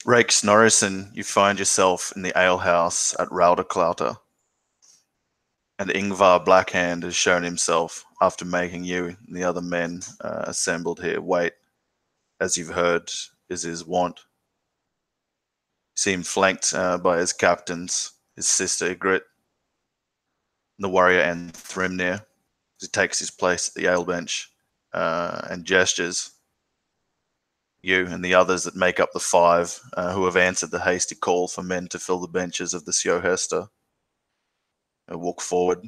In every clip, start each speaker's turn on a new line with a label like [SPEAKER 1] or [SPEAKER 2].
[SPEAKER 1] Rake Snorrison, you find yourself in the alehouse at Raudrcliffr, and Yngvar Blackhand has shown himself after making you and the other men assembled here wait, as you've heard is his wont. You see him flanked by his captains, his sister Ygritte, and the warrior and Thrymnir, as he takes his place at the ale bench and gestures. You and the others that make up the five who have answered the hasty call for men to fill the benches of the Sjohestur walk forward.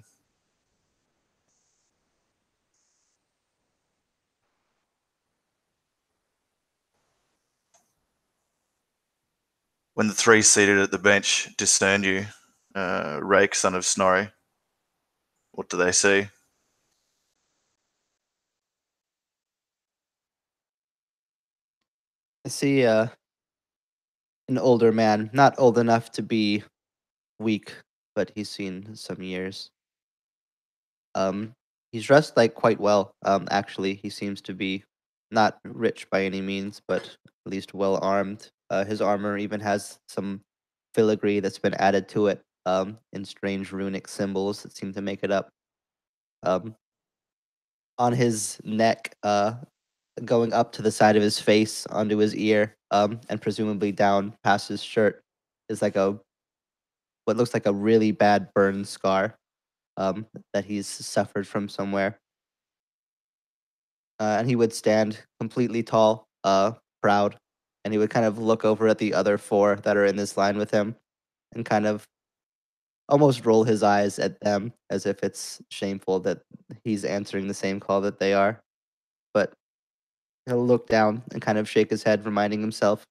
[SPEAKER 1] When the three seated at the bench discern you, Rake, son of Snorri, what do they see?
[SPEAKER 2] I see an older man, not old enough to be weak, but he's seen some years. He's dressed like quite well. Actually, he seems to be not rich by any means, but at least well armed. His armor even has some filigree that's been added to it, in strange runic symbols that seem to make it up. Um, on his neck, going up to the side of his face, onto his ear, and presumably down past his shirt, is like what looks like a really bad burn scar, that he's suffered from somewhere. And he would stand completely tall, proud, and he would kind of look over at the other four that are in this line with him, and kind of almost roll his eyes at them as if it's shameful that he's answering the same call that they are. But he'll look down and kind of shake his head, reminding himself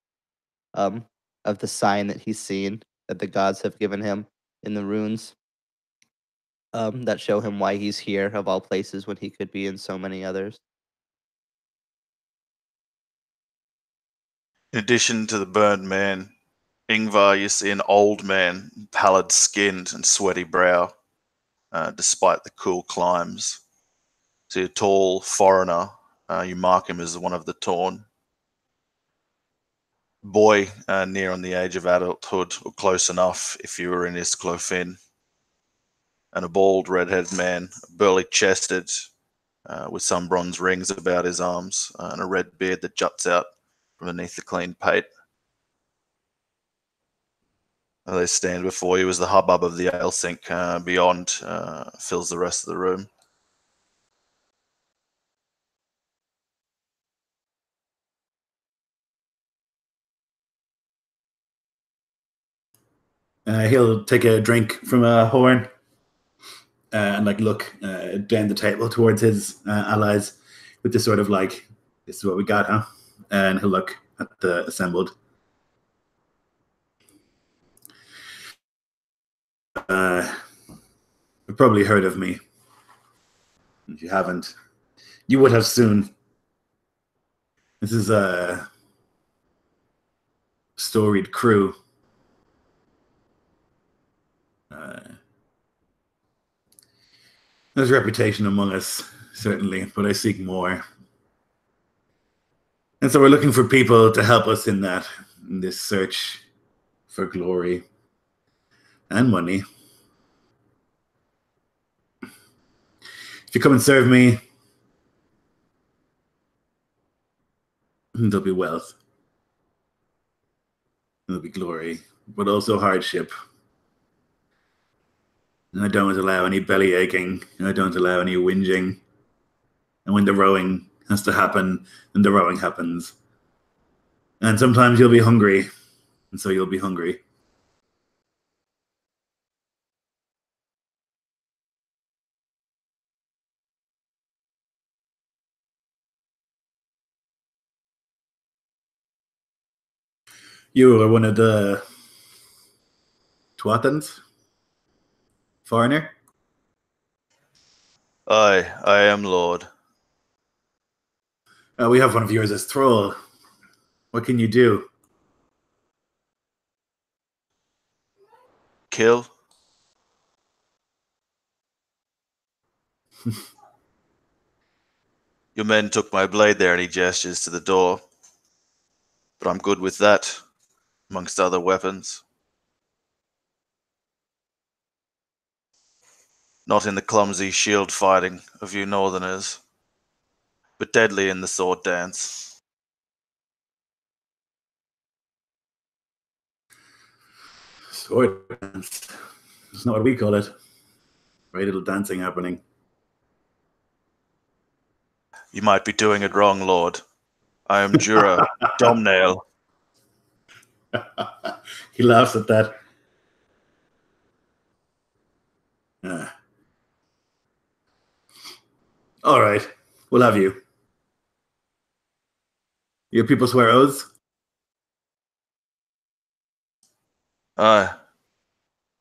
[SPEAKER 2] um, of the sign that he's seen that the gods have given him in the runes, that show him why he's here of all places when he could be in so many others.
[SPEAKER 1] In addition to the burned man, Yngvar, you see an old man, pallid skinned and sweaty brow, despite the cool climes. See a tall foreigner, you mark him as one of the Torn. Boy, near on the age of adulthood, or close enough if you were in Isclofin. And a bald red-headed man, burly chested, with some bronze rings about his arms, and a red beard that juts out from beneath the clean pate. They stand before you as the hubbub of the ale sink beyond fills the rest of the room.
[SPEAKER 3] He'll take a drink from a horn and like look down the table towards his allies with this sort of like, this is what we got, huh? And he'll look at the assembled. You've probably heard of me. If you haven't, you would have soon. This is a storied crew. There's reputation among us, certainly, but I seek more. And so we're looking for people to help us in that, in this search for glory and money. If you come and serve me, there'll be wealth. There'll be glory, but also hardship. And I don't allow any belly aching, and I don't allow any whinging. And when the rowing has to happen, then the rowing happens. And sometimes you'll be hungry, and so you'll be hungry. You are one of the Twatans? Foreigner?
[SPEAKER 1] I am Lord.
[SPEAKER 3] We have one of yours as thrall. What can you do?
[SPEAKER 1] Kill? Your men took my blade there, and he gestures to the door. But I'm good with that. amongst other weapons. Not in the clumsy shield fighting of you northerners, but deadly in the sword dance.
[SPEAKER 3] Sword dance. That's not what we call it. Very little dancing happening.
[SPEAKER 1] You might be doing it wrong, Lord. I am Jura, Domnail.
[SPEAKER 3] He laughs at that. All right, we'll have you. Your people swear oaths?
[SPEAKER 1] Aye.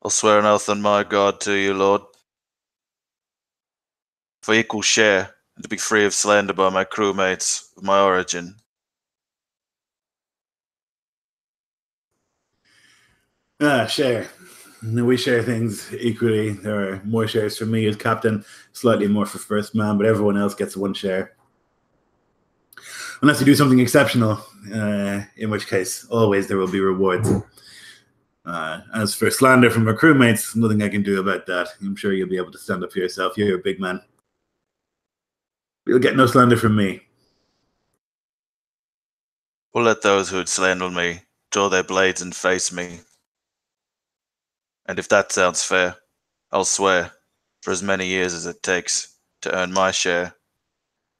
[SPEAKER 1] I'll swear an oath on my God to you, Lord. For equal share, and to be free of slander by my crewmates of my origin.
[SPEAKER 3] Share. We share things equally. There are more shares for me as captain, slightly more for first man, but everyone else gets one share. Unless you do something exceptional, in which case, always there will be rewards. As for slander from our crewmates, nothing I can do about that. I'm sure you'll be able to stand up for yourself. You're a big man. You'll get no slander from me.
[SPEAKER 1] We'll let those who would slander me draw their blades and face me. And if that sounds fair, I'll swear, for as many years as it takes to earn my share,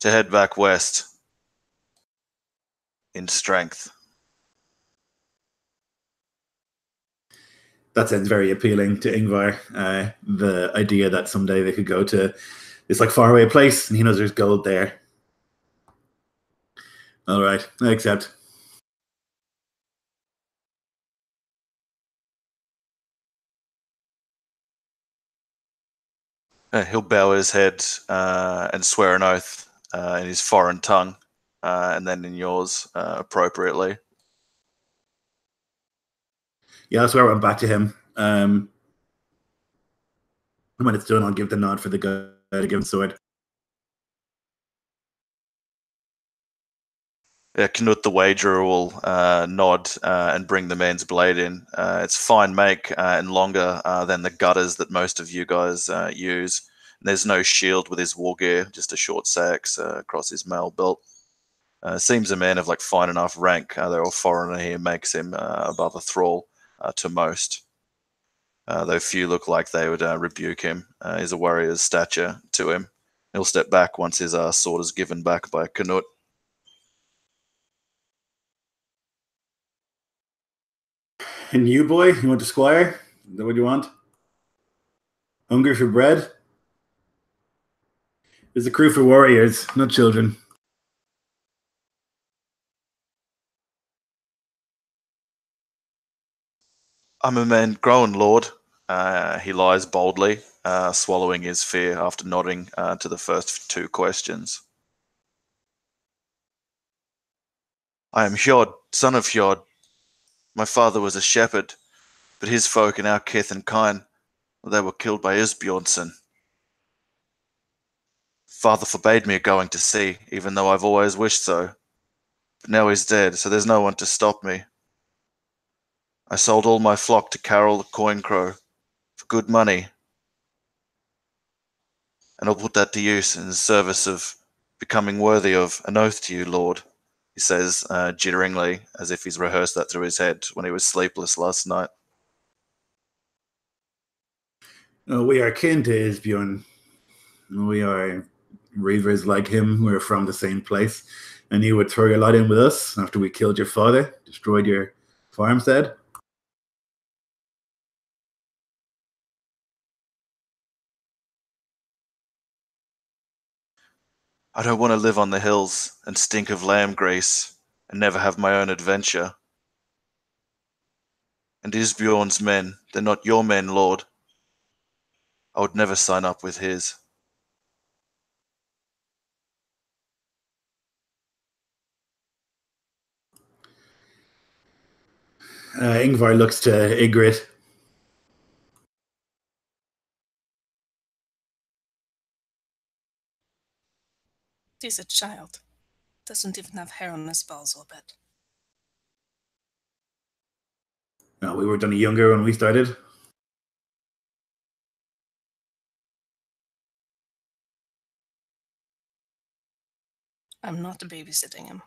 [SPEAKER 1] to head back west in strength.
[SPEAKER 3] That sounds very appealing to Yngvar. The idea that someday they could go to this like faraway place and he knows there's gold there. All right, I accept.
[SPEAKER 1] He'll bow his head and swear an oath in his foreign tongue, and then in yours appropriately.
[SPEAKER 3] Yeah, I'll swear one back to him. And when it's done, I'll give the nod for the guy to give him sword.
[SPEAKER 1] Knut the wagerer will nod and bring the man's blade in. It's fine make and longer than the gutters that most of you guys use. And there's no shield with his war gear, just a short sax across his mail belt. Seems a man of like fine enough rank, though a foreigner here makes him above a thrall to most. Though few look like they would rebuke him. He's a warrior's stature to him. He'll step back once his sword is given back by Knut.
[SPEAKER 3] And you, boy, you want to squire? Is that what you want? Hungry for bread? There's a crew for warriors, not children.
[SPEAKER 1] I'm a man grown, Lord. He lies boldly, swallowing his fear after nodding to the first two questions. I am Hjord, son of Hjord. My father was a shepherd, but his folk and our kith and kin, they were killed by Isbjornsen. Father forbade me going to sea, even though I've always wished so. But now he's dead, so there's no one to stop me. I sold all my flock to Carol the Coincrow for good money, and I'll put that to use in the service of becoming worthy of an oath to you, Lord, he says jitteringly, as if he's rehearsed that through his head when he was sleepless last night.
[SPEAKER 3] We are kin to Isbjorn. We are reavers like him. We're from the same place. And you would throw your lot in with us after we killed your father, destroyed your farmstead?
[SPEAKER 1] I don't want to live on the hills and stink of lamb grease and never have my own adventure. And Isbjorn's men, they're not your men, Lord. I would never sign up with his.
[SPEAKER 3] Yngvar looks to Ygritte.
[SPEAKER 4] He's a child. Doesn't even have hair on his balls or bed.
[SPEAKER 3] We were done younger when we started.
[SPEAKER 4] I'm not babysitting him.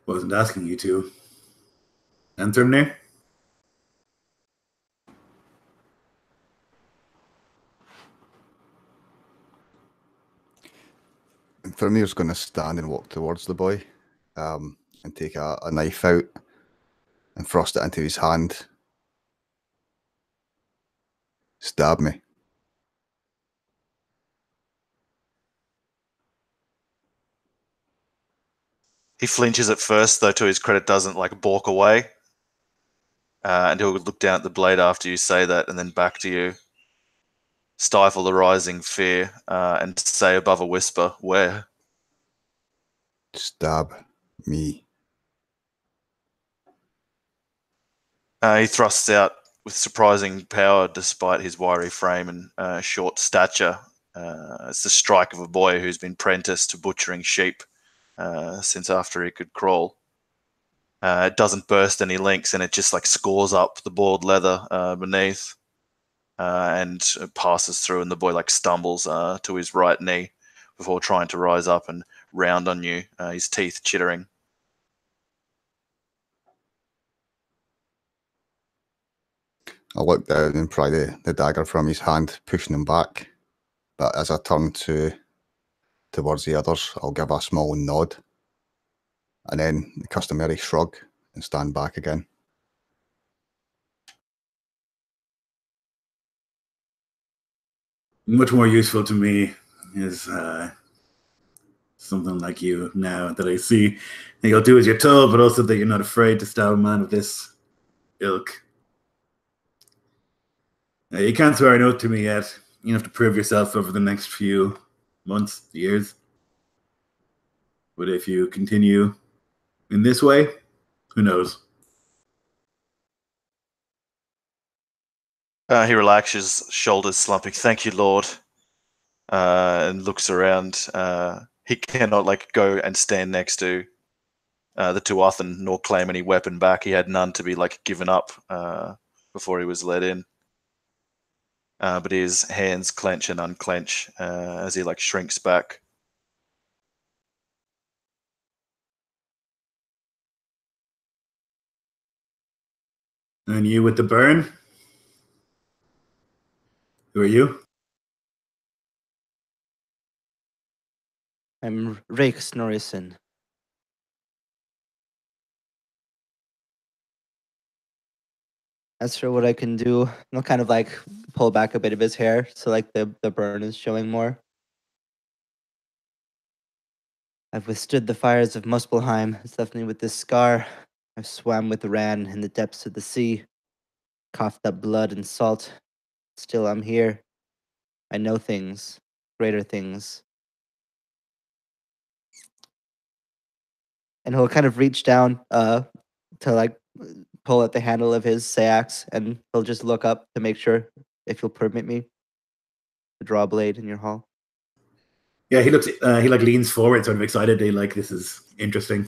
[SPEAKER 3] Wasn't asking you to. Answer him there.
[SPEAKER 5] Thormir's going to stand and walk towards the boy, and take a knife out and thrust it into his hand. Stab me.
[SPEAKER 1] He flinches at first, though to his credit doesn't like balk away. And he'll look down at the blade after you say that and then back to you. Stifle the rising fear and say above a whisper, where?
[SPEAKER 5] Stab me.
[SPEAKER 1] He thrusts out with surprising power despite his wiry frame and short stature. It's the strike of a boy who's been apprenticed to butchering sheep since after he could crawl. It doesn't burst any links, and it just like scores up the boiled leather beneath and passes through, and the boy like stumbles to his right knee before trying to rise up and round on you, his teeth chittering.
[SPEAKER 5] I look down and pry the dagger from his hand, pushing him back. But as I turn towards the others, I'll give a small nod, and then the customary shrug and stand back again.
[SPEAKER 3] Much more useful to me is something like you now that I see that you'll do as you're told, but also that you're not afraid to stab a man of this ilk. You can't swear an oath to me yet. You have to prove yourself over the next few months, years. But if you continue in this way, who knows?
[SPEAKER 1] He relaxes, shoulders slumping. Thank you, Lord. And looks around. He cannot like go and stand next to the Tuathan nor claim any weapon back. He had none to be like given up before he was let in. But his hands clench and unclench as he like shrinks back.
[SPEAKER 3] And you with the burn? Who are you?
[SPEAKER 2] I'm Rake Snorrison. As for what I can do, I'll kind of like pull back a bit of his hair so like the burn is showing more. I've withstood the fires of Muspelheim. It's left me with this scar. I've swam with Ran in the depths of the sea, coughed up blood and salt. Still, I'm here. I know things, greater things. And he'll kind of reach down to like pull at the handle of his sayax, and he'll just look up to make sure if you'll permit me to draw a blade in your hall.
[SPEAKER 3] Yeah, he looks. He like leans forward, sort of excitedly, like this is interesting.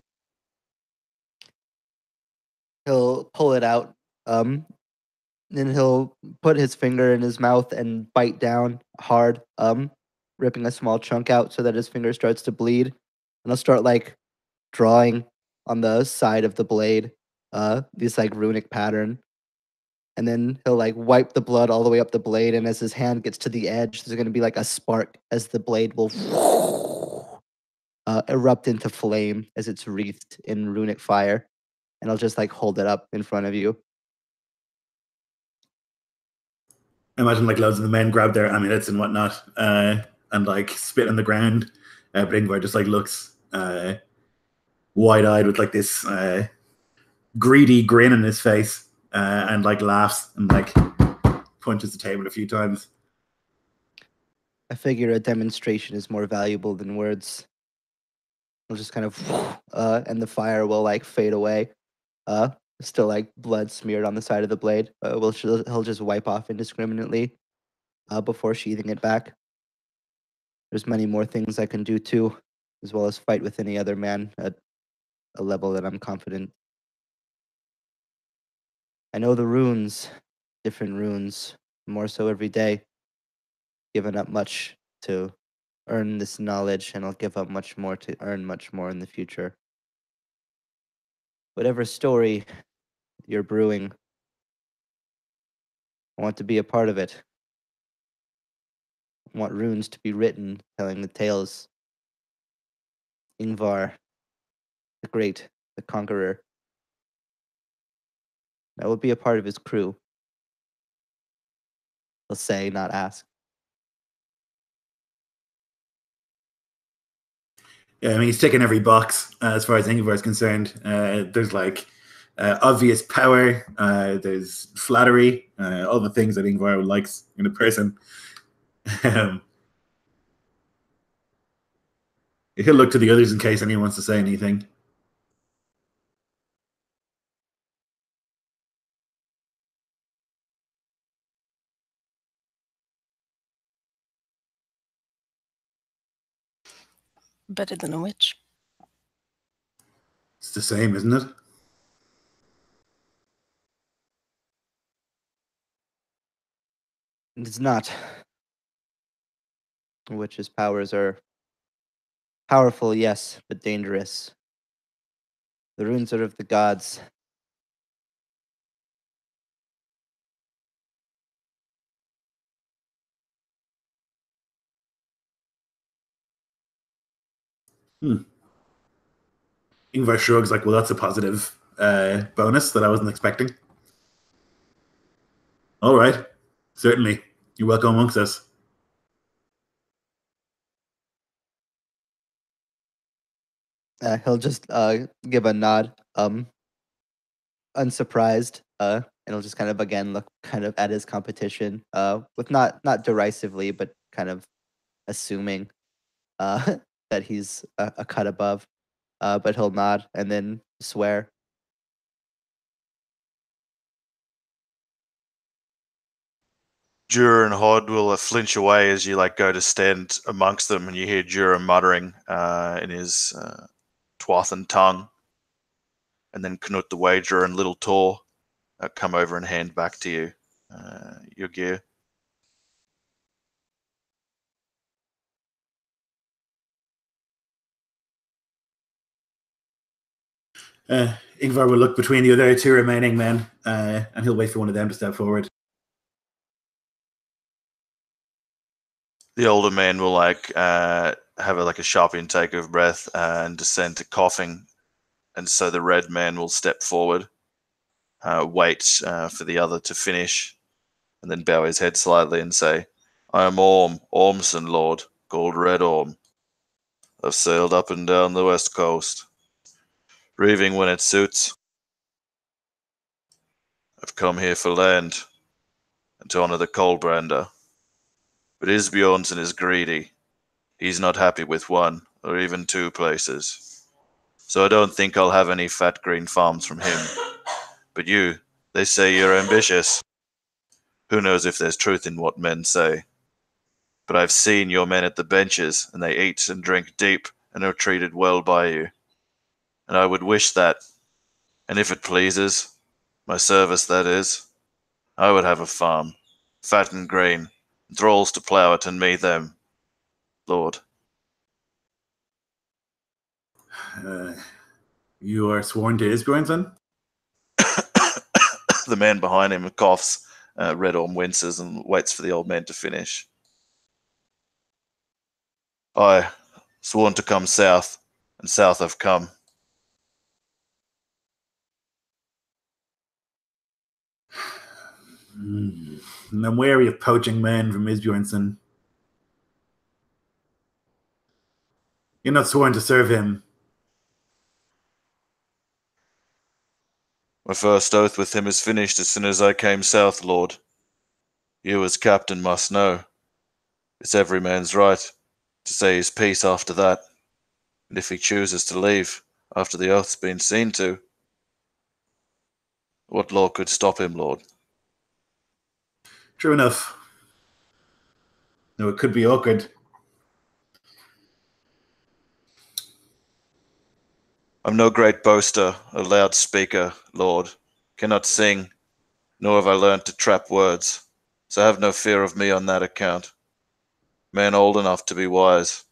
[SPEAKER 2] He'll pull it out. Then he'll put his finger in his mouth and bite down hard, ripping a small chunk out so that his finger starts to bleed. And he'll start like drawing on the side of the blade, this like runic pattern. And then he'll like wipe the blood all the way up the blade, and as his hand gets to the edge, there's gonna be like a spark as the blade will erupt into flame as it's wreathed in runic fire. And I'll just like hold it up in front of you.
[SPEAKER 3] I imagine like loads of the men grab their amulets and whatnot, and like spit on the ground. But Yngvar just like looks wide-eyed with like this greedy grin on his face, and like laughs and like punches the table a few times.
[SPEAKER 2] I figure a demonstration is more valuable than words. I'll just kind of, and the fire will like fade away. Still like blood smeared on the side of the blade. He'll just wipe off indiscriminately before sheathing it back. There's many more things I can do too, as well as fight with any other man at a level that I'm confident I know the runes, different runes, more so every day. Given up much to earn this knowledge, and I'll give up much more to earn much more in the future. Whatever story you're brewing, I want to be a part of it. I want runes to be written, telling the tales. Yngvar, the great, the conqueror. I will be a part of his crew. He'll say, not ask.
[SPEAKER 3] Yeah, I mean, he's ticking every box as far as Yngvar is concerned. There's like obvious power, there's flattery, all the things that Yngvar likes in a person. He'll look to the others in case anyone wants to say anything.
[SPEAKER 4] Better than a witch.
[SPEAKER 3] It's the same, isn't it?
[SPEAKER 2] It's not. Witch's powers are powerful, yes, but dangerous. The runes are of the gods.
[SPEAKER 3] Yngvar shrugs like, well, that's a positive bonus that I wasn't expecting. All right. Certainly. You're welcome amongst us.
[SPEAKER 2] He'll just give a nod, unsurprised, and he'll just kind of again look kind of at his competition, with not derisively, but kind of assuming that he's a cut above. But he'll nod and then swear.
[SPEAKER 1] Jura and Hod will flinch away as you like go to stand amongst them, and you hear Jura muttering in his Twathan tongue, and then Knut the Wagerer and Little Tor come over and hand back to you your gear.
[SPEAKER 3] Yngvar will look between the other two remaining men, and he'll wait for one of them to step forward.
[SPEAKER 1] The older man will like have a sharp intake of breath and descend to coughing, and so the red man will step forward, wait for the other to finish, and then bow his head slightly and say, "I am Ormson, Lord, called Red Orm. I've sailed up and down the west coast, reaving when it suits. I've come here for land and to honor the Kohlbrandr. But Isbjornson is greedy. He's not happy with one or even two places. So I don't think I'll have any fat green farms from him. But you, they say you're ambitious. Who knows if there's truth in what men say? But I've seen your men at the benches, and they eat and drink deep and are treated well by you. And I would wish that, and if it pleases, my service that is, I would have a farm, fat and green, thralls to plough it and me them, Lord."
[SPEAKER 3] You are sworn to Isbjornson?
[SPEAKER 1] The man behind him coughs. Red Orm winces and waits for the old man to finish. "I sworn to come south, and south I've come."
[SPEAKER 3] And I'm wary of poaching men from Isbjornson. You're not sworn to serve him.
[SPEAKER 1] "My first oath with him is finished as soon as I came south, Lord. You as captain must know. It's every man's right to say his piece after that, and if he chooses to leave after the oath's been seen to, what law could stop him, Lord?"
[SPEAKER 3] True enough. No, it could be awkward.
[SPEAKER 1] "I'm no great boaster, a loud speaker, Lord. Cannot sing, nor have I learnt to trap words, so have no fear of me on that account. Man old enough to be wise,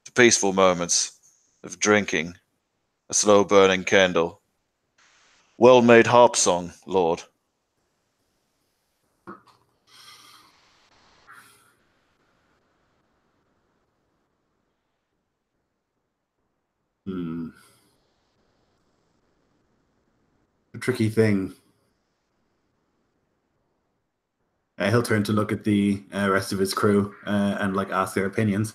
[SPEAKER 1] to peaceful moments of drinking, a slow burning candle. Well-made harp song, Lord.
[SPEAKER 3] Hmm. A tricky thing. He'll turn to look at the rest of his crew and like ask their opinions.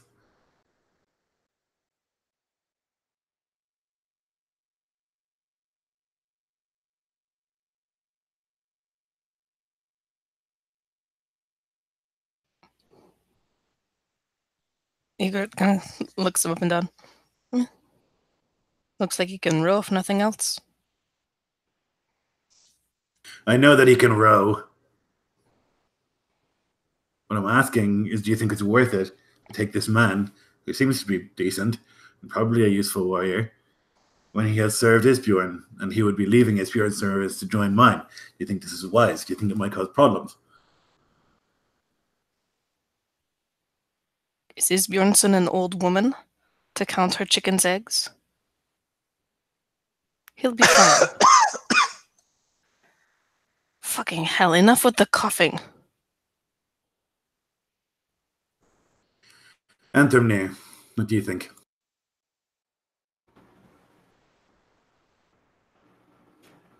[SPEAKER 4] Yngvar kind of looks him up and down. Looks like he can row if nothing else.
[SPEAKER 3] I know that he can row. What I'm asking is, do you think it's worth it to take this man, who seems to be decent and probably a useful warrior, when he has served Isbjorn and he would be leaving Isbjorn's service to join mine? Do you think this is wise? Do you think it might cause problems?
[SPEAKER 4] Is Isbjornson an old woman to count her chicken's eggs? He'll be fine. Fucking hell, enough with the coughing.
[SPEAKER 3] Anthrumnir, what do you think?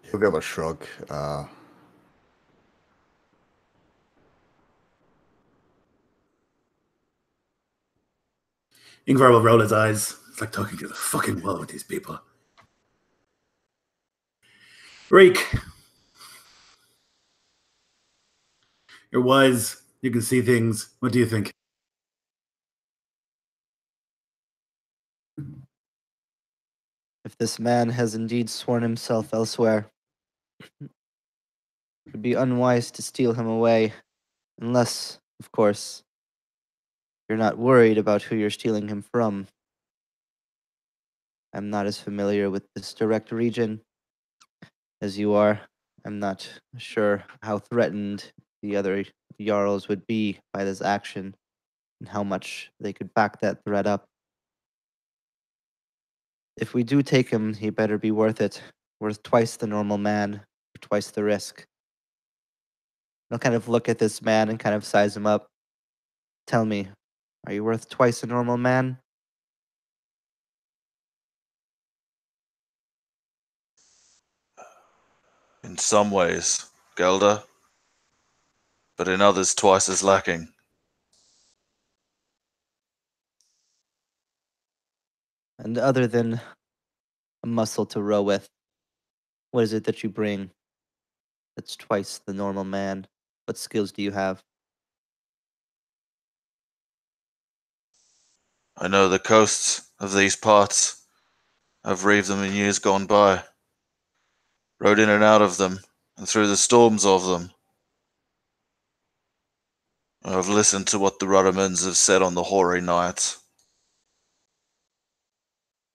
[SPEAKER 5] He'll give a shrug.
[SPEAKER 3] Yngvar will roll his eyes. It's like talking to the fucking wall with these people. Reek, you're wise. You can see things. What do you think?
[SPEAKER 2] If this man has indeed sworn himself elsewhere, it would be unwise to steal him away, unless, of course, you're not worried about who you're stealing him from. I'm not as familiar with this direct region as you are. I'm not sure how threatened the other Jarls would be by this action and how much they could back that threat up. If we do take him, he better be worth it. Worth twice the normal man, twice the risk. I'll kind of look at this man and kind of size him up. Tell me, are you worth twice a normal man?
[SPEAKER 1] In some ways, Gelder, but in others twice as lacking.
[SPEAKER 2] And other than a muscle to row with, what is it that you bring that's twice the normal man? What skills do you have?
[SPEAKER 1] I know the coasts of these parts. I've reaved them in years gone by. Rode in and out of them, and through the storms of them. I've listened to what the Ruddermans have said on the hoary nights.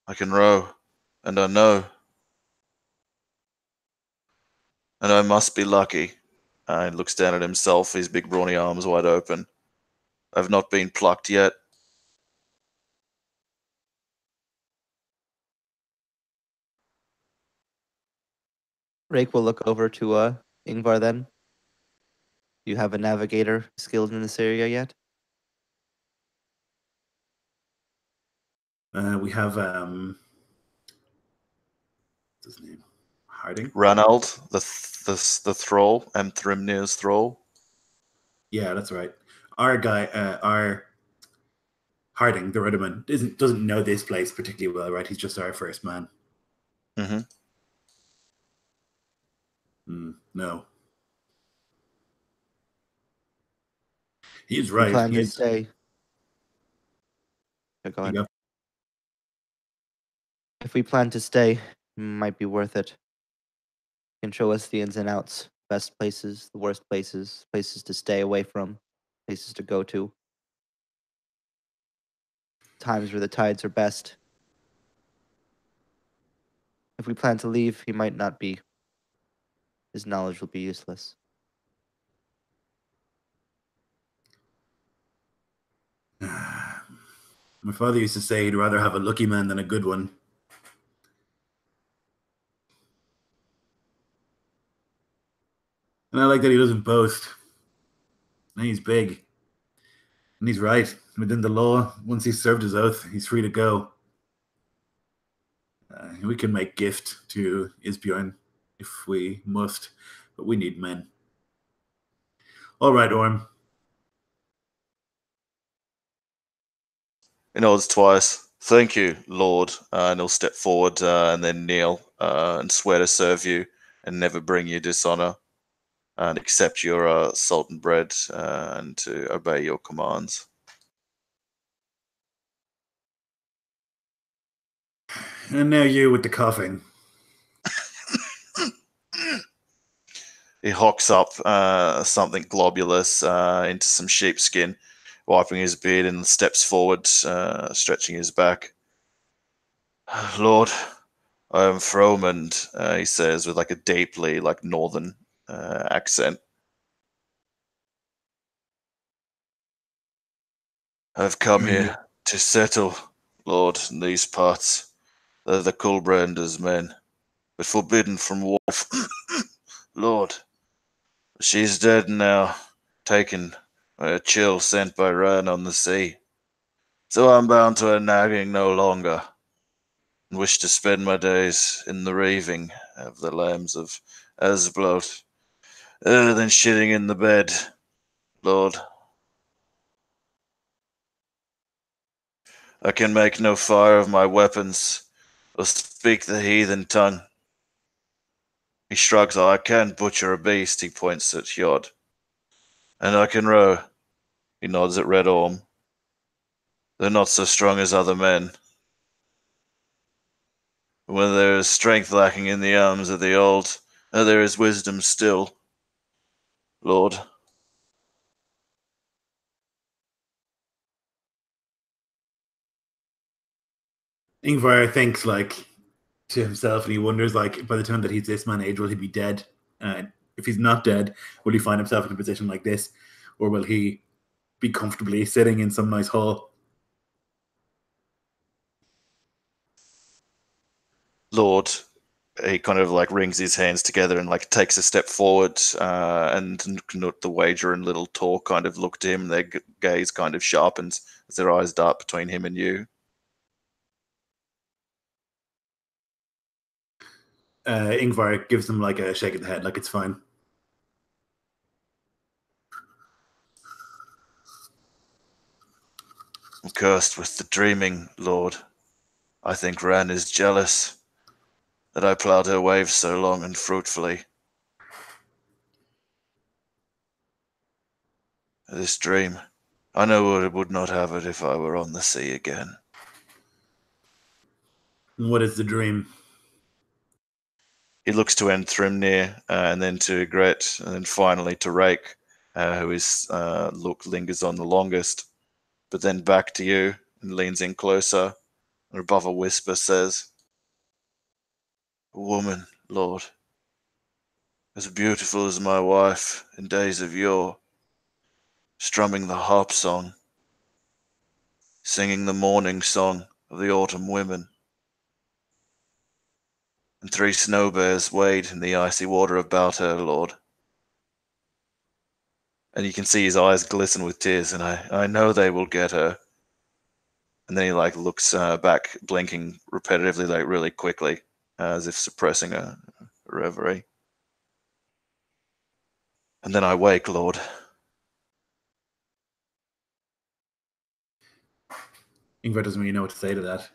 [SPEAKER 1] I can row, and I know. And I must be lucky. He looks down at himself, his big brawny arms wide open. I've not been plucked yet.
[SPEAKER 2] Rake will look over to Yngvar then. Do you have a navigator skilled in this area yet?
[SPEAKER 3] We have what's his name? Harding.
[SPEAKER 1] Ranald, the thrall, Anthrumnir's thrall.
[SPEAKER 3] Yeah, that's right. Our guy, our Harding, the Rudderman, doesn't know this place particularly well, right? He's just our first man.
[SPEAKER 1] Mm-hmm.
[SPEAKER 3] No, he's
[SPEAKER 2] We
[SPEAKER 3] right.
[SPEAKER 2] plan to stay. Go on.
[SPEAKER 3] Yep.
[SPEAKER 2] If we plan to stay, it might be worth it. You can show us the ins and outs, best places, the worst places, places to stay away from, places to go to, times where the tides are best. If we plan to leave, he might not be. His knowledge will be useless.
[SPEAKER 3] My father used to say he'd rather have a lucky man than a good one. And I like that he doesn't boast. And he's big. And he's right. Within the law, once he's served his oath, he's free to go. We can make gift to Isbjorn if we must, but we need men. All right, Orm.
[SPEAKER 1] He nods twice. Thank you, Lord. And he'll step forward and then kneel and swear to serve you and never bring you dishonor and accept your salt and bread and to obey your commands.
[SPEAKER 3] And now you with the coughing.
[SPEAKER 1] He hocks up something globulous into some sheepskin, wiping his beard, and steps forward, stretching his back. Lord, I am Fromund, he says with like a deeply like northern accent. I've come here to settle, Lord, in these parts. They're the Kohlbrandra's men, but forbidden from war. Lord, she's dead now, taken by a chill sent by Ran on the sea. So I'm bound to her nagging no longer, and wish to spend my days in the raving of the lambs of Aslbod, than shitting in the bed, Lord. I can make no fire of my weapons, or speak the heathen tongue. He shrugs. I can butcher a beast, he points at Hjord. And I can row, he nods at Red Orm. They're not so strong as other men. When there is strength lacking in the arms of the old, there is wisdom still, Lord.
[SPEAKER 3] Yngvar thinks like to himself, and he wonders like by the time that he's this man age, will he be dead? If he's not dead, will he find himself in a position like this, or will he be comfortably sitting in some nice hall?
[SPEAKER 1] Lord, he kind of like wrings his hands together and like takes a step forward, and Knut the Wager and Little Tor kind of look to him, and their gaze kind of sharpens as their eyes dart between him and you.
[SPEAKER 3] Yngvar gives him like a shake of the head, like it's fine.
[SPEAKER 1] I'm cursed with the dreaming, Lord. I think Ran is jealous that I ploughed her waves so long and fruitfully. This dream, I know I would not have it if I were on the sea again.
[SPEAKER 3] And what is the dream?
[SPEAKER 1] He looks to Enthrymnir, and then to Gret, and then finally to Rake, who his look lingers on the longest, but then back to you and leans in closer, and above a whisper says, "A woman, Lord, as beautiful as my wife in days of yore, strumming the harp song, singing the morning song of the autumn women. And 3 snow bears wade in the icy water about her, Lord." And you can see his eyes glisten with tears, and I know they will get her. And then he like looks back, blinking repetitively, like really quickly, as if suppressing a reverie. And then I wake, Lord.
[SPEAKER 3] Yngvar doesn't really know what to say to that.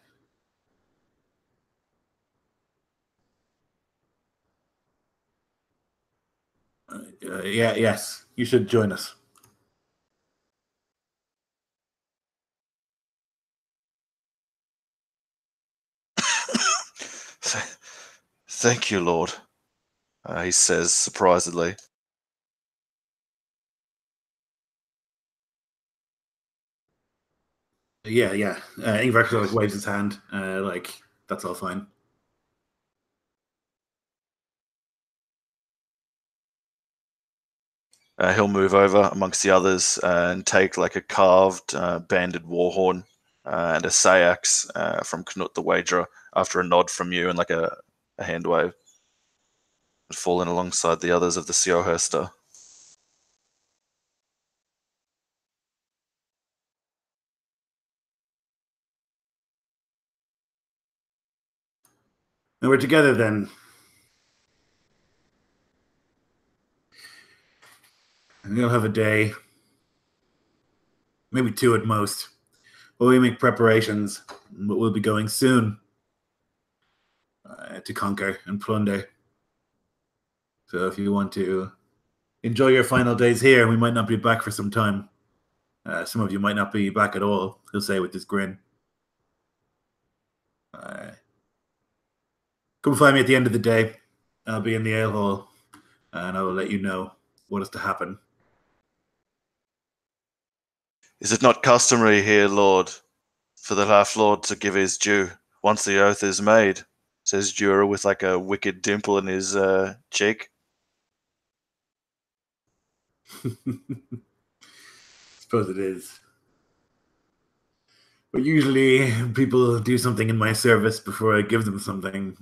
[SPEAKER 3] Yes, you should join us.
[SPEAKER 1] Thank you, Lord, he says surprisedly.
[SPEAKER 3] Yeah. Yngvar sort of like waves his hand, like that's all fine.
[SPEAKER 1] He'll move over amongst the others and take like a carved, banded war horn and a sayax from Knut the Wagerer after a nod from you and like a hand wave. And fall in alongside the others of the Sjohestur.
[SPEAKER 3] And we're together then. And we'll have a day, maybe 2 at most. But we make preparations, but we'll be going soon to conquer and plunder. So if you want to enjoy your final days here, we might not be back for some time. Some of you might not be back at all, he'll say with this grin. Come find me at the end of the day. I'll be in the ale hall, and I will let you know what is to happen.
[SPEAKER 1] Is it not customary here, Lord, for the half-lord to give his due once the oath is made? Says Jura with like a wicked dimple in his cheek.
[SPEAKER 3] Suppose it is. But usually people do something in my service before I give them something.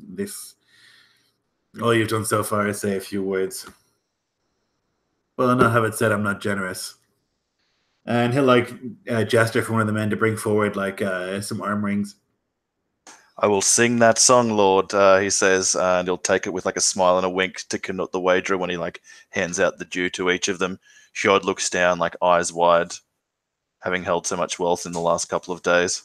[SPEAKER 3] All you've done so far is say a few words. Well, I'll not have it said I'm not generous. And he'll gesture for one of the men to bring forward some arm rings.
[SPEAKER 1] I will sing that song, Lord, he says, and he'll take it with like a smile and a wink to Knut the Wagerer when he like hands out the due to each of them. Hjord looks down, like eyes wide, having held so much wealth in the last couple of days.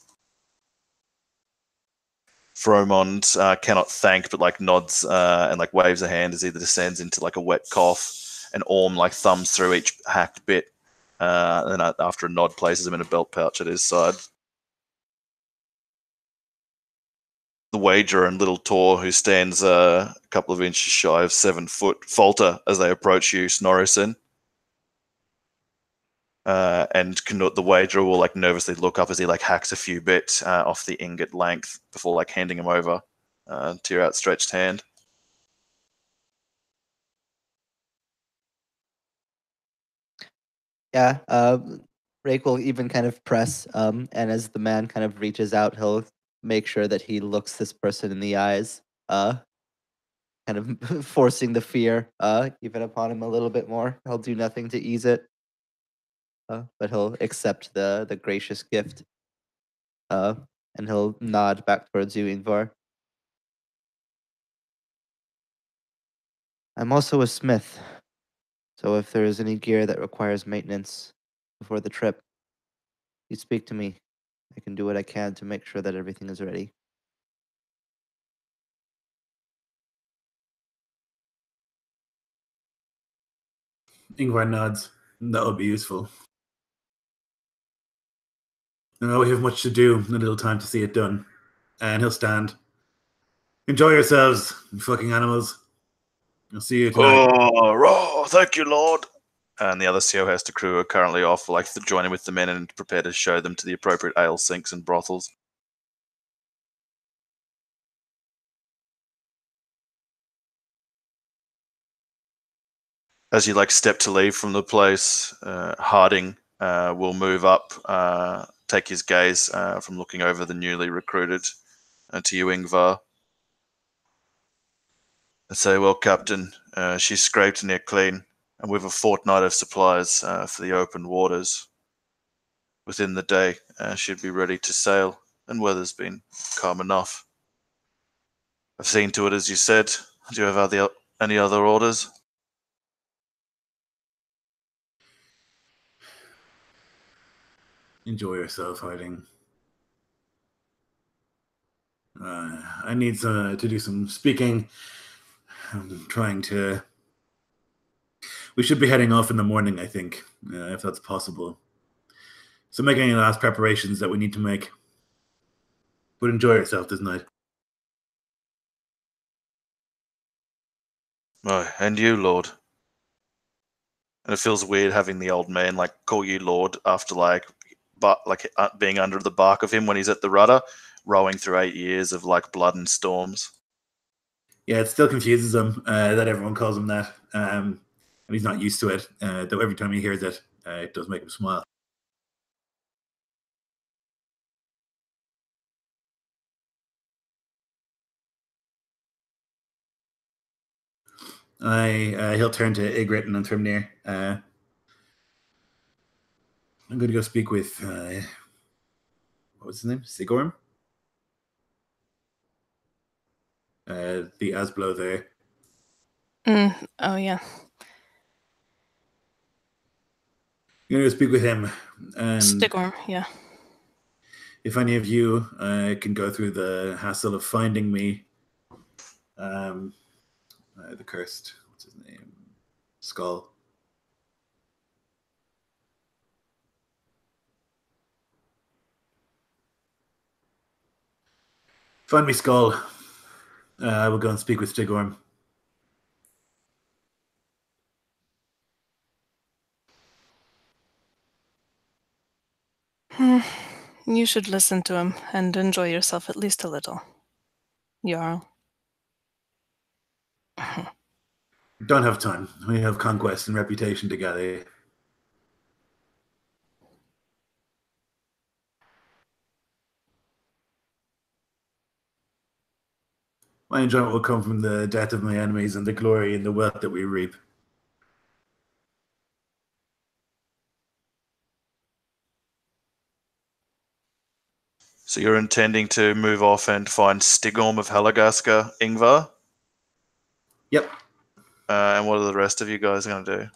[SPEAKER 1] Fromond cannot thank, but like nods and like waves a hand as he descends into like a wet cough, and Orm like thumbs through each hacked bit, and after a nod places him in a belt pouch at his side. The Wagerer and little Tor, who stands a couple of inches shy of 7 foot, falter as they approach you, Snorrison. And Knut the Wagerer will like nervously look up as he like hacks a few bits off the ingot length before like handing him over to your outstretched hand.
[SPEAKER 2] Yeah, Rake will even kind of press, and as the man kind of reaches out, he'll make sure that he looks this person in the eyes, kind of forcing the fear even upon him a little bit more. He'll do nothing to ease it, but he'll accept the gracious gift, and he'll nod back towards you, Yngvar. I'm also a smith, so if there is any gear that requires maintenance before the trip, you speak to me. I can do what I can to make sure that everything is ready.
[SPEAKER 3] Yngvar nods. That would be useful. No, we have much to do and a little time to see it done. And he'll stand. Enjoy yourselves, you fucking animals. I'll see you tonight.
[SPEAKER 1] Oh, thank you, Lord. And the other Sjohestur crew are currently off, like joining with the men and prepare to show them to the appropriate ale sinks and brothels. As you like step to leave from the place, Harding will move up, take his gaze from looking over the newly recruited to you, Yngvar, and say, "Well, Captain, she's scraped near clean, and we've a fortnight of supplies for the open waters. Within the day, she'd be ready to sail, and weather's been calm enough. I've seen to it as you said. Do you have any other orders?"
[SPEAKER 3] Enjoy yourself, Harding. I need to do some speaking. I'm trying to... We should be heading off in the morning, I think, if that's possible. So make any last preparations that we need to make. But enjoy yourself this night.
[SPEAKER 1] Oh, and you, Lord. And it feels weird having the old man like call you Lord after being under the bark of him when he's at the rudder, rowing through 8 years of like blood and storms.
[SPEAKER 3] Yeah, it still confuses him that everyone calls him that. And he's not used to it, though every time he hears it, it does make him smile. He'll turn to Ygritte and Thrymnir. I'm going to go speak with what was his name? Sigorm. The Aslbod there.
[SPEAKER 4] Oh, yeah.
[SPEAKER 3] I'm going to go speak with him. And
[SPEAKER 4] Stigorm, yeah.
[SPEAKER 3] if any of you can go through the hassle of finding me the cursed, what's his name? Skull. Find me Skull. I will go and speak with Stigorm.
[SPEAKER 4] You should listen to him and enjoy yourself at least a little. Jarl.
[SPEAKER 3] Don't have time. We have conquest and reputation to gather. My enjoyment will come from the death of my enemies and the glory and the wealth that we reap.
[SPEAKER 1] So you're intending to move off and find Stigorm of Helagaska, Yngvar?
[SPEAKER 3] Yep.
[SPEAKER 1] And what are the rest of you guys going to do?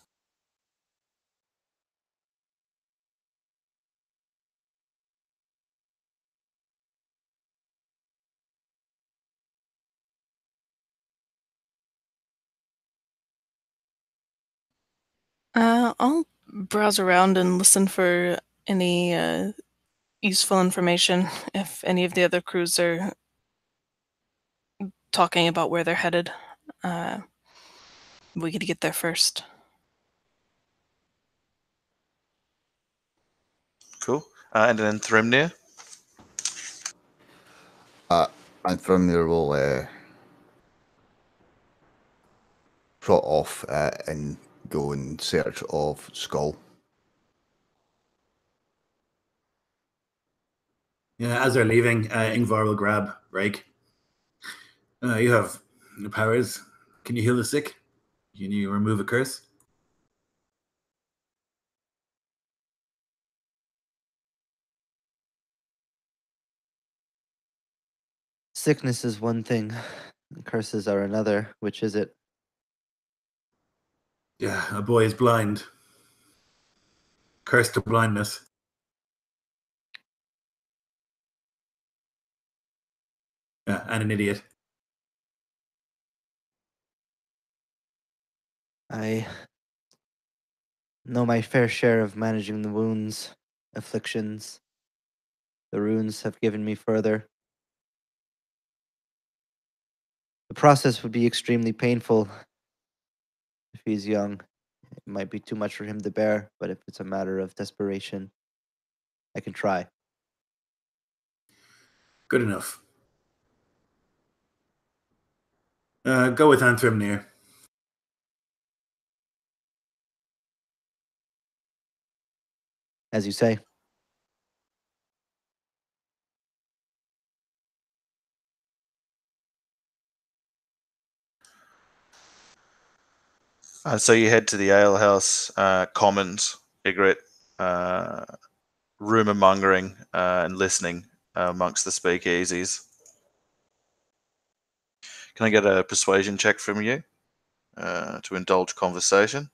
[SPEAKER 4] I'll browse around and listen for any useful information if any of the other crews are talking about where they're headed. We could get there first.
[SPEAKER 1] Cool. And then Thrymnir?
[SPEAKER 5] And Thrymnir will trot off and go in search of Skull.
[SPEAKER 3] Yeah, as they're leaving, Yngvar will grab Rake. You have powers. Can you heal the sick? Can you remove a curse?
[SPEAKER 2] Sickness is one thing, curses are another. Which is it?
[SPEAKER 3] Yeah, a boy is blind. Cursed to blindness. Yeah, and an idiot.
[SPEAKER 2] I know my fair share of managing the wounds, afflictions. The runes have given me further. The process would be extremely painful. If he's young, it might be too much for him to bear, but if it's a matter of desperation, I can try.
[SPEAKER 3] Good enough. Go with Thrymnir.
[SPEAKER 2] As you say.
[SPEAKER 1] So you head to the alehouse commons, Ygritte, rumour mongering and listening amongst the speakeasies. Can I get a persuasion check from you to indulge conversation?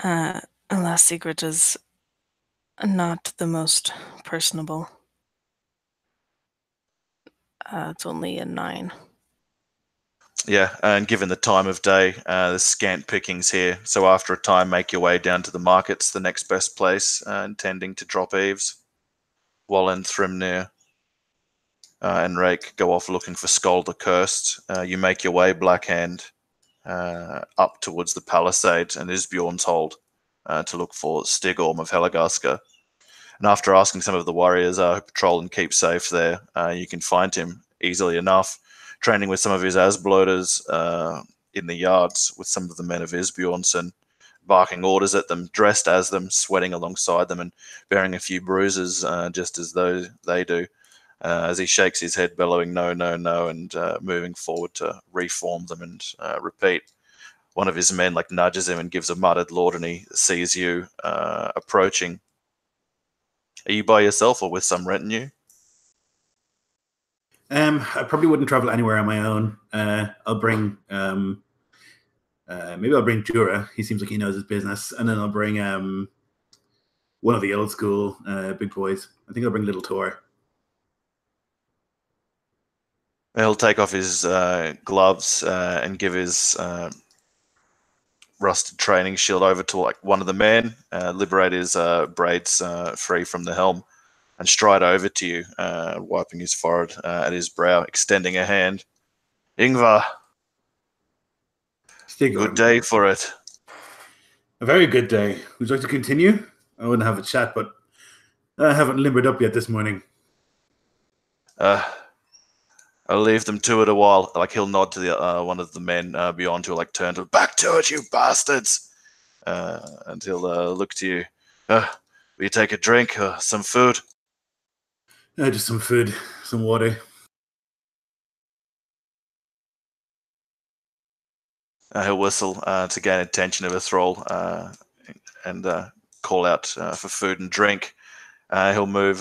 [SPEAKER 4] Alas, Ygritte is not the most personable. It's only a 9.
[SPEAKER 1] Yeah, and given the time of day, there's scant pickings here. So after a time, make your way down to the markets, the next best place, intending to drop eaves. While Thrymnir and Rake go off looking for Skull the Cursed, you make your way Blackhand up towards the palisade and Isbjorn's hold to look for Stigorm of Helagaska. And after asking some of the warriors who patrol and keep safe there, you can find him easily enough, training with some of his Aslboders in the yards with some of the men of Isbjornson, barking orders at them, dressed as them, sweating alongside them, and bearing a few bruises just as though they do. as he shakes his head, bellowing no, no, no, and moving forward to reform them and repeat. One of his men like nudges him and gives a muttered lord, and he sees you approaching. Are you by yourself or with some retinue?
[SPEAKER 3] I probably wouldn't travel anywhere on my own. I'll bring maybe I'll bring Jura. He seems like he knows his business, and then I'll bring one of the old school big boys. I think I'll bring Little Tor.
[SPEAKER 1] He'll take off his gloves and give his rusted training shield over to like one of the men, liberate his braids free from the helm, and stride over to you, wiping his forehead at his brow, extending a hand. Yngvar, good day for it.
[SPEAKER 3] A very good day. Would you like to continue? I wouldn't have a chat, but I haven't limbered up yet this morning.
[SPEAKER 1] I'll leave them to it a while. Like he'll nod to the one of the men beyond, who will like turn to back to it, you bastards, and he'll look to you. Will you take a drink or some food?
[SPEAKER 3] Just some food, some water.
[SPEAKER 1] He'll whistle to gain attention of a thrall and call out for food and drink. He'll move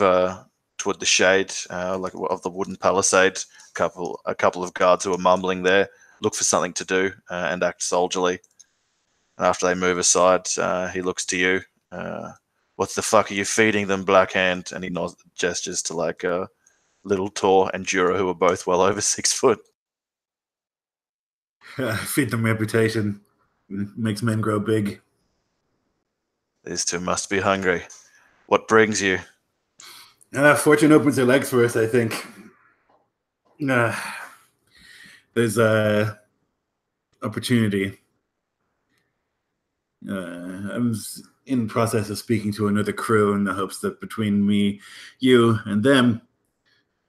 [SPEAKER 1] toward the shade, like of the wooden palisade. A couple of guards who are mumbling there look for something to do and act soldierly. And after they move aside, he looks to you. What the fuck are you feeding them, Black Hand? And he gestures to like Little Tor and Jura, who are both well over 6 foot.
[SPEAKER 3] Feed them reputation. Makes men grow big.
[SPEAKER 1] These two must be hungry. What brings you?
[SPEAKER 3] Fortune opens her legs for us, I think. There's a opportunity. I'm in the process of speaking to another crew in the hopes that between me, you, and them,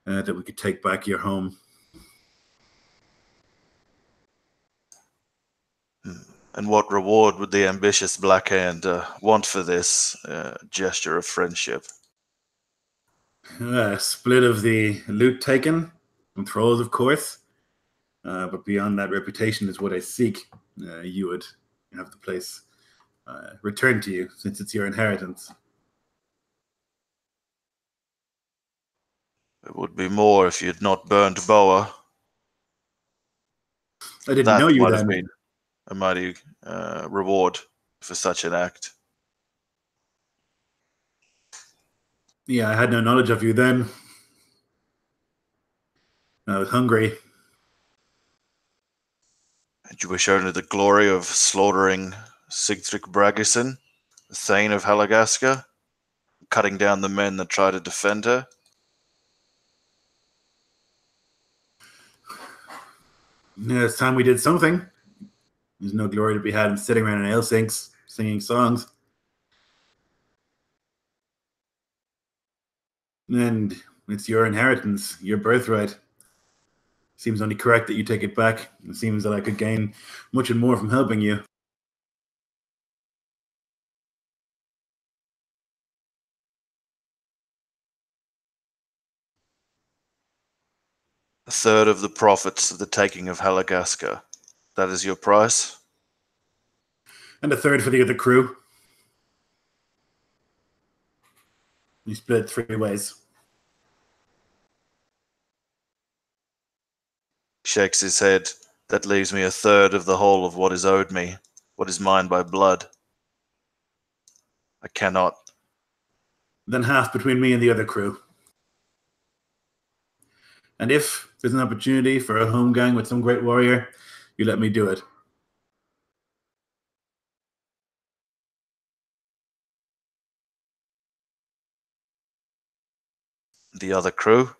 [SPEAKER 3] that we could take back your home.
[SPEAKER 1] And what reward would the ambitious Black Hand want for this gesture of friendship?
[SPEAKER 3] Split of the loot taken from thralls, of course. But beyond that, reputation is what I seek. You would have the place returned to you, since it's your inheritance.
[SPEAKER 1] It would be more if you'd not burned Boer.
[SPEAKER 3] I didn't know you
[SPEAKER 1] might
[SPEAKER 3] then.
[SPEAKER 1] have been a mighty reward for such an act.
[SPEAKER 3] Yeah, I had no knowledge of you then. I was hungry.
[SPEAKER 1] And you were shown the glory of slaughtering Sigtryk Bragison, the Thane of Halagaska, cutting down the men that tried to defend her.
[SPEAKER 3] Yeah, it's time we did something. There's no glory to be had in sitting around in ale sinks singing songs. And it's your inheritance, your birthright. Seems only correct that you take it back. It seems that I could gain much and more from helping you.
[SPEAKER 1] A third of the profits of the taking of Halagaska. That is your price?
[SPEAKER 3] And a third for the other crew. You split it 3 ways.
[SPEAKER 1] Shakes his head. That leaves me a third of the whole of what is owed me, what is mine by blood. I cannot.
[SPEAKER 3] Then half between me and the other crew. And if there's an opportunity for a home gang with some great warrior, you let me do it.
[SPEAKER 1] The other crew?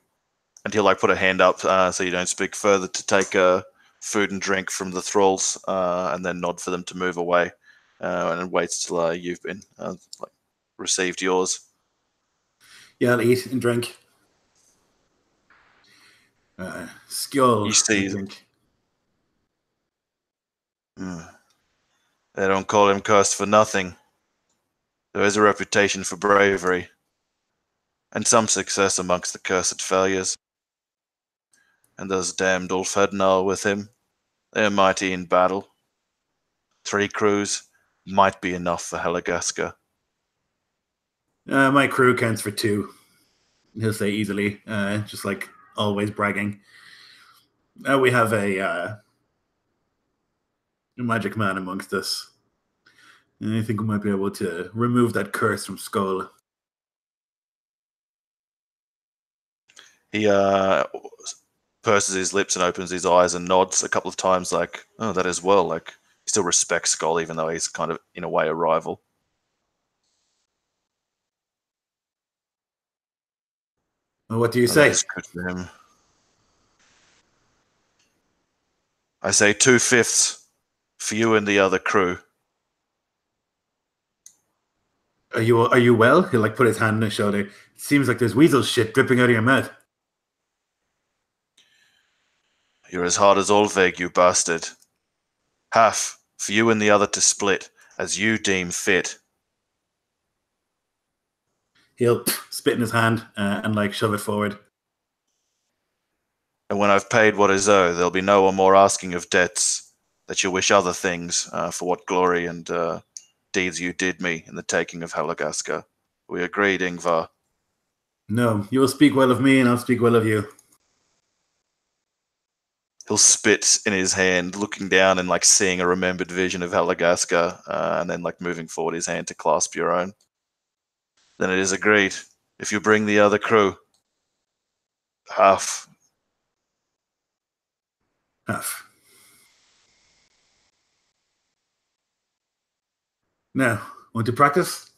[SPEAKER 1] And he'll like put a hand up so you don't speak further, to take food and drink from the thralls, and then nod for them to move away, and waits till you've been received yours.
[SPEAKER 3] Yeah, I'll eat and drink. Skill.
[SPEAKER 1] You see,
[SPEAKER 3] drink.
[SPEAKER 1] They don't call him cursed for nothing. There is a reputation for bravery, and some success amongst the cursed failures. And those damned Ulfhednar with him, they're mighty in battle. 3 crews might be enough for Helagaska.
[SPEAKER 3] My crew counts for 2. He'll say easily, just like always bragging. We have a magic man amongst us. And I think we might be able to remove that curse from Skull.
[SPEAKER 1] He purses his lips and opens his eyes and nods a couple of times like, oh, that as well. Like, he still respects Skull, even though he's kind of, in a way, a rival.
[SPEAKER 3] Well, what do you say?
[SPEAKER 1] That's good for him. I say 2/5 for you and the other crew.
[SPEAKER 3] Are you well? He'll like put his hand on his shoulder. It seems like there's weasel shit dripping out of your mouth.
[SPEAKER 1] You're as hard as Olveg, you bastard. Half for you and the other to split, as you deem fit.
[SPEAKER 3] He'll spit in his hand and like shove it forward.
[SPEAKER 1] And when I've paid what is owed, there'll be no one more asking of debts, that you wish other things for what glory and deeds you did me in the taking of Helagaska. We agreed, Yngvar.
[SPEAKER 3] No, you will speak well of me and I'll speak well of you.
[SPEAKER 1] He'll spit in his hand, looking down and like seeing a remembered vision of Helagaska, and then like moving forward his hand to clasp your own. Then it is agreed. If you bring the other crew, half.
[SPEAKER 3] Half. Now, want to practice?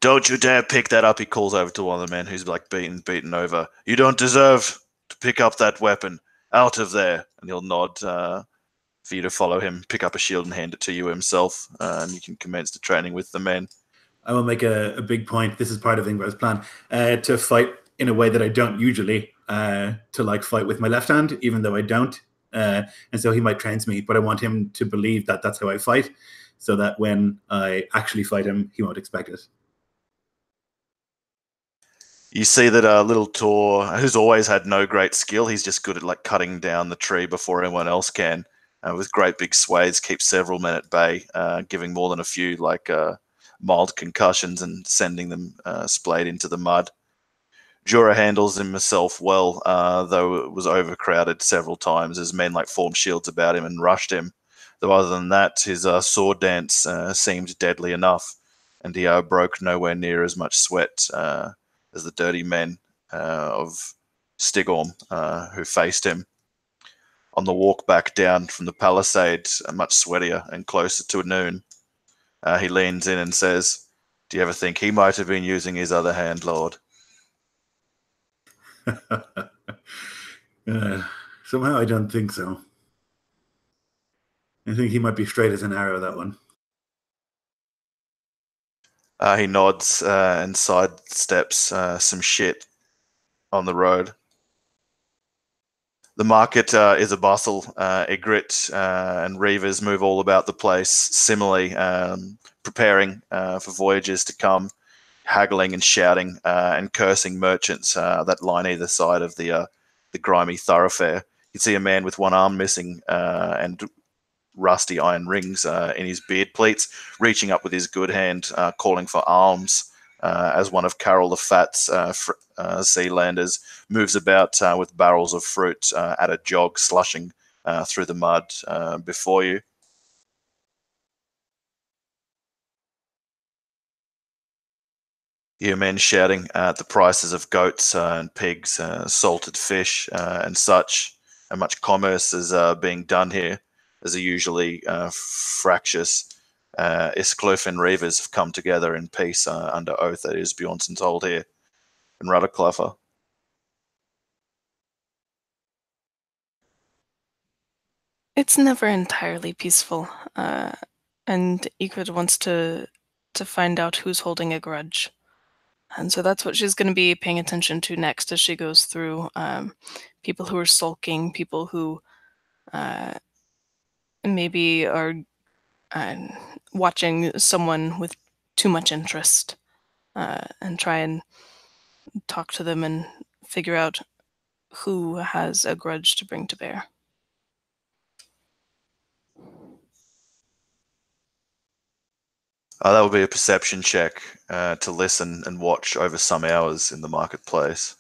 [SPEAKER 1] Don't you dare pick that up, he calls over to one of the men who's like beaten over. You don't deserve to pick up that weapon. Out of there. And he'll nod for you to follow him, pick up a shield and hand it to you himself, and you can commence the training with the men.
[SPEAKER 3] I will make a big point. This is part of Yngvar's plan, to fight in a way that I don't usually, to like fight with my left hand, even though I don't. And so he might train me, but I want him to believe that that's how I fight, so that when I actually fight him, he won't expect it.
[SPEAKER 1] You see that little Tor, who's always had no great skill, he's just good at like cutting down the tree before anyone else can, with great big swathes, keeps several men at bay, giving more than a few like mild concussions and sending them splayed into the mud. Jura handles himself well, though it was overcrowded several times as men like formed shields about him and rushed him. Though other than that, his sword dance seemed deadly enough, and he broke nowhere near as much sweat as the dirty men of Stigorm who faced him. On the walk back down from the palisade, much sweatier and closer to noon, he leans in and says, "Do you ever think he might have been using his other hand, Lord?"
[SPEAKER 3] Somehow I don't think so. I think he might be straight as an arrow, that one.
[SPEAKER 1] He nods and sidesteps some shit on the road. The market is a bustle. Ygritte and reavers move all about the place, similarly preparing for voyages to come, haggling and shouting and cursing merchants that line either side of the grimy thoroughfare. You see a man with one arm missing and rusty iron rings in his beard pleats, reaching up with his good hand, calling for alms, as one of Carol the Fat's Sealanders moves about with barrels of fruit at a jog, slushing through the mud before you. You hear men shouting at the prices of goats and pigs, salted fish and such, and much commerce is being done here, as are usually fractious. Iscloof and reavers have come together in peace under oath, that is Bjornsson told here in Raudrcliffr.
[SPEAKER 4] It's never entirely peaceful, and Ygritte wants to find out who's holding a grudge. And so that's what she's going to be paying attention to next as she goes through people who are sulking, people who maybe are watching someone with too much interest. and try and talk to them and figure out who has a grudge to bring to bear.
[SPEAKER 1] That would be a perception check to listen and watch over some hours in the marketplace.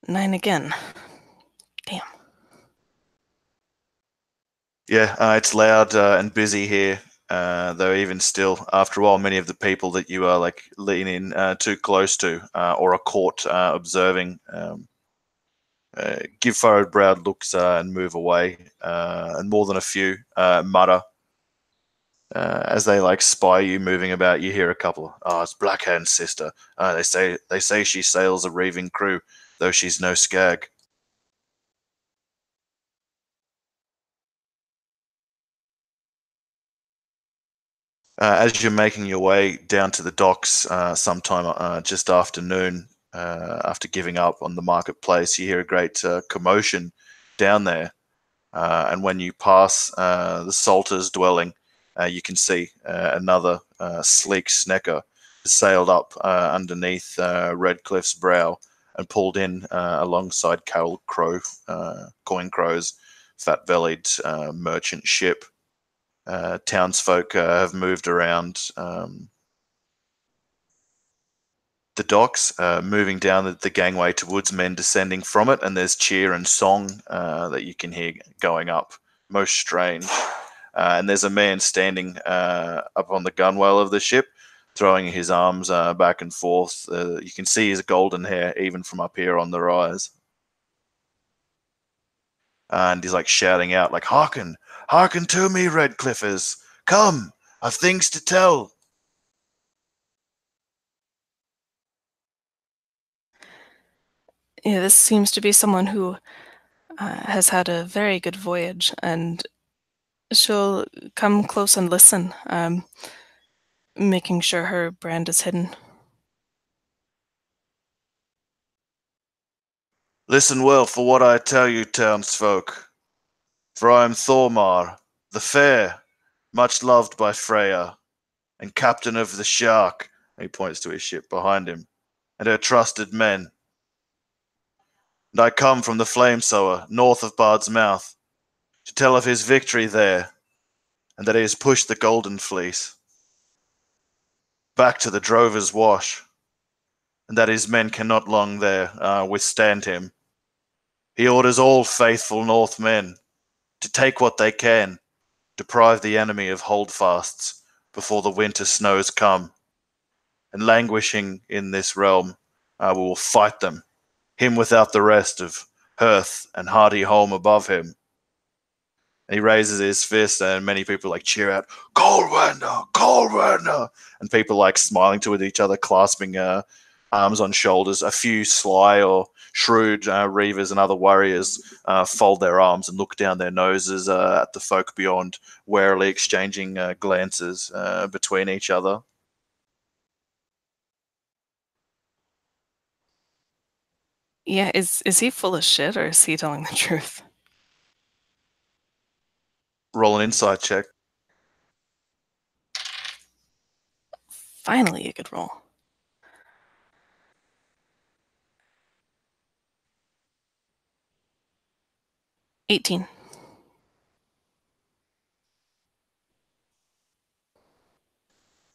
[SPEAKER 4] Nine again. Damn.
[SPEAKER 1] Yeah, it's loud and busy here. Though even still, after a while, many of the people that you are like leaning too close to or are caught observing give furrowed-browed looks and move away, and more than a few mutter as they like spy you moving about. You hear a couple. Oh, it's Blackhand's sister. They say she sails a reaving crew, though she's no skag. As you're making your way down to the docks sometime just after noon, after giving up on the marketplace, you hear a great commotion down there. And when you pass the Salter's dwelling, you can see another sleek snecker sailed up underneath Raudrcliffr's brow and pulled in alongside Coin Crow's fat-bellied merchant ship. Townsfolk have moved around the docks, moving down the gangway towards men descending from it, and there's cheer and song that you can hear going up. Most strange. And there's a man standing up on the gunwale of the ship, throwing his arms back and forth. You can see his golden hair even from up here on the rise. And he's like shouting out, like, "Hearken! Hearken to me, Raudrcliffers! Come! I've things to tell!"
[SPEAKER 4] Yeah, this seems to be someone who has had a very good voyage, and she'll come close and listen, making sure her brand is hidden.
[SPEAKER 1] Listen well for what I tell you, townsfolk. For I am Thormar, the fair, much loved by Freya, and captain of the Shark, and he points to his ship behind him, and her trusted men. And I come from the Flame Sower, north of Bard's Mouth, to tell of his victory there, and that he has pushed the Golden Fleece back to the Drover's Wash, and that his men cannot long there withstand him. He orders all faithful Northmen to take what they can, deprive the enemy of holdfasts before the winter snows come. And languishing in this realm, we will fight them, him without the rest of hearth and hardy home above him. And he raises his fist, and many people like cheer out, "Kohlbrandr, Kohlbrandr!" And people like smiling to each other, clasping arms on shoulders. A few sly or shrewd reavers and other warriors fold their arms and look down their noses at the folk beyond, warily exchanging glances between each other.
[SPEAKER 4] Yeah, is he full of shit, or is he telling the truth?
[SPEAKER 1] Roll an insight check.
[SPEAKER 4] Finally, a good roll. $18.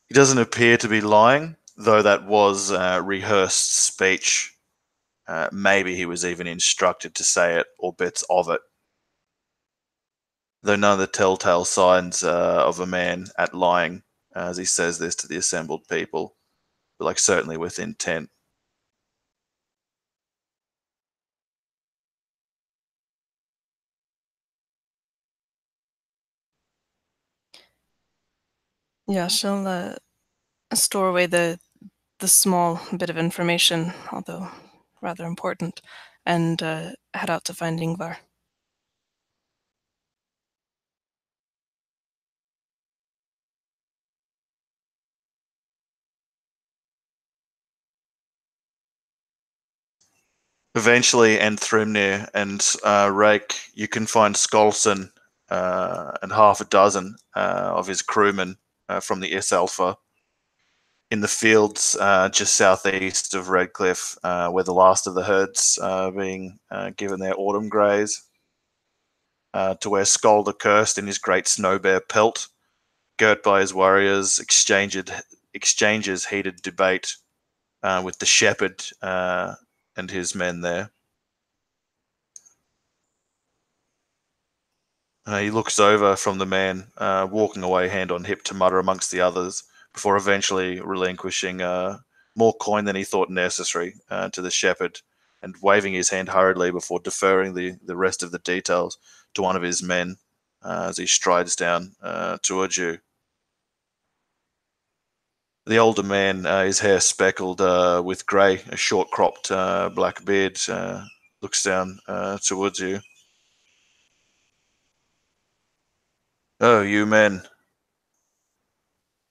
[SPEAKER 1] He doesn't appear to be lying, though that was rehearsed speech. Maybe he was even instructed to say it, or bits of it. Though none of the telltale signs of a man at lying, as he says this to the assembled people, but like certainly with intent.
[SPEAKER 4] Yeah, she'll store away the small bit of information, although rather important, and head out to find Yngvar.
[SPEAKER 1] Eventually, and Thrymnir and Rake, you can find Skolson and half a dozen of his crewmen from the Alpha in the fields just southeast of Raudrcliffr, where the last of the herds are being given their autumn graze, to where Skolder cursed in his great snow bear pelt, girt by his warriors, exchanges heated debate with the shepherd and his men there. He looks over from the man, walking away hand on hip to mutter amongst the others, before eventually relinquishing more coin than he thought necessary to the shepherd, and waving his hand hurriedly before deferring the rest of the details to one of his men as he strides down towards you. The older man, his hair speckled with grey, a short-cropped black beard, looks down towards you. Oh, you men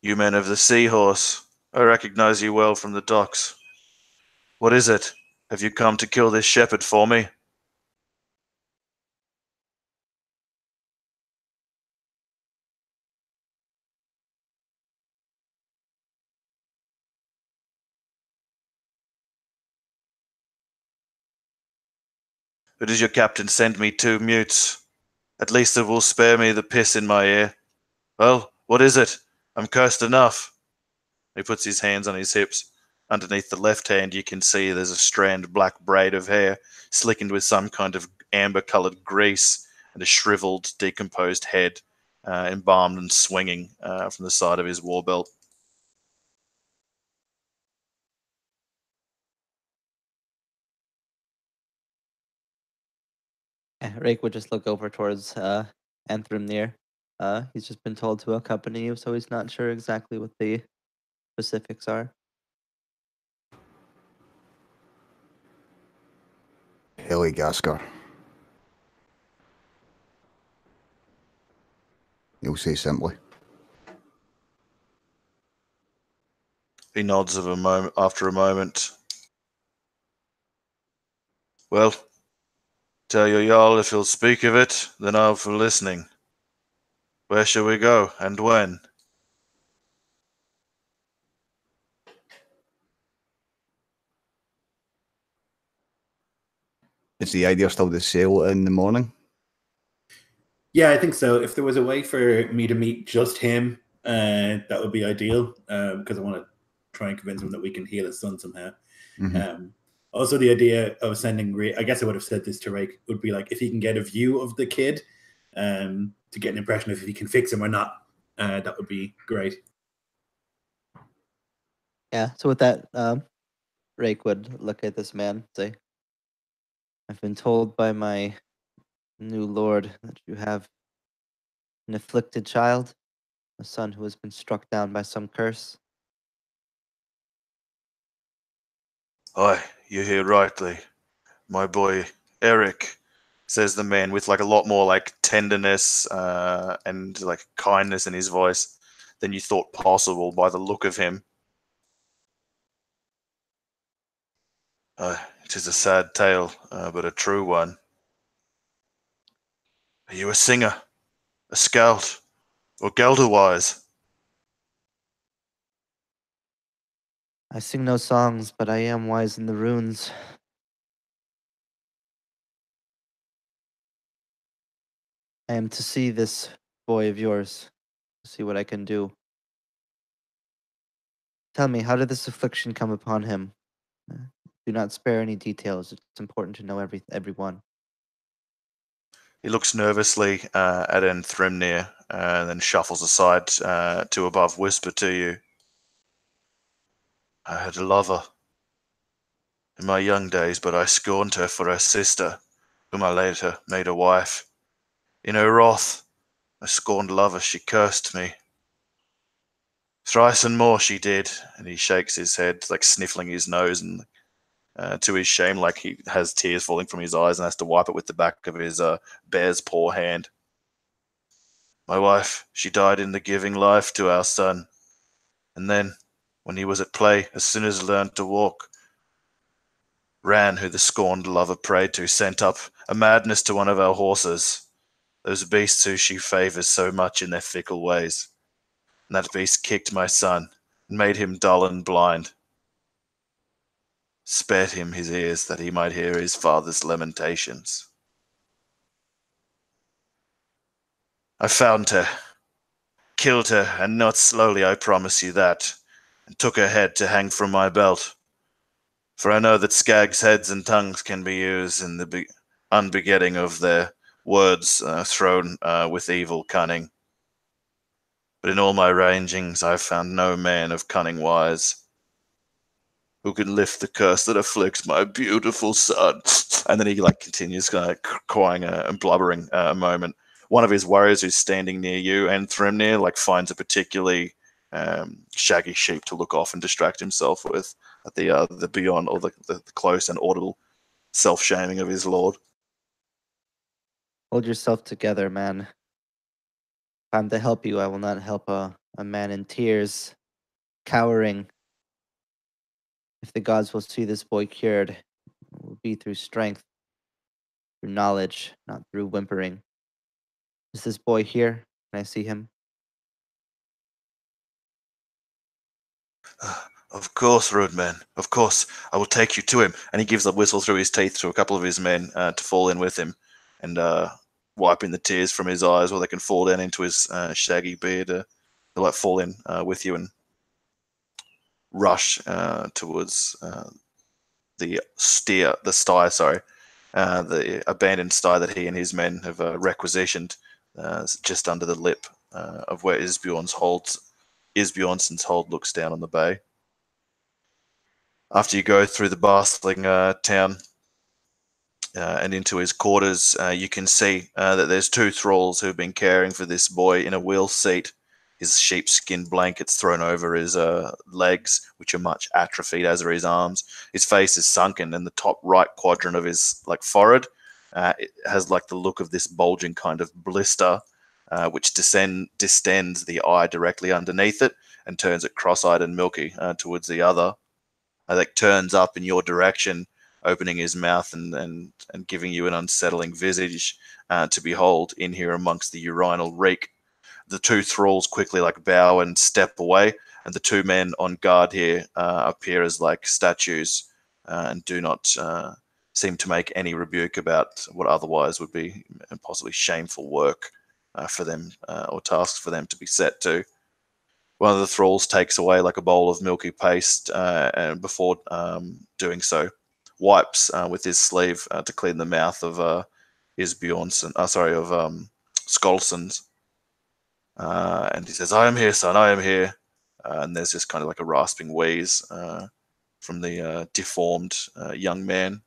[SPEAKER 1] of the Seahorse, I recognize you well from the docks. What is it? Have you come to kill this shepherd for me? Who does your captain send me two mutes? At least it will spare me the piss in my ear. Well, what is it? I'm cursed enough. He puts his hands on his hips. Underneath the left hand, you can see there's a strand black braid of hair, slickened with some kind of amber-coloured grease, and a shriveled, decomposed head, embalmed and swinging from the side of his war belt.
[SPEAKER 2] Rake would just look over towards Anthrimnir. He's just been told to accompany you, so he's not sure exactly what the specifics are.
[SPEAKER 5] Heligasker. He'll say simply.
[SPEAKER 1] He nods after a moment. Well, tell your Jarl if he'll speak of it, then I'll for listening. Where shall we go, and when?
[SPEAKER 5] Is the idea still to sail in the morning?
[SPEAKER 3] Yeah, I think so. If there was a way for me to meet just him, that would be ideal, because I want to try and convince him that we can heal his son somehow.
[SPEAKER 5] Mm-hmm.
[SPEAKER 3] Also, the idea of sending, I guess I would have said this to Rake, would be like if he can get a view of the kid, to get an impression of if he can fix him or not, that would be great.
[SPEAKER 2] Yeah, so with that, Rake would look at this man and say, I've been told by my new lord that you have an afflicted child, a son who has been struck down by some curse.
[SPEAKER 1] Aye, you hear rightly. My boy, Eric, says the man with like a lot more like tenderness and like kindness in his voice than you thought possible by the look of him. It is a sad tale, but a true one. Are you a singer, a scout, or Gelderwise?
[SPEAKER 2] I sing no songs, but I am wise in the runes. I am to see this boy of yours, to see what I can do. Tell me, how did this affliction come upon him? Do not spare any details. It's important to know everyone.
[SPEAKER 1] He looks nervously at Anthrimnir and then shuffles aside to above whisper to you. I had a lover in my young days, but I scorned her for her sister, whom I later made a wife. In her wrath, my scorned lover, she cursed me. Thrice and more she did, and he shakes his head, like sniffling his nose, and to his shame, like he has tears falling from his eyes and has to wipe it with the back of his bear's paw hand. My wife, she died in the giving life to our son, and then, when he was at play, as soon as he learned to walk, Ran, who the scorned lover prayed to, sent up a madness to one of our horses. those beasts who she favors so much in their fickle ways. And that beast kicked my son, and made him dull and blind, spared him his ears that he might hear his father's lamentations. I found her, killed her, and not slowly, I promise you that, and took her head to hang from my belt. For I know that skags' heads and tongues can be used in the unbegetting of their words thrown with evil cunning. But in all my rangings I have found no man of cunning wise who can lift the curse that afflicts my beautiful son. And then he continues kind of crying and blubbering a moment. One of his warriors who's standing near you and Thrymnir finds a particularly shaggy sheep to look off and distract himself with at the beyond or the close and audible self-shaming of his lord.
[SPEAKER 2] Hold yourself together, man. If I'm to help you, I will not help a man in tears, cowering. If the gods will see this boy cured, it will be through strength, through knowledge, not through whimpering. Is this boy here? Can I see him?
[SPEAKER 1] Of course, Roadman. Of course, I will take you to him. And he gives a whistle through his teeth to a couple of his men to fall in with him and wiping the tears from his eyes while they can fall down into his shaggy beard. They'll fall in with you and rush towards the abandoned sty that he and his men have requisitioned just under the lip of where Isbjornsson's hold looks down on the bay. After you go through the bustling town and into his quarters, you can see that there's two thralls who've been caring for this boy in a wheel seat. His sheepskin blankets thrown over his legs, which are much atrophied, as are his arms. His face is sunken, and the top right quadrant of his forehead it has the look of this bulging kind of blister, which distends the eye directly underneath it and turns it cross-eyed and milky towards the other. Turns up in your direction, opening his mouth and giving you an unsettling visage to behold in here amongst the urinal reek. The two thralls quickly bow and step away, and the two men on guard here appear as statues and do not seem to make any rebuke about what otherwise would be possibly shameful work for them or tasks for them to be set to. One of the thralls takes away a bowl of milky paste and before doing wipes with his sleeve to clean the mouth of Skolson's. And he says, "I am here, son, I am here." And there's just kind of a rasping wheeze from the deformed young man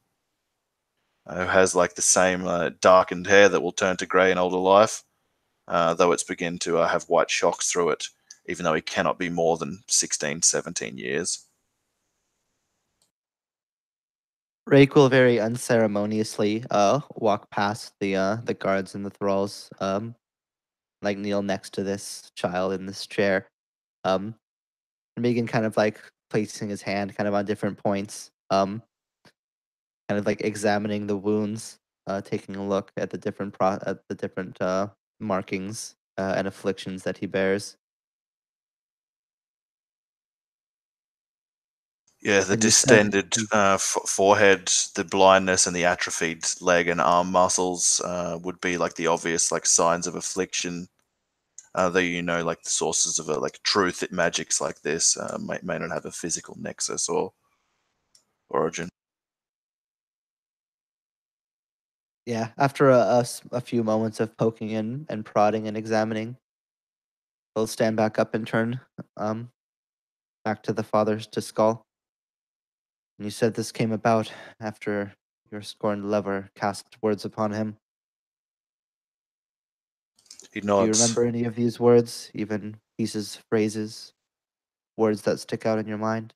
[SPEAKER 1] who has the same darkened hair that will turn to grey in older life, though it's begun to have white shocks through it, even though he cannot be more than 16, 17 years.
[SPEAKER 2] Rake will very unceremoniously walk past the guards and the thralls, kneel next to this child in this chair, and begin kind of placing his hand kind of on different points, kind of examining the wounds, taking a look at the different markings and afflictions that he bears.
[SPEAKER 1] Yeah, the distended forehead, the blindness, and the atrophied leg and arm muscles would be the obvious signs of affliction. Though the sources of truth magics like this may not have a physical nexus or origin.
[SPEAKER 2] Yeah, after a few moments of poking in and prodding and examining, he'll stand back up and turn back to the fathers to Skull. And you said this came about after your scorned lover cast words upon him.
[SPEAKER 1] He nods.
[SPEAKER 2] Do you remember any of these words, even pieces, phrases, words that stick out in your mind?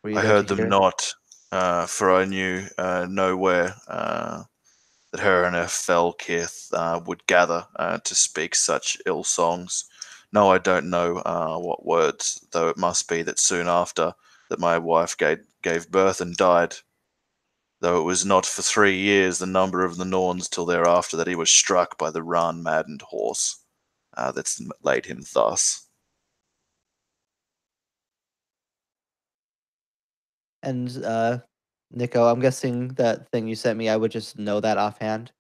[SPEAKER 1] I heard them not, for I knew nowhere that her and her fell kith would gather to speak such ill songs. No, I don't know what words, though it must be that soon after that my wife gave birth and died. though it was not for 3 years the number of the Norns till thereafter that he was struck by the Ran-maddened horse that's laid him thus.
[SPEAKER 2] And Nico, I'm guessing that thing you sent me, I would just know that offhand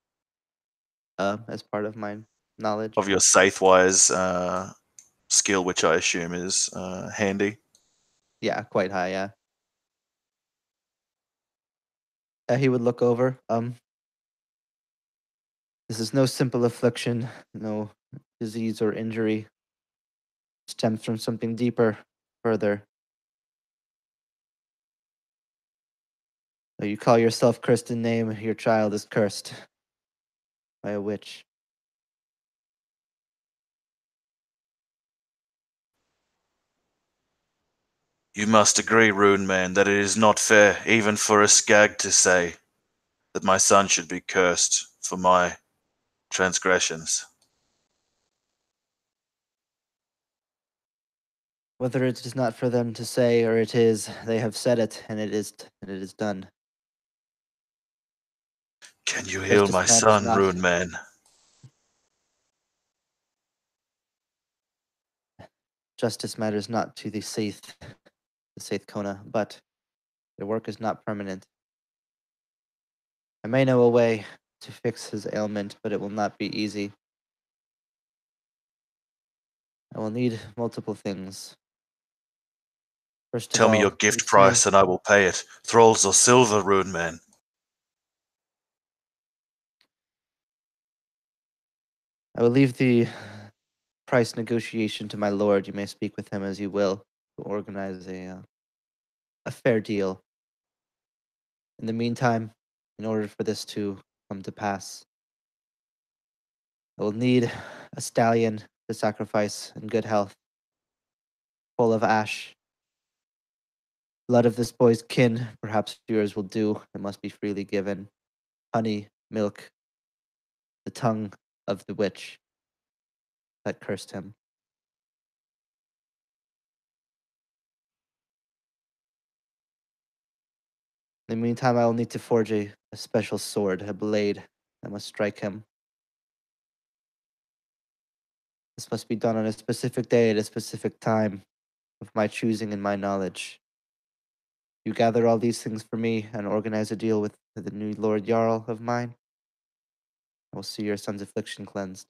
[SPEAKER 2] as part of my knowledge.
[SPEAKER 1] Of your Saithwise skill, which I assume is handy.
[SPEAKER 2] Yeah, quite high, yeah. He would look over. This is no simple affliction, no disease or injury. It stems from something deeper, further. Though you call yourself cursed in name, your child is cursed by a witch.
[SPEAKER 1] You must agree, Rune Man, that it is not fair, even for a skag to say, that my son should be cursed for my transgressions.
[SPEAKER 2] Whether it is not for them to say or it is, they have said it, and it is done.
[SPEAKER 1] Can you heal my son, Rune Man?
[SPEAKER 2] Justice matters not to the Saith Kona, but their work is not permanent. I may know a way to fix his ailment, but it will not be easy. I will need multiple things. First of
[SPEAKER 1] Tell
[SPEAKER 2] all,
[SPEAKER 1] me your gift price and I will pay it. Thralls or silver, Rune Man.
[SPEAKER 2] I will leave the price negotiation to my lord. You may speak with him as you will to organize a fair deal. In the meantime, in order for this to come to pass, I will need a stallion to sacrifice in good health, full of ash. Blood of this boy's kin, perhaps yours will do. It must be freely given. Honey, milk, the tongue of the witch that cursed him. In the meantime, I will need to forge a special sword, a blade that must strike him. This must be done on a specific day at a specific time of my choosing and my knowledge. You gather all these things for me and organize a deal with the new Lord Jarl of mine. I will see your son's affliction cleansed.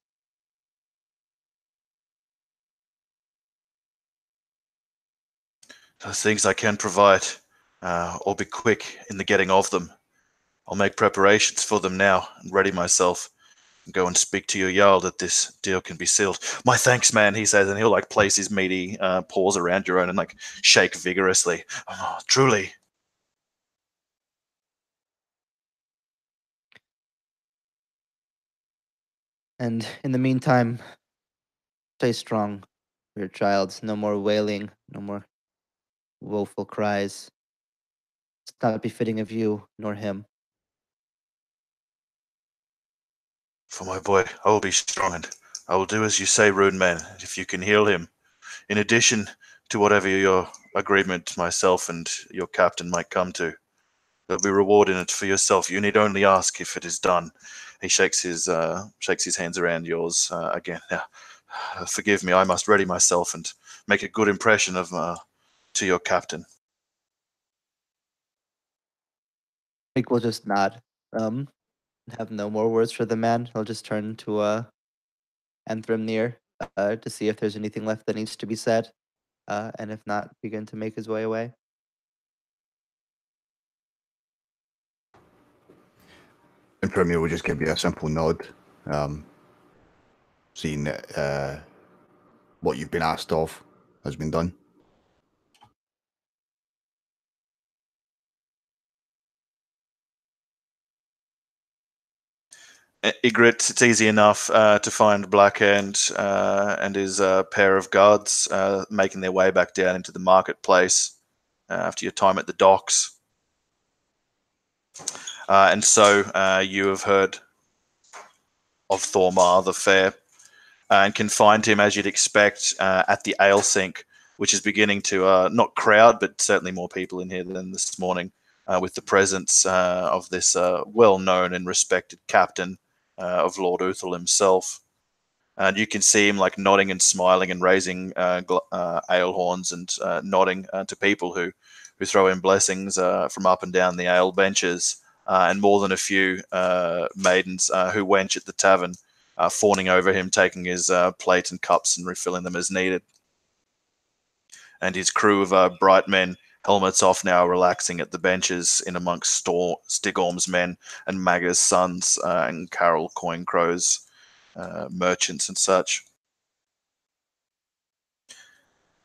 [SPEAKER 1] Those things I can provide, or be quick in the getting of them. I'll make preparations for them now and ready myself and go and speak to your Jarl that this deal can be sealed. My thanks, man, he says, and he'll like place his meaty paws around your own and like shake vigorously. Oh, truly.
[SPEAKER 2] And in the meantime, stay strong for your child. No more wailing, no more woeful cries. It's not befitting of you nor him.
[SPEAKER 1] For my boy, I will be strong and I will do as you say, Rune Man, if you can heal him. In addition to whatever your agreement myself and your captain might come to, there'll be reward in it for yourself. You need only ask if it is done. He shakes his hands around yours again. Yeah. Forgive me, I must ready myself and make a good impression of to your captain.
[SPEAKER 2] Mick will just nod. Have no more words for the man. He'll just turn to Anthrimnir to see if there's anything left that needs to be said, and if not, begin to make his way away.
[SPEAKER 5] And Premier will just give you a simple nod, seeing that what you've been asked of has been done.
[SPEAKER 1] Ygritte, it's easy enough to find Blackhand and his pair of guards making their way back down into the marketplace after your time at the docks. And so you have heard of Thormar the Fair and can find him, as you'd expect, at the ale sink, which is beginning to not crowd, but certainly more people in here than this morning. with the presence of this well-known and respected captain of Lord Uthal himself. And you can see him like nodding and smiling and raising ale horns and nodding to people who throw in blessings from up and down the ale benches, and more than a few maidens who wench at the tavern, fawning over him, taking his plate and cups and refilling them as needed. And his crew of bright men, helmets off now, relaxing at the benches in amongst Stigorm's men and Maga's sons and Carol Coincrow's merchants and such.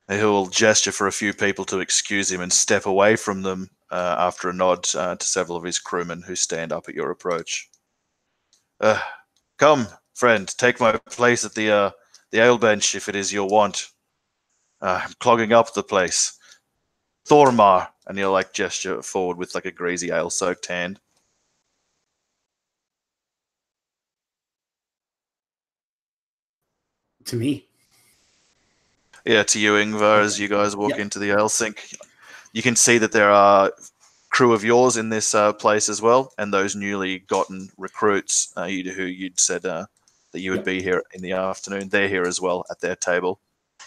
[SPEAKER 1] He'll gesture for a few people to excuse him and step away from them after a nod to several of his crewmen who stand up at your approach. Come, friend, take my place at the ale bench if it is your want. I'm clogging up the place. Thormar, and he'll like gesture forward with like a greasy ale-soaked hand.
[SPEAKER 3] To me.
[SPEAKER 1] Yeah, to you, Yngvar, as you guys walk into the ale sink. You can see that there are crew of yours in this place as well, and those newly gotten recruits who you'd said that you would be here in the afternoon. They're here as well at their table.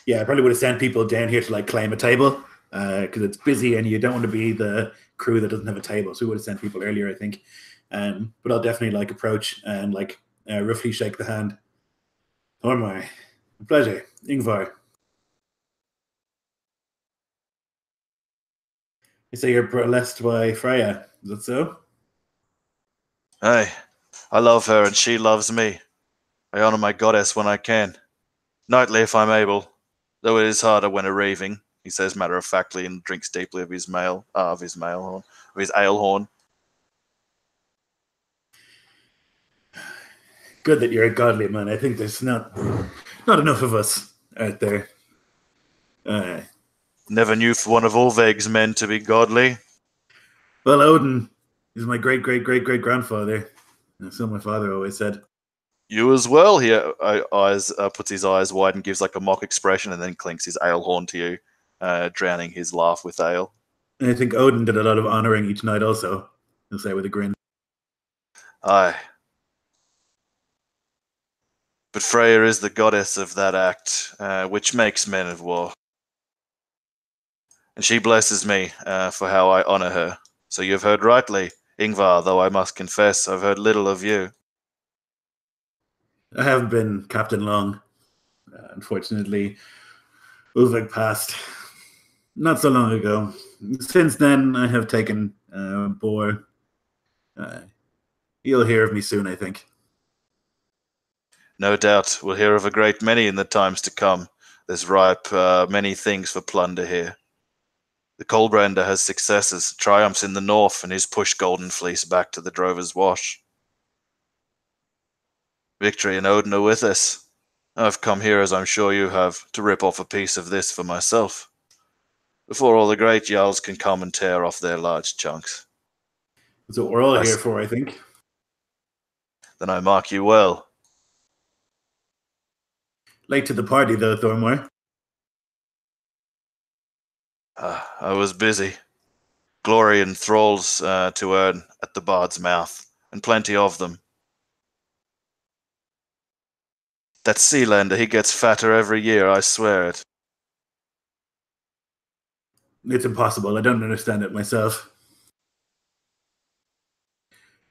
[SPEAKER 3] Yeah, I probably would have sent people down here to like claim a table because it's busy and you don't want to be the crew that doesn't have a table. So we would have sent people earlier, I think. But I'll definitely like approach and like roughly shake the hand. Thormar, a pleasure. Yngvar. You say you're blessed by Freya, is that so?
[SPEAKER 1] Aye, I love her and she loves me. I honor my goddess when I can. Nightly if I'm able, though it is harder when a raving, he says matter-of-factly and drinks deeply of his ale horn.
[SPEAKER 3] Good that you're a godly man. I think there's not enough of us out there.
[SPEAKER 1] Never knew for one of Ulveg's men to be godly.
[SPEAKER 3] Well, Odin is my great-great-great-great-grandfather. So my father always said.
[SPEAKER 1] You as well. He puts his eyes wide and gives like a mock expression and then clinks his ale horn to you, drowning his laugh with ale.
[SPEAKER 3] And I think Odin did a lot of honoring each night also, he'll say with a grin.
[SPEAKER 1] Aye. But Freya is the goddess of that act, which makes men of war. And she blesses me for how I honor her. So you've heard rightly, Yngvar, though I must confess I've heard little of you.
[SPEAKER 3] I haven't been captain long. Unfortunately, Ulveg passed not so long ago. Since then, I have taken Boer. You'll hear of me soon, I think.
[SPEAKER 1] No doubt we'll hear of a great many in the times to come. There's ripe many things for plunder here. The Kohlbrandr has successes, triumphs in the north, and he's pushed Golden Fleece back to the Drover's Wash. Victory and Odin are with us. I've come here, as I'm sure you have, to rip off a piece of this for myself, before all the great Jarls can come and tear off their large chunks.
[SPEAKER 3] That's what we're all here for, I think.
[SPEAKER 1] Then I mark you well.
[SPEAKER 3] Late to the party, though, Thormar.
[SPEAKER 1] I was busy. Glory and thralls to earn at the Bard's Mouth, and plenty of them. That Sealander, he gets fatter every year, I swear it.
[SPEAKER 3] It's impossible. I don't understand it myself.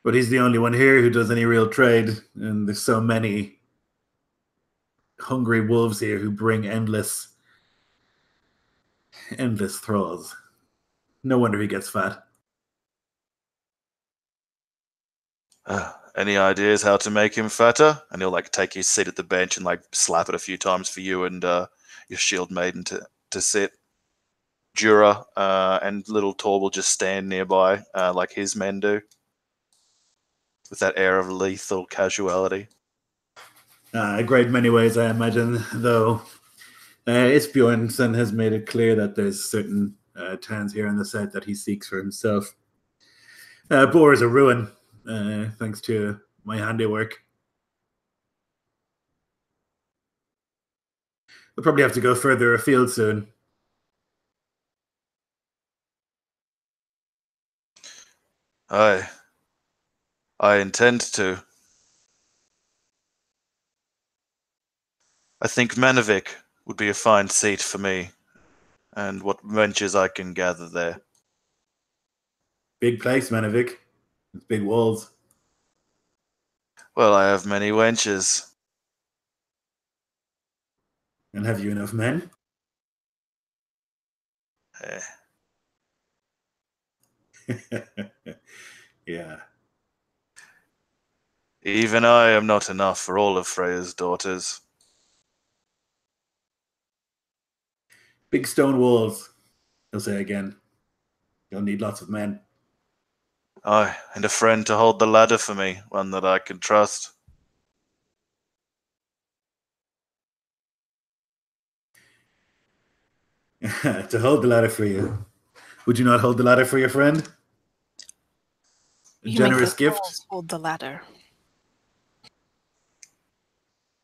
[SPEAKER 3] But he's the only one here who does any real trade, and there's so many hungry wolves here who bring endless thralls. No wonder he gets fat.
[SPEAKER 1] Any ideas how to make him fatter? And he'll like take his seat at the bench and like slap it a few times for you and your shield maiden to sit. Jura and little Tor will just stand nearby like his men do, with that air of lethal casuality.
[SPEAKER 3] A great many ways, I imagine, though. Isbjornson has made it clear that there's certain towns here in the south that he seeks for himself. Boer is a ruin, thanks to my handiwork. We'll probably have to go further afield soon.
[SPEAKER 1] I intend to. I think Manavik would be a fine seat for me, and what ventures I can gather there.
[SPEAKER 3] Big place, Manavik. It's big walls.
[SPEAKER 1] Well, I have many wenches.
[SPEAKER 3] And have you enough men?
[SPEAKER 1] Eh,
[SPEAKER 3] Yeah.
[SPEAKER 1] Even I am not enough for all of Freya's daughters.
[SPEAKER 3] Big stone walls, he'll say again. You'll need lots of men.
[SPEAKER 1] Aye, and a friend to hold the ladder for me, one that I can trust.
[SPEAKER 3] To hold the ladder for you. Would you not hold the ladder for your friend? A
[SPEAKER 4] You
[SPEAKER 3] generous
[SPEAKER 4] make the
[SPEAKER 3] gift?
[SPEAKER 4] walls hold the ladder.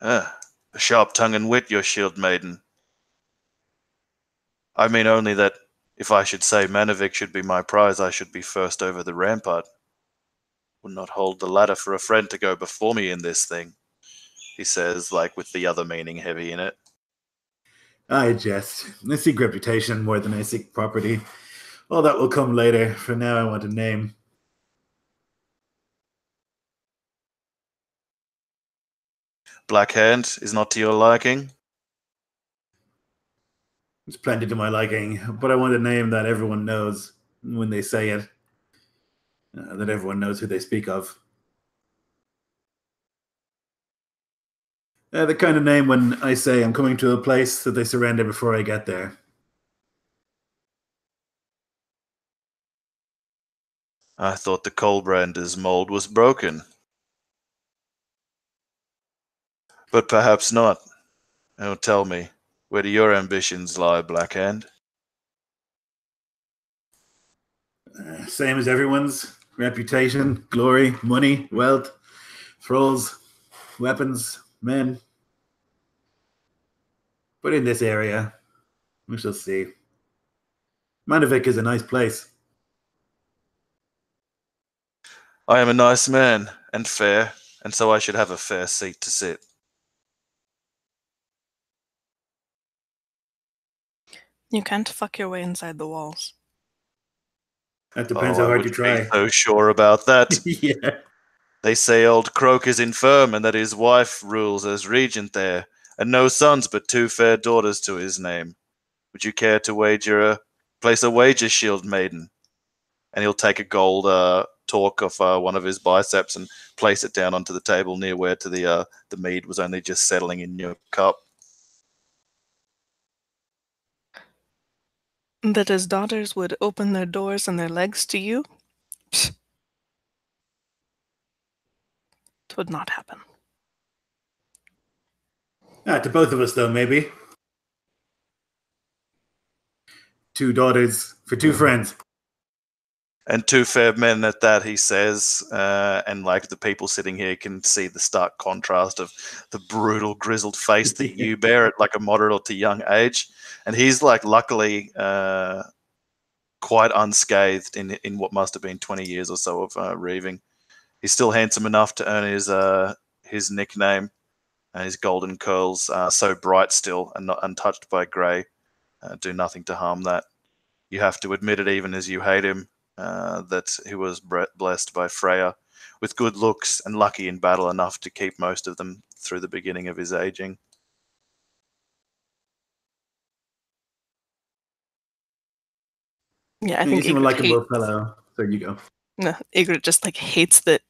[SPEAKER 1] A sharp tongue and wit, your shield maiden. I mean only that if I should say Manavik should be my prize, I should be first over the rampart. Would not hold the ladder for a friend to go before me in this thing, he says, like with the other meaning heavy in it.
[SPEAKER 3] I jest. I seek reputation more than I seek property. All that will come later. For now, I want a name.
[SPEAKER 1] Blackhand is not to your liking?
[SPEAKER 3] It's plenty to my liking, but I want a name that everyone knows when they say it. That everyone knows who they speak of. The kind of name when I say I'm coming to a place that they surrender before I get there.
[SPEAKER 1] I thought the Kohlbrandr's mold was broken. But perhaps not. Oh, tell me, where do your ambitions lie, Blackhand?
[SPEAKER 3] Same as everyone's. Reputation, glory, money, wealth, thralls, weapons, men. But in this area, we shall see. Manavik is a nice place.
[SPEAKER 1] I am a nice man, and fair, and so I should have a fair seat to sit.
[SPEAKER 4] You can't fuck your way inside the walls.
[SPEAKER 3] That depends
[SPEAKER 1] Oh,
[SPEAKER 3] how
[SPEAKER 1] I
[SPEAKER 3] hard you
[SPEAKER 1] wouldn't
[SPEAKER 3] try.
[SPEAKER 1] be so sure about that.
[SPEAKER 3] Yeah.
[SPEAKER 1] They say old Croak is infirm, and that his wife rules as regent there, and no sons but two fair daughters to his name. Would you care to place a wager, shield maiden? And he'll take a gold torque off one of his biceps and place it down onto the table near where to the mead was only just settling in your cup.
[SPEAKER 4] That his daughters would open their doors and their legs to you? Psst. It would not happen.
[SPEAKER 3] To both of us, though, maybe. 2 daughters for 2 friends.
[SPEAKER 1] And two fair men at that, he says, and like the people sitting here can see the stark contrast of the brutal, grizzled face that you bear at like a moderate to young age. And he's like, luckily, quite unscathed in what must have been 20 years or so of reaving. He's still handsome enough to earn his nickname, and his golden curls so bright still and not untouched by grey do nothing to harm that. You have to admit it, even as you hate him, that he was blessed by Freya with good looks and lucky in battle enough to keep most of them through the beginning of his aging.
[SPEAKER 4] Yeah, I
[SPEAKER 3] You
[SPEAKER 4] think
[SPEAKER 3] seem a
[SPEAKER 4] Ygritte
[SPEAKER 3] likable fellow. There you go.
[SPEAKER 4] No, Ygritte just like hates that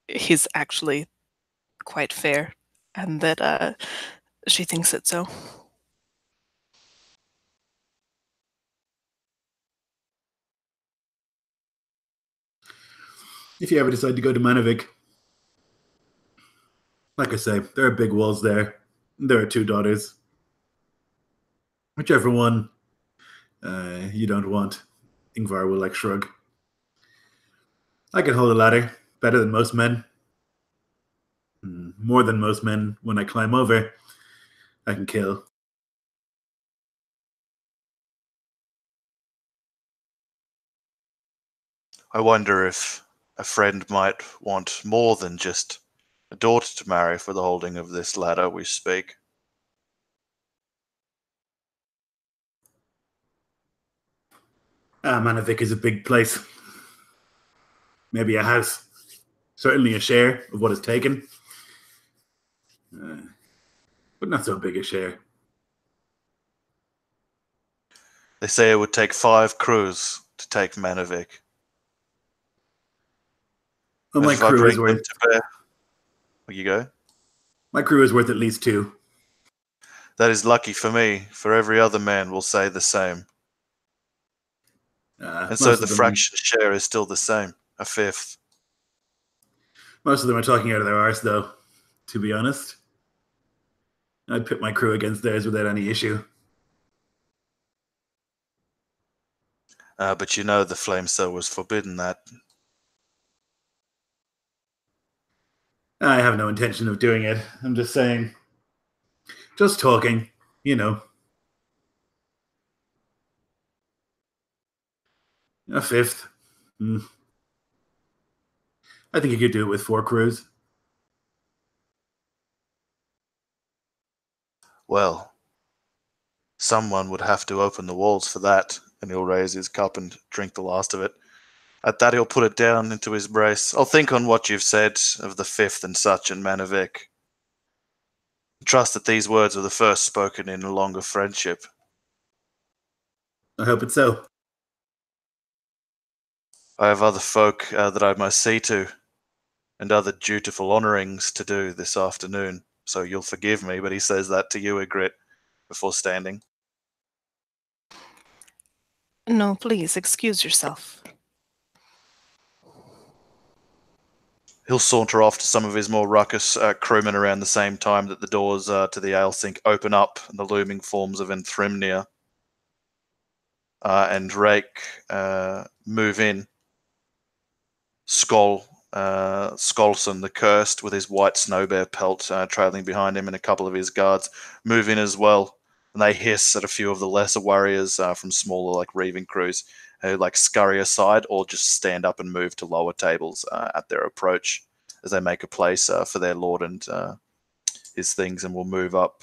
[SPEAKER 4] he's actually quite fair, and that she thinks it so.
[SPEAKER 3] If you ever decide to go to Manavik, like I say, there are big walls there. There are 2 daughters. Whichever one you don't want, Yngvar will like shrug. I can hold a ladder better than most men. More than most men when I climb over. I can kill.
[SPEAKER 1] I wonder if a friend might want more than just a daughter to marry for the holding of this ladder we speak.
[SPEAKER 3] Manavik is a big place. Maybe a house. Certainly a share of what is taken. But not so big a share.
[SPEAKER 1] They say it would take 5 crews to take Manavik.
[SPEAKER 3] Well,
[SPEAKER 1] And
[SPEAKER 3] my
[SPEAKER 1] if I
[SPEAKER 3] crew
[SPEAKER 1] bring
[SPEAKER 3] is
[SPEAKER 1] them
[SPEAKER 3] worth.
[SPEAKER 1] to bear, will you go?
[SPEAKER 3] My crew is worth at least 2.
[SPEAKER 1] That is lucky for me, for every other man will say the same. And so
[SPEAKER 3] Most
[SPEAKER 1] the
[SPEAKER 3] of them,
[SPEAKER 1] fraction share is still the same, a 5th.
[SPEAKER 3] most of them are talking out of their arse, though. To be honest, I'd put my crew against theirs without any issue.
[SPEAKER 1] But you know the flame cell was forbidden that.
[SPEAKER 3] I have no intention of doing it. I'm just saying. Just talking, you know. A 5th. I think you could do it with 4 crews.
[SPEAKER 1] Well, someone would have to open the walls for that, and he'll raise his cup and drink the last of it. At that, he'll put it down into his brace. I'll think on what you've said of the 5th and such in Manavik. Trust that these words are the first spoken in a longer friendship.
[SPEAKER 3] I hope it's so.
[SPEAKER 1] I have other folk that I must see to, and other dutiful honourings to do this afternoon, so you'll forgive me, but he says that to you, Ygritte, before standing.
[SPEAKER 4] No, please, excuse yourself.
[SPEAKER 1] He'll saunter off to some of his more ruckus crewmen around the same time that the doors to the ale sink open up and the looming forms of Enthrymnia and Rake move in. Skolson, the Cursed, with his white snow bear pelt trailing behind him, and a couple of his guards move in as well. And they hiss at a few of the lesser warriors from smaller, like reaving crews, who like scurry aside or just stand up and move to lower tables at their approach as they make a place for their lord and his things, and will move up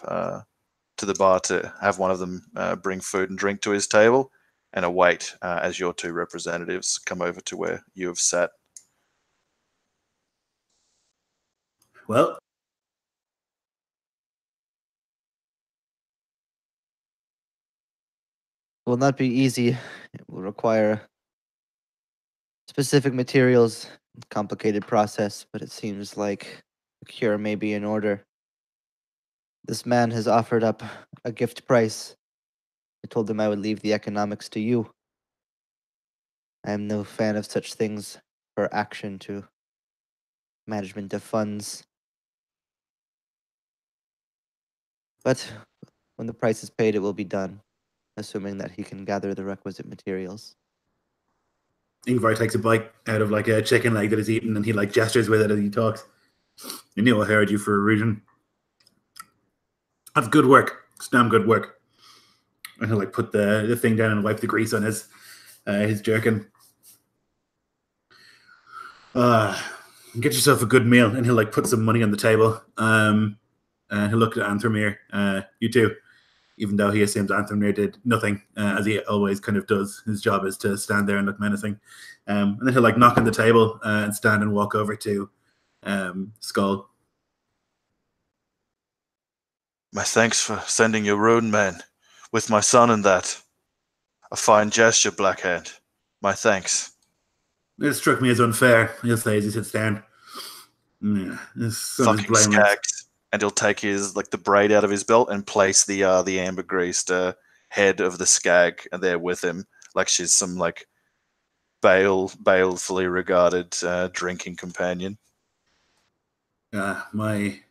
[SPEAKER 1] to the bar to have one of them bring food and drink to his table and await as your 2 representatives come over to where you have sat.
[SPEAKER 3] Well,
[SPEAKER 2] It will not be easy. It will require specific materials, complicated process, but it seems like a cure may be in order. This man has offered up a gift price. I told him I would leave the economics to you. I am no fan of such things for action to management of funds. But when the price is paid, it will be done, assuming that he can gather the requisite materials.
[SPEAKER 3] Yngvar takes a bite out of like a chicken leg that he's eaten, and he like gestures with it as he talks. I knew I hired you for a reason. That's good work. It's damn good work. And he'll like put the thing down and wipe the grease on his jerkin. Get yourself a good meal, and he'll like put some money on the table. And he'll look at Anthrymir. You too. Even though he assumes Anthrymir did nothing, as he always kind of does. His job is to stand there and look menacing. And then he'll like knock on the table and stand and walk over to Skull.
[SPEAKER 1] My thanks for sending your rune man with my son and that. A fine gesture, Blackhand. My thanks.
[SPEAKER 3] It struck me as unfair, he'll say as he sits down. Yeah, his son is
[SPEAKER 1] Fucking
[SPEAKER 3] blameless.
[SPEAKER 1] skags. And he'll take his the braid out of his belt and place the amber greased head of the skag there with him, like she's some like balefully regarded drinking companion.
[SPEAKER 3] My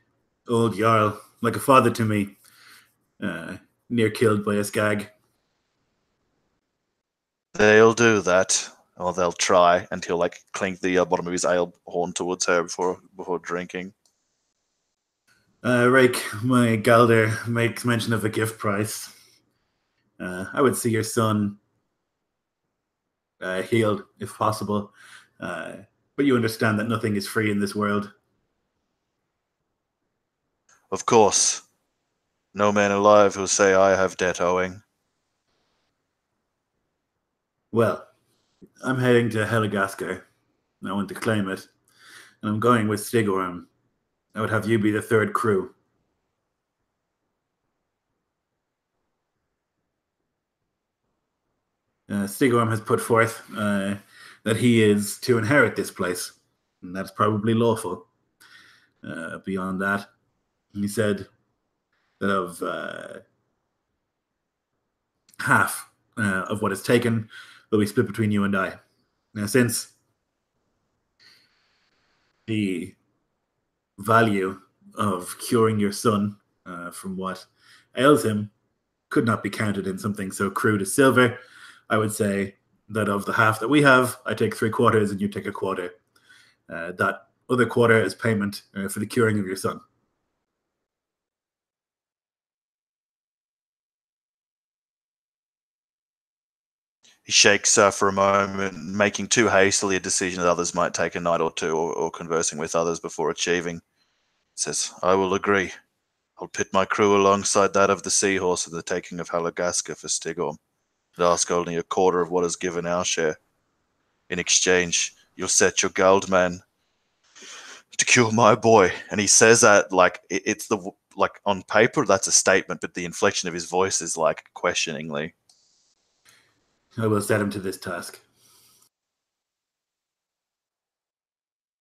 [SPEAKER 3] old Jarl, like a father to me, near killed by a skag.
[SPEAKER 1] They'll do that, or they'll try, and he'll like clink the bottom of his ale horn towards her before drinking.
[SPEAKER 3] Rake, my Galder makes mention of a gift price. I would see your son healed, if possible. But But you understand that nothing is free in this world.
[SPEAKER 1] Of course. No man alive who'll say I have debt owing.
[SPEAKER 3] Well, I'm heading to Helagaskar. I want to claim it. And I'm going with Stigorm. I would have you be the third crew. Stigorm has put forth that he is to inherit this place. And that's probably lawful. Beyond that, he said that of half of what is taken will be split between you and I. Now, since the value of curing your son from what ails him could not be counted in something so crude as silver, I would say that of the half that we have, I take 3/4 and you take 1/4. That other quarter is payment for the curing of your son.
[SPEAKER 1] He shakes for a moment, making too hastily a decision that others might take a night or two, or conversing with others before achieving. Says, I will agree. I'll pit my crew alongside that of the Seahorse in the taking of Helagaskar for Stigorm, and ask only 1/4 of what is given our share. In exchange, you'll set your Galdman to cure my boy. And he says that like it's the like on paper that's a statement, but the inflection of his voice is like questioningly.
[SPEAKER 3] I will set him to this task.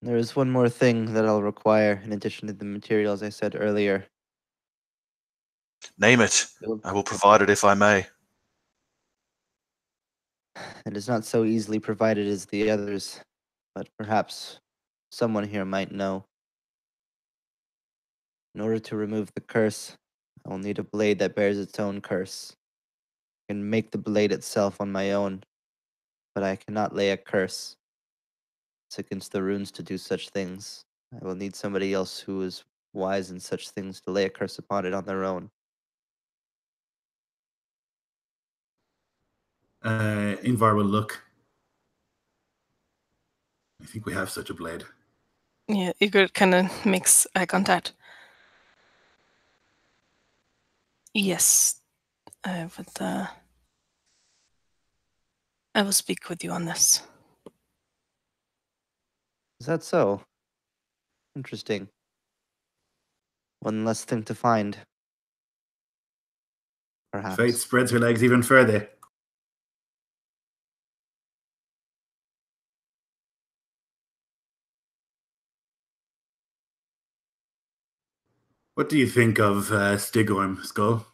[SPEAKER 2] There is one more thing that I'll require in addition to the materials I said earlier.
[SPEAKER 1] Name it. I will provide it if I may.
[SPEAKER 2] It is not so easily provided as the others, but perhaps someone here might know. In order to remove the curse, I will need a blade that bears its own curse. I can make the blade itself on my own, but I cannot lay a curse. It's against the runes to do such things. I will need somebody else who is wise in such things to lay a curse upon it on their own.
[SPEAKER 3] Yngvar will look. I think we have such a blade.
[SPEAKER 4] Yeah, Igor kind of makes eye contact. Yes, I will speak with you on this.
[SPEAKER 2] Is that so? Interesting. One less thing to find. Perhaps.
[SPEAKER 3] Fate spreads her legs even further. What do you think of Stigorm, Skull?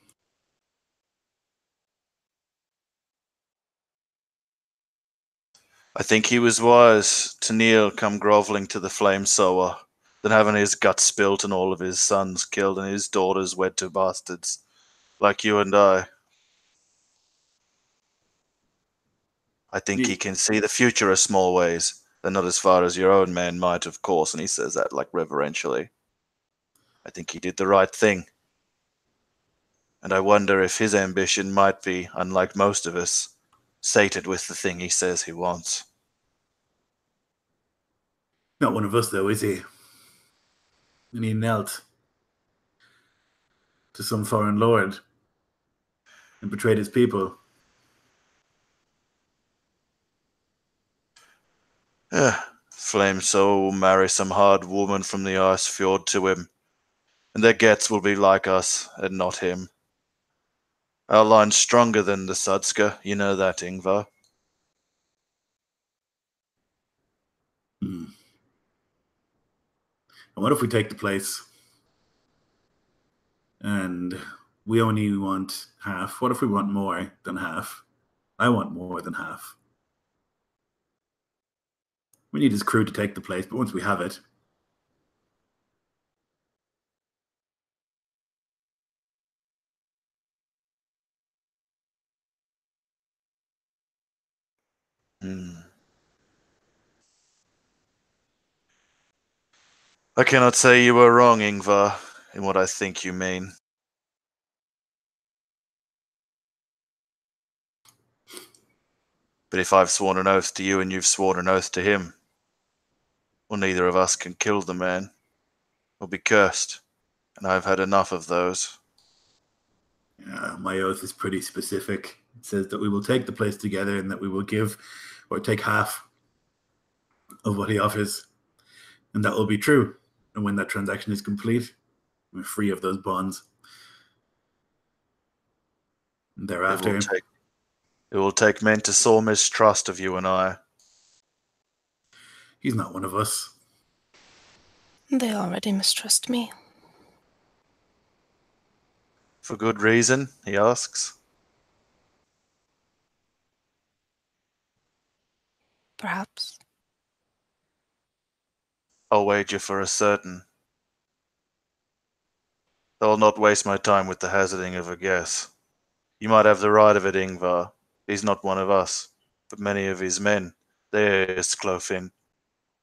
[SPEAKER 1] I think he was wise to kneel come grovelling to the flame sower, than having his guts spilt and all of his sons killed and his daughters wed to bastards, like you and I. I think he can see the future a small ways, though not as far as your own man might, of course, and he says that like reverentially. I think he did the right thing. And I wonder if his ambition might be, unlike most of us, sated with the thing he says he wants.
[SPEAKER 3] Not one of us, though, is he? And he knelt to some foreign lord and betrayed his people.
[SPEAKER 1] Flame Soul will marry some hard woman from the ice fjord to him, and their gets will be like us, and not him. Our line's stronger than the Sudska, you know that, Yngvar.
[SPEAKER 3] And what if we take the place and we only want half? What if we want more than half? I want more than half. We need his crew to take the place, but once we have it,
[SPEAKER 1] I cannot say you are wrong, Yngvar, in what I think you mean. But if I've sworn an oath to you and you've sworn an oath to him, or neither of us can kill the man, or be cursed, and I've had enough of those.
[SPEAKER 3] My oath is pretty specific. It says that we will take the place together and that we will give or take half of what he offers. And that will be true. And when that transaction is complete, we're free of those bonds. And thereafter,
[SPEAKER 1] It will take men to sore mistrust of you and I.
[SPEAKER 3] he's not one of us.
[SPEAKER 4] They already mistrust me.
[SPEAKER 1] For good reason, he asks.
[SPEAKER 4] Perhaps.
[SPEAKER 1] I'll wager for a certain. Though I'll not waste my time with the hazarding of a guess. You might have the right of it, Yngvar. He's not one of us, but many of his men, they're Sclofin.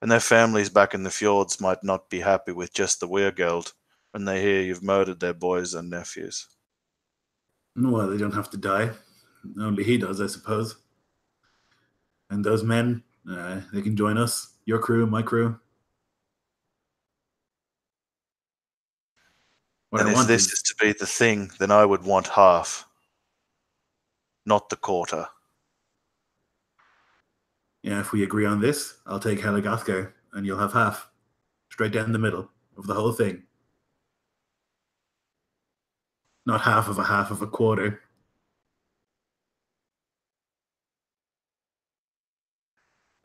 [SPEAKER 1] And their families back in the fjords might not be happy with just the Weirgeld when they hear you've murdered their boys and nephews.
[SPEAKER 3] Well, they don't have to die. Only he does, I suppose. And those men, they can join us. Your crew, my crew. What
[SPEAKER 1] And
[SPEAKER 3] I
[SPEAKER 1] if
[SPEAKER 3] want
[SPEAKER 1] this is to be the thing, then I would want half, not the quarter.
[SPEAKER 3] Yeah, if we agree on this, I'll take Heligothgar, and you'll have half. Straight down the middle of the whole thing. Not half of a quarter.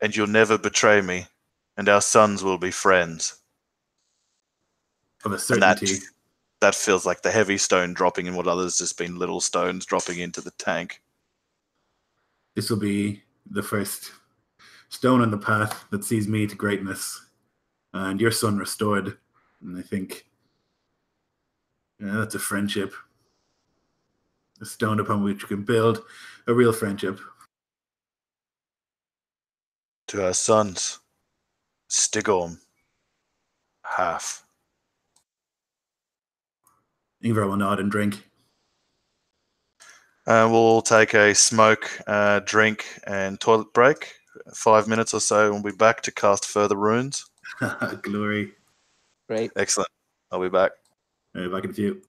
[SPEAKER 1] And you'll never betray me, and our sons will be friends.
[SPEAKER 3] Of a
[SPEAKER 1] And
[SPEAKER 3] certainty.
[SPEAKER 1] that feels like the heavy stone dropping in what others just been little stones dropping into the tank.
[SPEAKER 3] This will be the first stone on the path that sees me to greatness. And your son restored. And I think that's a friendship. A stone upon which you can build a real friendship.
[SPEAKER 1] To our sons, Stigorm, half.
[SPEAKER 3] Yngvar will nod and drink.
[SPEAKER 1] We'll take a smoke, drink, and toilet break. 5 minutes or so, and we'll be back to cast further runes.
[SPEAKER 3] Glory.
[SPEAKER 2] Great.
[SPEAKER 1] Excellent. I'll be back.
[SPEAKER 3] Back in a few.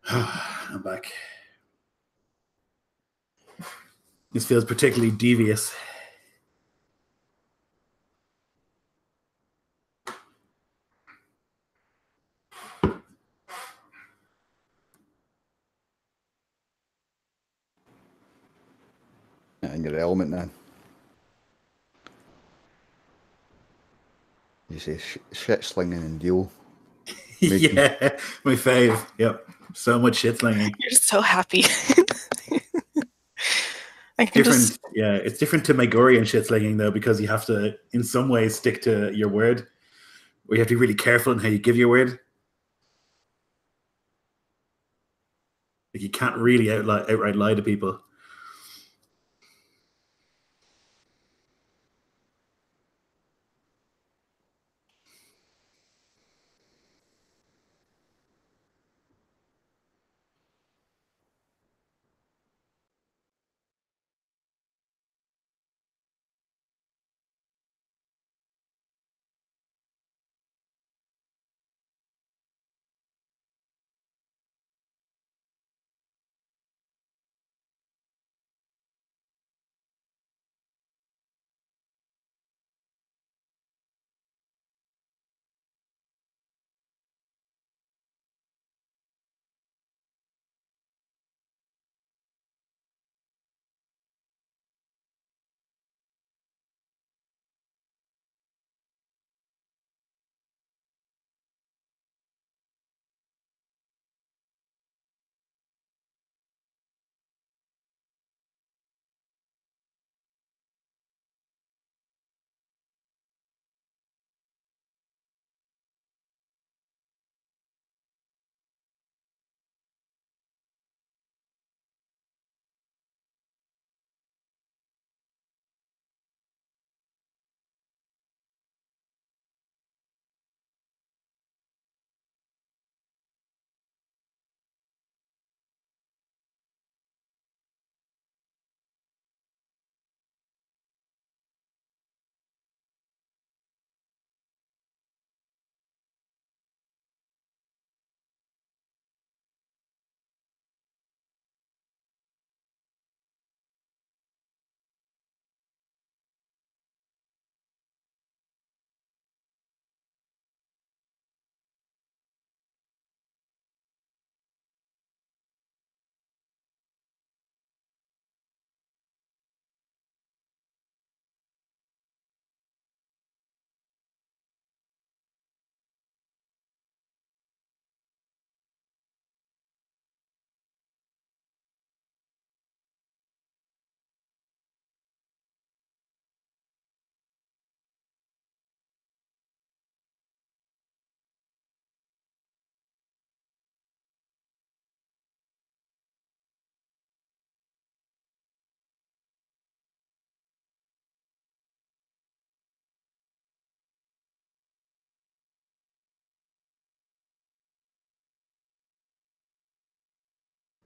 [SPEAKER 3] I'm back. This feels particularly devious.
[SPEAKER 5] In your element, then. You say shit slinging and deal.
[SPEAKER 3] Yeah, my fave. Yep. So much shit slinging.
[SPEAKER 4] You're so happy. I can
[SPEAKER 3] Different,
[SPEAKER 4] just
[SPEAKER 3] yeah. It's different to Megorian shit slinging though, because you have to, in some ways, stick to your word. Or you have to be really careful in how you give your word. Like you can't really outright lie to people.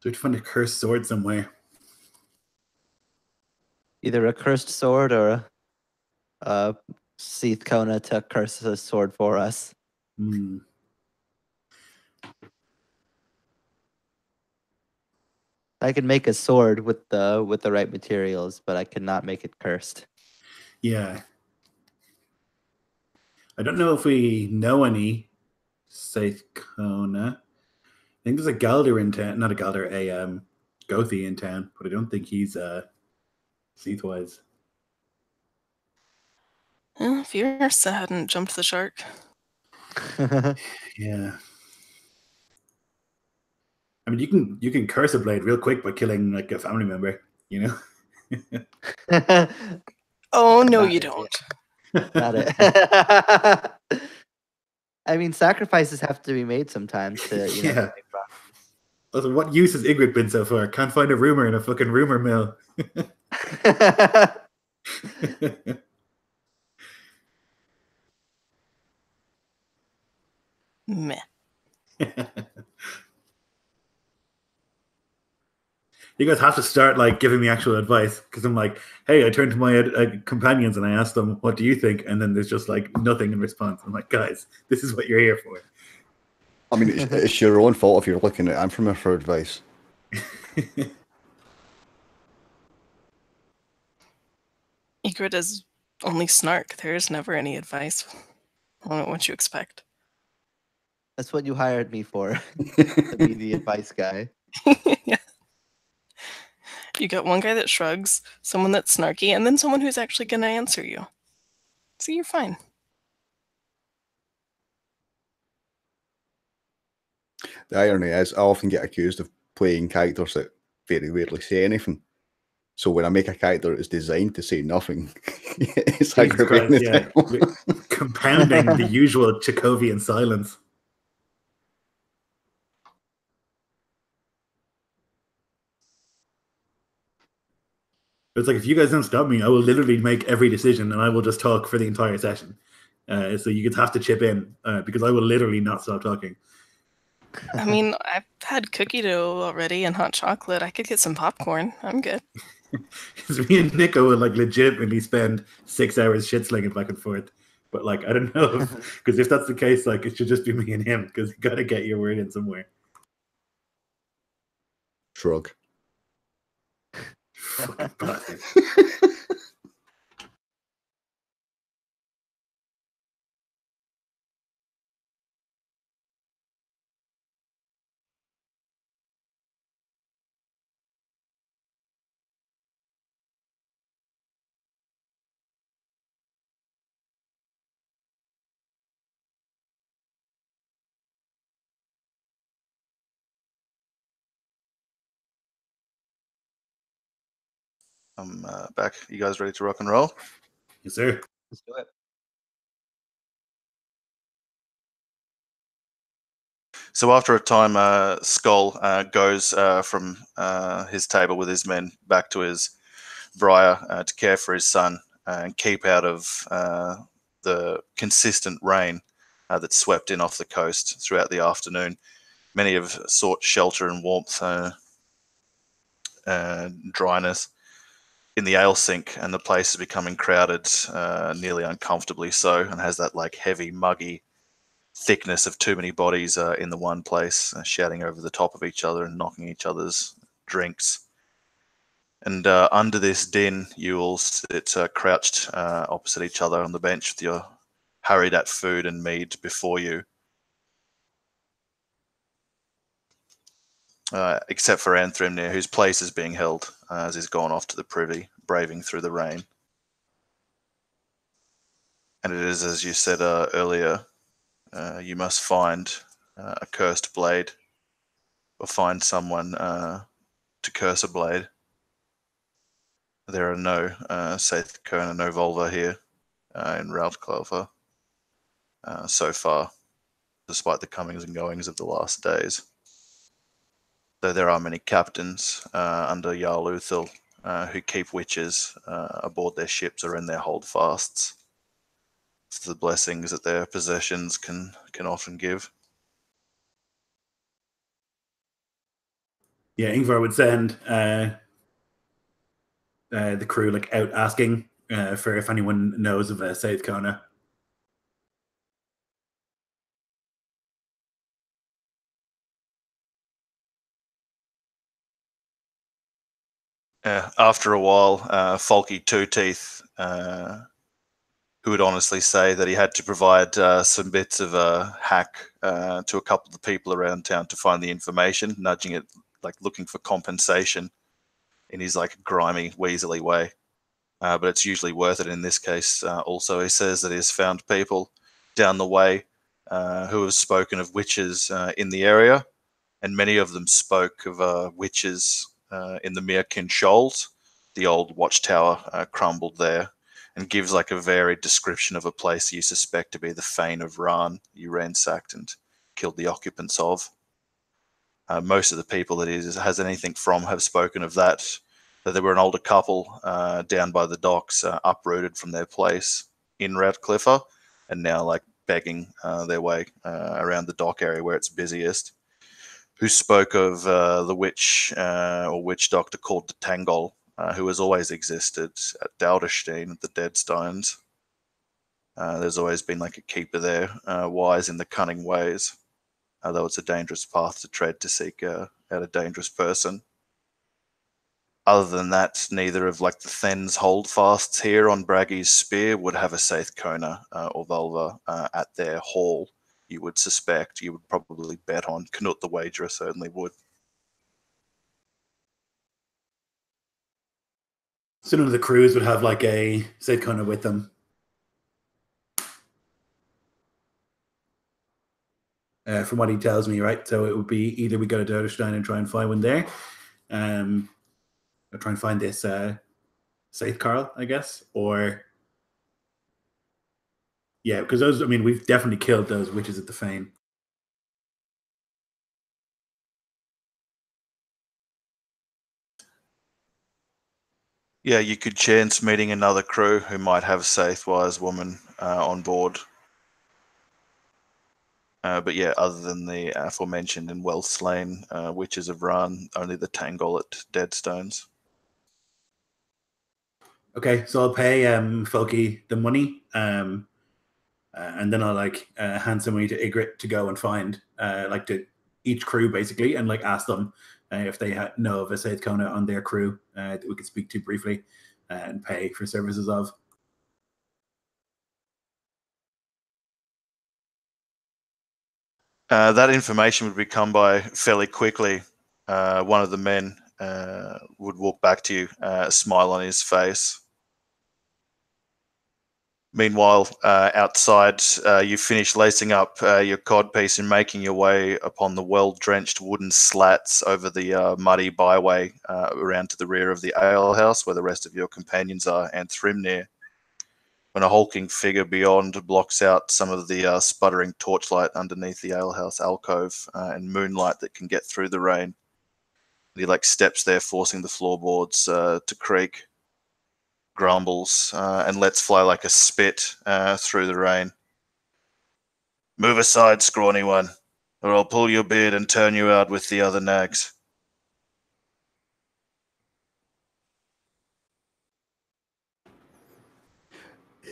[SPEAKER 3] So we have to find a cursed sword somewhere.
[SPEAKER 2] Either a cursed sword or a Seath Kona to curse a sword for us.
[SPEAKER 3] Hmm.
[SPEAKER 2] I can make a sword with the right materials, but I cannot make it cursed.
[SPEAKER 3] Yeah. I don't know if we know any Seath Kona. I think there's a Galder in town. Not a Galder, a Gothi in town, but I don't think he's Seathwise.
[SPEAKER 4] well, Fierce hadn't jumped the shark.
[SPEAKER 3] Yeah. I mean, you can curse a blade real quick by killing like a family member, you know?
[SPEAKER 4] Oh no,
[SPEAKER 2] Not
[SPEAKER 4] you
[SPEAKER 2] it,
[SPEAKER 4] don't.
[SPEAKER 2] Not it. I mean, sacrifices have to be made sometimes to, you know.
[SPEAKER 3] Yeah. Also, what use has Ygritte been so far? Can't find a rumor in a fucking rumor mill.
[SPEAKER 4] Meh.
[SPEAKER 3] You guys have to start like giving me actual advice because I'm like, hey, I turned to my companions and I asked them, what do you think? And then there's just like nothing in response. I'm like, guys, this is what you're here for.
[SPEAKER 5] I mean, it's your own fault if you're looking at Infamous for advice.
[SPEAKER 4] Egret is only snark. There is never any advice. I don't know what you expect.
[SPEAKER 2] That's what you hired me for, to be the advice guy.
[SPEAKER 4] Yeah. You got one guy that shrugs, someone that's snarky, and then someone who's actually going to answer you. So you're fine.
[SPEAKER 5] The irony is, I often get accused of playing characters that very rarely say anything. So when I make a character that's designed to say nothing, it's aggravating.
[SPEAKER 3] Yeah. Compounding the usual Chekhovian silence. It's like, if you guys don't stop me, I will literally make every decision and I will just talk for the entire session. So you have to chip in because I will literally not stop talking.
[SPEAKER 4] I mean, I've had cookie dough already and hot chocolate. I could get some popcorn. I'm good.
[SPEAKER 3] Because me and Nico would like legitimately spend 6 hours shit slinging back and forth. But like, I don't know, because if that's the case, like, it should just be me and him, because you got to get your word in somewhere.
[SPEAKER 5] Shrug.
[SPEAKER 3] Fucking bastard.
[SPEAKER 1] I'm back. You guys ready to rock and roll?
[SPEAKER 3] Yes, sir.
[SPEAKER 2] Let's do it.
[SPEAKER 1] So after a time, Skull goes from his table with his men back to his briar to care for his son and keep out of the consistent rain that swept in off the coast throughout the afternoon. Many have sought shelter and warmth and dryness in the ale sink, and the place is becoming crowded, nearly uncomfortably so, and has that like heavy, muggy thickness of too many bodies in the one place, shouting over the top of each other and knocking each other's drinks. And under this din, you all sit crouched opposite each other on the bench with your hurried at food and mead before you. Except for Anthrimnir, whose place is being held as he's gone off to the privy, braving through the rain. And it is, as you said earlier, you must find a cursed blade, or find someone to curse a blade. There are no Saith Kona, no Volva here in Raudrcliffr so far, despite the comings and goings of the last days. Though there are many captains under Jarl Uthil who keep witches aboard their ships or in their holdfasts for the blessings that their possessions can often give.
[SPEAKER 3] Yeah, Yngvar would send the crew like out asking for if anyone knows of Saith Kona.
[SPEAKER 1] After a while, Folky Two Teeth, who would honestly say that he had to provide some bits of a hack to a couple of the people around town to find the information, nudging it, like looking for compensation in his like grimy, weaselly way. But it's usually worth it in this case. Also, he says that he has found people down the way who have spoken of witches in the area, and many of them spoke of witches in the Myrkin Shoals. The old watchtower crumbled there, and gives like a varied description of a place you suspect to be the Fane of Ran you ransacked and killed the occupants of. Most of the people that he has anything from have spoken of that there were an older couple down by the docks, uprooted from their place in Raudrcliffr, and now like begging their way around the dock area where it's busiest, who spoke of the witch or witch doctor called the Tangol, who has always existed at Dalderstein at the Deadstones. There's always been like a keeper there, wise in the cunning ways. though it's a dangerous path to tread to seek out a dangerous person. Other than that, neither of like the Then's holdfasts here on Braggy's spear would have a Saith Kona or Vulva at their hall. You would suspect, you would probably bet on. Knut the wagerer certainly would.
[SPEAKER 3] So none of the crews would have like a Saith Kona with them. From what he tells me, right? So it would be either we go to Döderstein and try and find one there, or try and find this Saith Carl, I guess, or yeah, because those, I mean, we've definitely killed those witches at the Fane.
[SPEAKER 1] Yeah, you could chance meeting another crew who might have a Saith-wise woman on board. But yeah, other than the aforementioned and well-slain witches of Ran, only the Tangol at Deadstones.
[SPEAKER 3] Okay, so I'll pay Folky the money, and then I'll like hand some money to Ygritte to go and find like to each crew basically, and like ask them if they know of a Saith Kona on their crew that we could speak to briefly and pay for services of.
[SPEAKER 1] That information would be come by fairly quickly. One of the men would walk back to you, a smile on his face. Meanwhile, outside, you finish lacing up your codpiece and making your way upon the well-drenched wooden slats over the muddy byway around to the rear of the alehouse where the rest of your companions are, and Thrimnir, when a hulking figure beyond blocks out some of the sputtering torchlight underneath the alehouse alcove and moonlight that can get through the rain. He like steps there, forcing the floorboards to creak, grumbles, and lets fly like a spit through the rain. Move aside, scrawny one, or I'll pull your beard and turn you out with the other nags.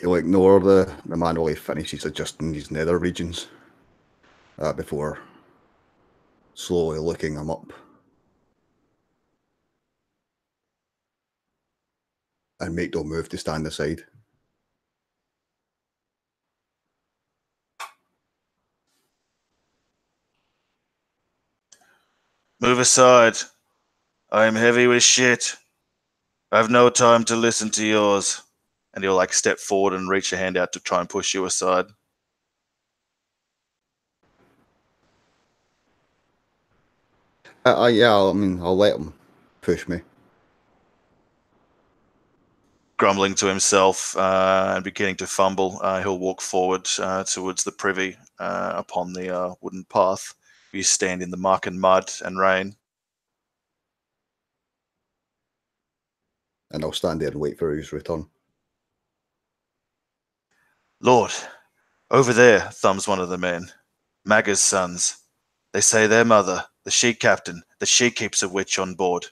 [SPEAKER 5] He'll ignore the man while he finishes adjusting his nether regions before slowly looking him up. And make no move to stand aside.
[SPEAKER 1] Move aside. I am heavy with shit. I have no time to listen to yours. And he'll like step forward and reach a hand out to try and push you aside.
[SPEAKER 5] Yeah, I mean, I'll let him push me.
[SPEAKER 1] Grumbling to himself and beginning to fumble, he'll walk forward towards the privy upon the wooden path. You stand in the muck and mud and rain.
[SPEAKER 5] And I'll stand there and wait for his return.
[SPEAKER 1] Lord, over there, thumbs one of the men. Maga's sons. They say their mother, the she-captain, that she keeps a witch on board.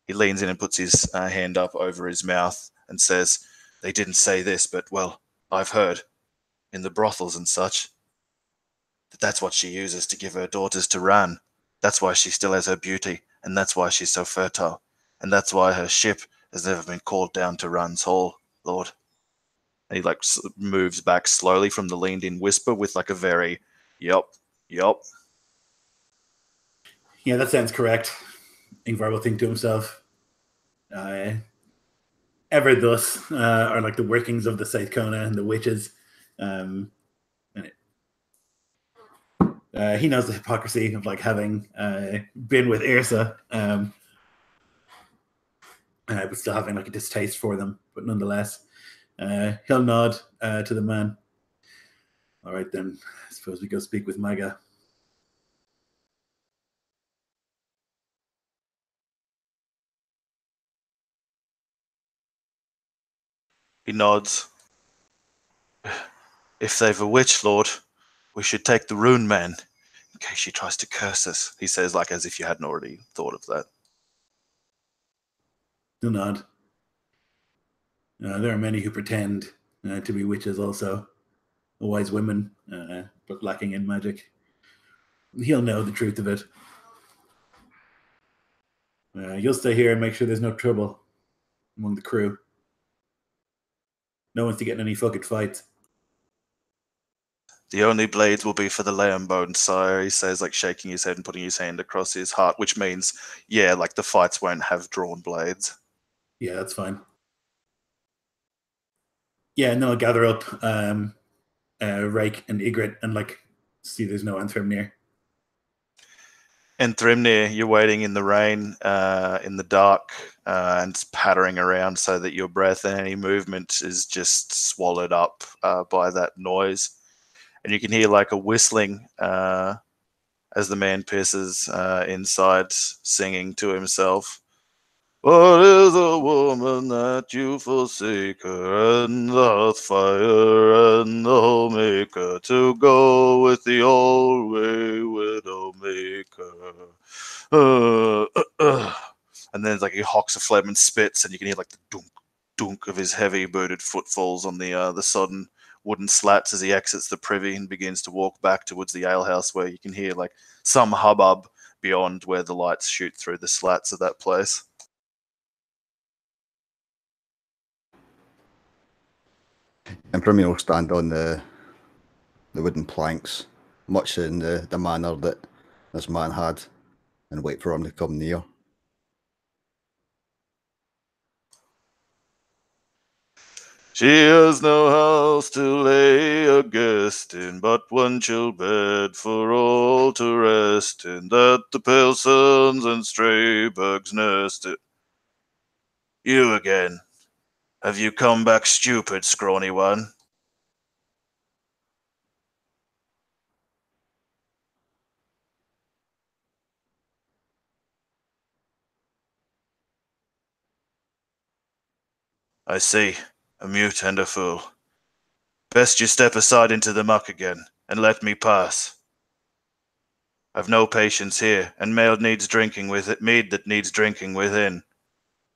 [SPEAKER 1] He leans in and puts his hand up over his mouth and says, they didn't say this, but, well, I've heard, in the brothels and such, that that's what she uses to give her daughters to Ran. That's why she still has her beauty, and that's why she's so fertile, and that's why her ship has never been called down to Ran's hall, Lord. And he, like, moves back slowly from the leaned-in whisper with, like, a very, yup.
[SPEAKER 3] Yeah, that sounds correct. Yngvar will think to himself, ever thus are like the workings of the Saith Kona and the witches. He knows the hypocrisy of like having been with Yrsa, but still having like a distaste for them. But nonetheless, he'll nod to the man. All right, then. I suppose we go speak with Maga.
[SPEAKER 1] He nods. If they've a witch, Lord, we should take the Rune Man, in case she tries to curse us, he says, like as if you hadn't already thought of that.
[SPEAKER 3] He'll nod. There are many who pretend to be witches also. Wise women, but lacking in magic. He'll know the truth of it. You'll stay here and make sure there's no trouble among the crew. No one's to get in any fucking fights.
[SPEAKER 1] The only blades will be for the lamb bone, sire, he says, like shaking his head and putting his hand across his heart, which means, yeah, like the fights won't have drawn blades.
[SPEAKER 3] Yeah, that's fine. Yeah, and then I'll gather up Rake and Ygritte and like see there's no Antrim near.
[SPEAKER 1] And Thrimnir, you're waiting in the rain, in the dark, and it's pattering around so that your breath and any movement is just swallowed up by that noise. And you can hear like a whistling as the man pisses inside, singing to himself. What is a woman that you forsake her, and the fire and the homemaker, to go with the old way widowmaker? And then like he hocks a phlegm and spits, and you can hear like the dunk, dunk of his heavy booted footfalls on the sodden wooden slats as he exits the privy and begins to walk back towards the alehouse, where you can hear like some hubbub beyond where the lights shoot through the slats of that place.
[SPEAKER 5] And Primmy will stand on the wooden planks, much in the manner that this man had, and wait for him to come near.
[SPEAKER 1] She has no house to lay a guest in, but one chill bed for all to rest in, that the pale suns and stray bugs nest in. You again. Have you come back stupid, scrawny one? I see. A mute and a fool. Best you step aside into the muck again, and let me pass. I've no patience here, and mead needs drinking with it, mead that needs drinking within.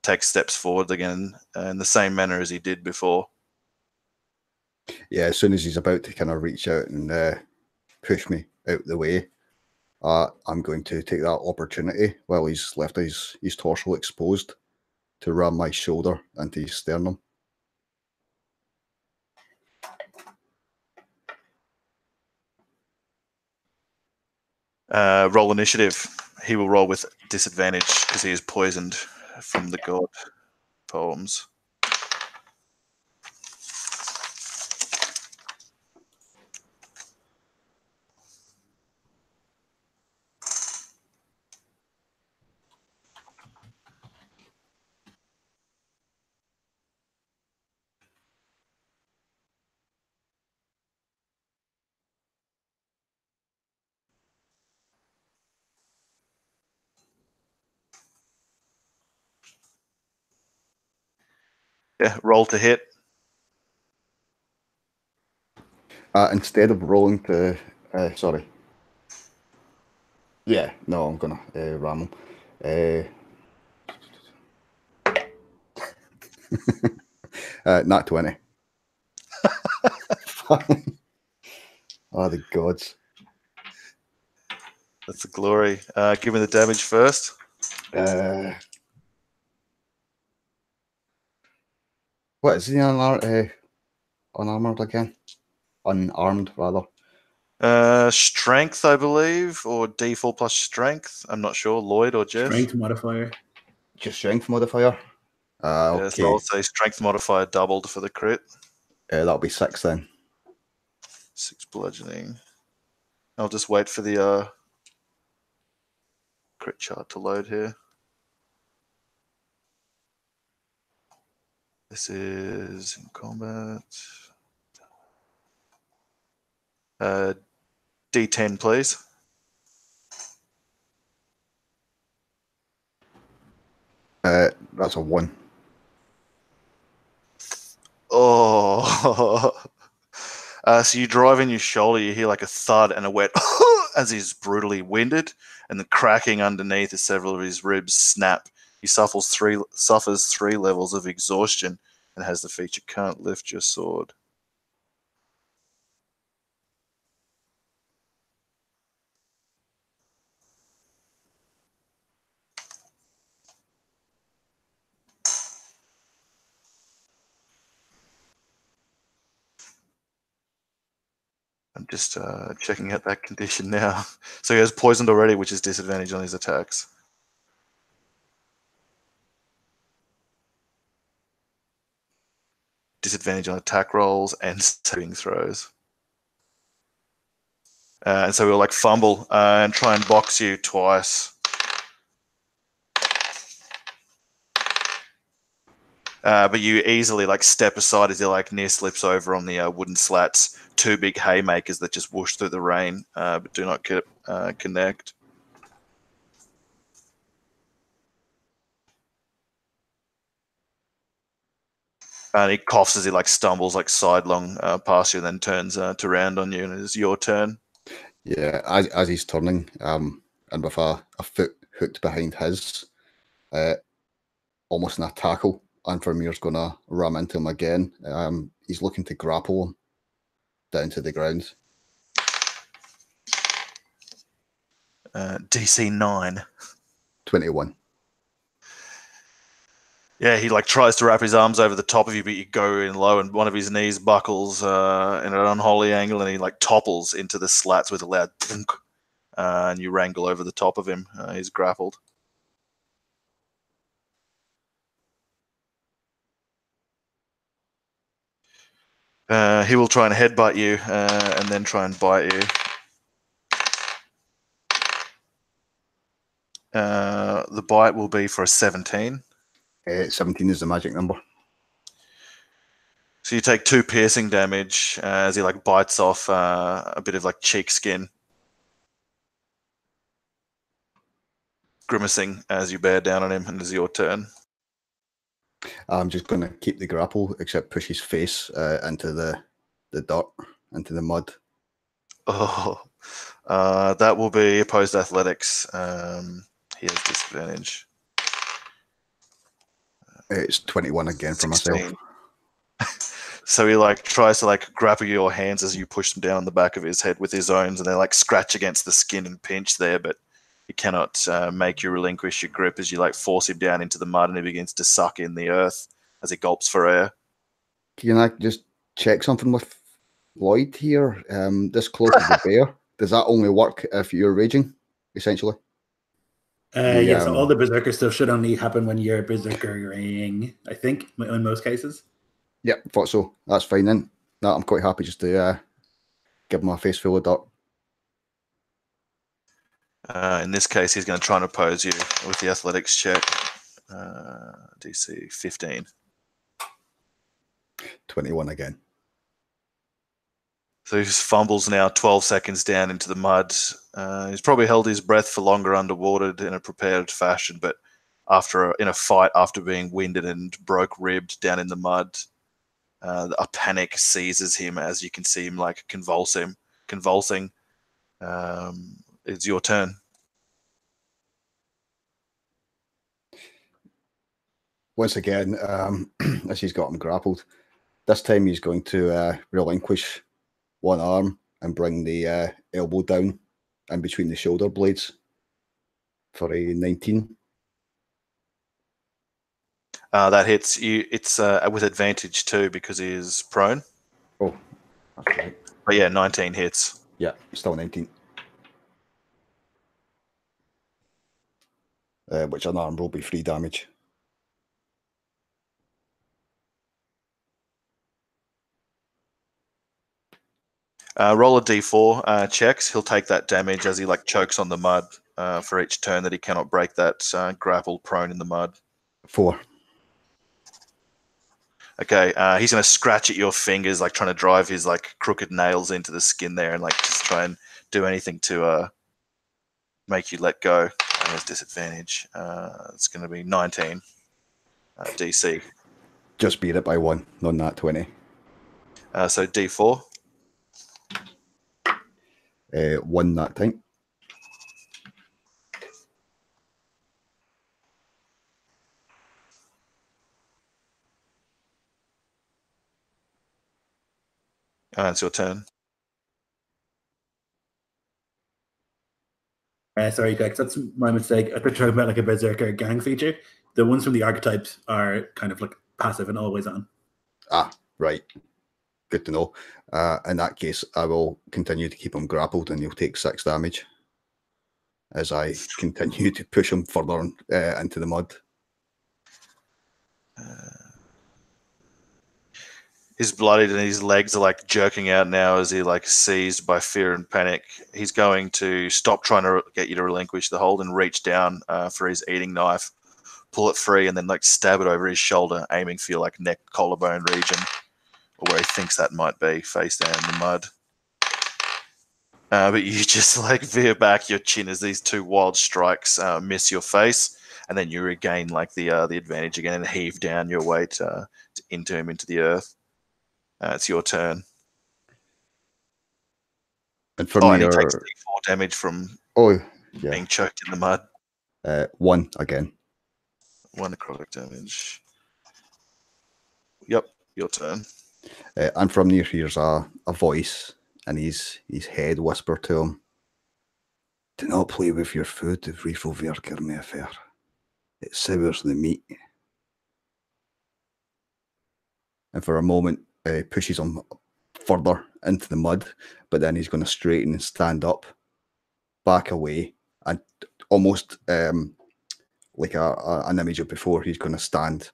[SPEAKER 1] Takes steps forward again in the same manner as he did before.
[SPEAKER 5] Yeah, as soon as he's about to kind of reach out and push me out the way, I'm going to take that opportunity while he's left his torso exposed to ram my shoulder into his sternum.
[SPEAKER 1] Roll initiative. He will roll with disadvantage because he is poisoned from the god poems. Yeah, roll to hit.
[SPEAKER 5] Instead of rolling to, sorry. Yeah, no, I'm gonna ram him. Not 20. Oh, the gods.
[SPEAKER 1] That's the glory. Give me the damage first.
[SPEAKER 5] What is he unarmored again? Unarmed, rather.
[SPEAKER 1] Strength, I believe, or D4 plus strength. I'm not sure. Lloyd or Jeff?
[SPEAKER 3] Strength modifier.
[SPEAKER 5] Just strength modifier.
[SPEAKER 1] Yeah,
[SPEAKER 5] Okay.
[SPEAKER 1] so I'll say strength modifier doubled for the crit.
[SPEAKER 5] That'll be 6 then.
[SPEAKER 1] 6 bludgeoning. I'll just wait for the crit chart to load here. This is in combat. D10, please.
[SPEAKER 5] That's a 1.
[SPEAKER 1] Oh. So you drive in your shoulder, you hear like a thud and a wet as he's brutally winded, and the cracking underneath as several of his ribs snap. He suffers 3 levels of exhaustion and has the feature can't lift your sword. Just checking out that condition now. So he has poisoned already, which is disadvantage on his attacks. Disadvantage on attack rolls and saving throws. And so we'll like fumble and try and box you twice. But you easily like step aside as your like near slips over on the wooden slats. Two big haymakers that just whoosh through the rain, but do not connect. And he coughs as he like stumbles like sidelong past you, and then turns to round on you, and it's your turn.
[SPEAKER 5] Yeah, as he's turning, and with a foot hooked behind his, almost in a tackle, Anvermeer's going to ram into him again. He's looking to grapple him down to the ground.
[SPEAKER 1] DC 9.
[SPEAKER 5] 21.
[SPEAKER 1] Yeah, he like tries to wrap his arms over the top of you, but you go in low, and one of his knees buckles in an unholy angle, and he like topples into the slats with a loud thunk, and you wrangle over the top of him. He's grappled. He will try and headbutt you, and then try and bite you. The bite will be for a 17.
[SPEAKER 5] 17 is the magic number.
[SPEAKER 1] So you take 2 piercing damage as he like bites off a bit of like cheek skin. Grimacing as you bear down on him, and it's your turn.
[SPEAKER 5] I'm just going to keep the grapple, except push his face into the dirt, into the mud.
[SPEAKER 1] Oh, that will be opposed athletics. He has disadvantage.
[SPEAKER 5] It's 21 again for
[SPEAKER 1] 16.
[SPEAKER 5] myself.
[SPEAKER 1] So he like tries to like grapple your hands as you push them down on the back of his head with his own, and they like scratch against the skin and pinch there, but you cannot make you relinquish your grip as you like force him down into the mud, and he begins to suck in the earth as he gulps for air.
[SPEAKER 5] Can I just check something with Lloyd here? This close to the bear, does that only work if you're raging, essentially?
[SPEAKER 3] So all the berserker stuff should only happen when you're berserkering, I think, in most cases.
[SPEAKER 5] Yep, thought so. That's fine then. No, I'm quite happy just to give him a face full of dirt.
[SPEAKER 1] In this case, he's going to try and oppose you with the athletics check. DC 15.
[SPEAKER 5] 21 again.
[SPEAKER 1] So he just fumbles now 12 seconds down into the mud. He's probably held his breath for longer underwater in a prepared fashion, but in a fight after being winded and broke-ribbed down in the mud, a panic seizes him as you can see him like convulsing. It's your turn.
[SPEAKER 5] Once again, as he's got him grappled, this time he's going to relinquish one arm and bring the elbow down in between the shoulder blades for a 19.
[SPEAKER 1] That hits you. It's with advantage too because he is prone.
[SPEAKER 5] Oh, that's right.
[SPEAKER 1] But yeah, 19 hits.
[SPEAKER 5] Yeah, still 19. Which an arm will be 3 damage.
[SPEAKER 1] Roll a d4 checks. He'll take that damage as he like chokes on the mud for each turn that he cannot break that grappled prone in the mud.
[SPEAKER 5] 4.
[SPEAKER 1] Okay, he's going to scratch at your fingers, like trying to drive his like crooked nails into the skin there, and like just try and do anything to make you let go. There's disadvantage. It's going to be 19 DC.
[SPEAKER 5] Just beat it by 1, not nat 20.
[SPEAKER 1] So d4.
[SPEAKER 5] 1 that time.
[SPEAKER 1] It's your turn.
[SPEAKER 3] Sorry, Dex, that's my mistake. I thought you were talking about like a berserker gang feature. The ones from the archetypes are kind of like passive and always on.
[SPEAKER 5] Ah, right. Good to know. In that case, I will continue to keep him grappled, and he'll take 6 damage as I continue to push him further into the mud.
[SPEAKER 1] He's bloodied and his legs are like jerking out now as he like seized by fear and panic. He's going to stop trying to get you to relinquish the hold and reach down for his eating knife, pull it free, and then like stab it over his shoulder, aiming for your like neck collarbone region, or where he thinks that might be, face down in the mud. But you just like veer back your chin as these 2 wild strikes miss your face, and then you regain like the advantage again and heave down your weight into him into the earth. It's your turn.
[SPEAKER 5] And from
[SPEAKER 1] and he takes D4 damage from being choked in the mud.
[SPEAKER 5] 1 again.
[SPEAKER 1] 1 necrotic damage. Yep, your turn.
[SPEAKER 5] And from near here's a voice, and his head whisper to him, "Do not play with your food if Rifelverker me affair. It sours the meat." And for a moment, pushes him further into the mud, but then he's going to straighten and stand up, back away, and almost like an image of before, he's going to stand,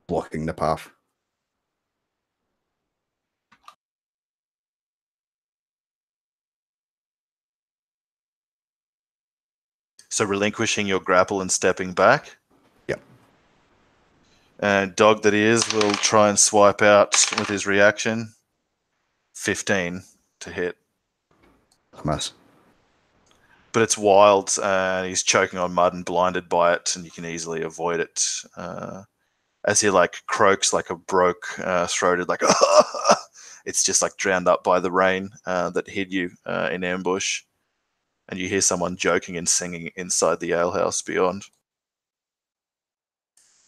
[SPEAKER 5] blocking the path.
[SPEAKER 1] So relinquishing your grapple and stepping back?
[SPEAKER 5] Yep.
[SPEAKER 1] And dog that he is will try and swipe out with his reaction. 15 to hit.
[SPEAKER 5] Miss.
[SPEAKER 1] But it's wild, and he's choking on mud and blinded by it, and you can easily avoid it. As he like croaks like a broke throated, like it's just like drowned up by the rain that hid you in ambush. And you hear someone joking and singing inside the alehouse beyond.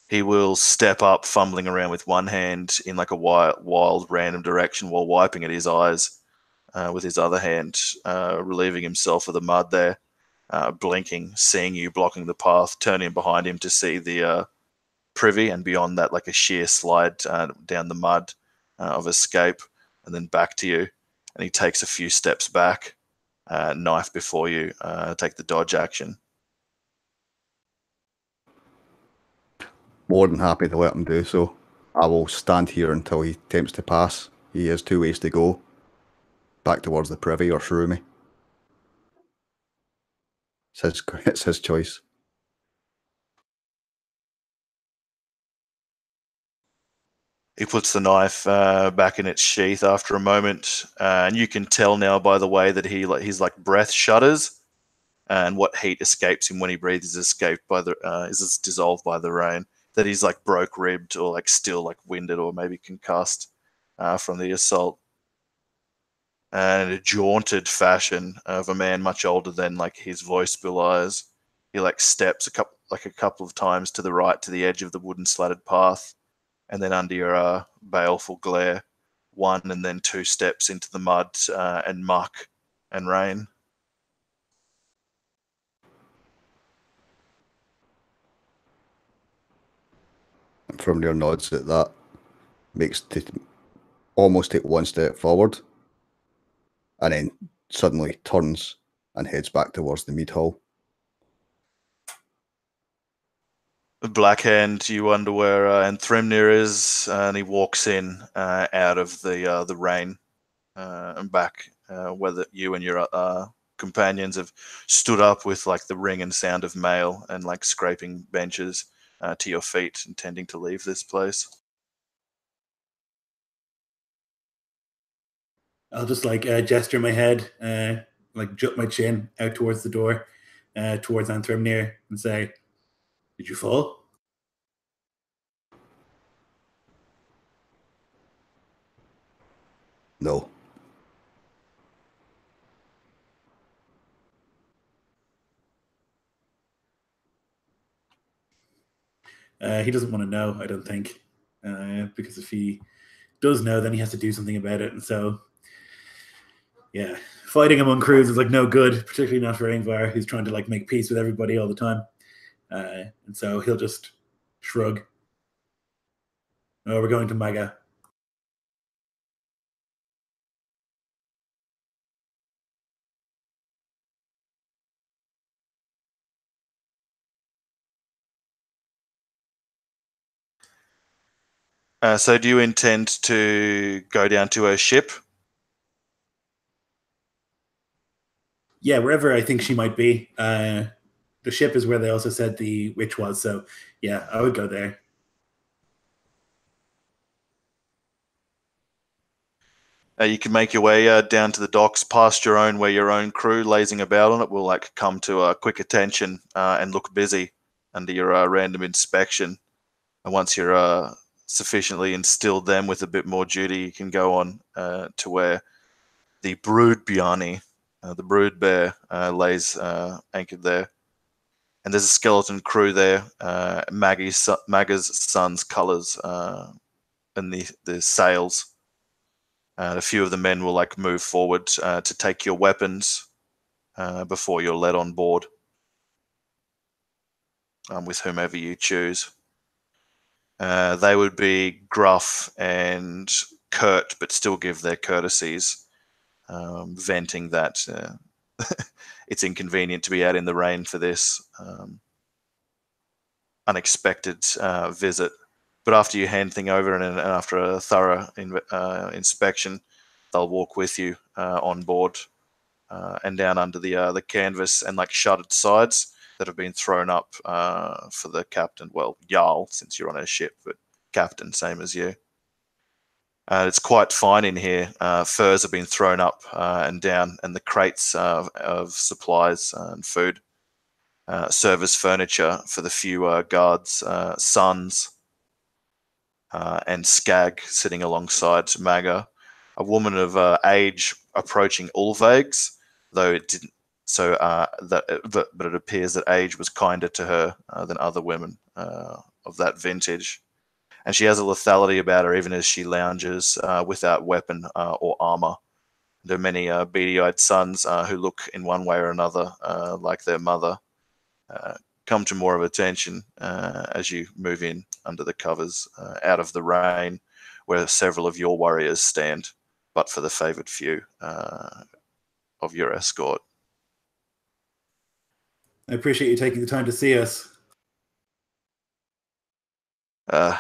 [SPEAKER 1] He will step up, fumbling around with one hand in like a wild random direction while wiping at his eyes with his other hand, relieving himself of the mud there, blinking, seeing you blocking the path, turning behind him to see the privy, and beyond that like a sheer slide down the mud of escape, and then back to you. And he takes a few steps back, knife before you, take the dodge action.
[SPEAKER 5] More than happy to let him do so. I will stand here until he attempts to pass. He has 2 ways to go. Back towards the privy or through me. It's his choice.
[SPEAKER 1] He puts the knife back in its sheath after a moment, and you can tell now by the way that his like breath shudders, and what heat escapes him when he breathes is escaped by is dissolved by the rain. That he's like broke ribbed or like still like winded or maybe concussed from the assault. And in a jaunted fashion of a man much older than like his voice belies, he like steps a couple of times to the right to the edge of the wooden slatted path, and then under your baleful glare, 1 and then 2 steps into the mud and muck and rain.
[SPEAKER 5] And from your nods at that, makes almost take 1 step forward, and then suddenly turns and heads back towards the mead hall.
[SPEAKER 1] Blackhand, you wonder where and Thrymnir is, and he walks in out of the rain and back, whether you and your companions have stood up with like the ring and sound of mail and like scraping benches to your feet, intending to leave this place.
[SPEAKER 3] I'll just like gesture my head, like jut my chin out towards the door, towards Thrymnir, and say, "Did you fall?"
[SPEAKER 5] No.
[SPEAKER 3] He doesn't want to know, I don't think, because if he does know, then he has to do something about it. And so, yeah, fighting among crews is like no good, particularly not for Yngvar, who's trying to like make peace with everybody all the time. And so he'll just shrug. Oh, we're going to Maga.
[SPEAKER 1] So do you intend to go down to her ship?
[SPEAKER 3] Yeah, wherever I think she might be. The ship is where they also said the witch was. So yeah, I would go there.
[SPEAKER 1] You can make your way down to the docks past your own, where your own crew lazing about on it will like come to quick attention and look busy under your random inspection. And once you're sufficiently instilled them with a bit more duty, you can go on to where the brood Bjarni, the brood bear, lays anchored there. And there's a skeleton crew there. Maga's son's colours and the sails. A few of the men will like move forward to take your weapons before you're led on board with whomever you choose. They would be gruff and curt, but still give their courtesies, venting that it's inconvenient to be out in the rain for this unexpected visit. But after you hand thing over and after a thorough inspection, they'll walk with you on board and down under the canvas and like shuttered sides that have been thrown up for the captain. Well, Jarl, since you're on a ship, but captain, same as you. It's quite fine in here. Furs have been thrown up and down, and the crates of supplies and food. Service furniture for the few guards, sons, and Skag sitting alongside Maga, a woman of age approaching Ulvags, though it didn't. So but it appears that age was kinder to her than other women of that vintage, and she has a lethality about her even as she lounges without weapon or armor. There are many beady-eyed sons who look in one way or another like their mother. Come to more of attention as you move in under the covers, out of the rain, where several of your warriors stand, but for the favoured few of your escort.
[SPEAKER 3] I appreciate you taking the time to see us.
[SPEAKER 1] It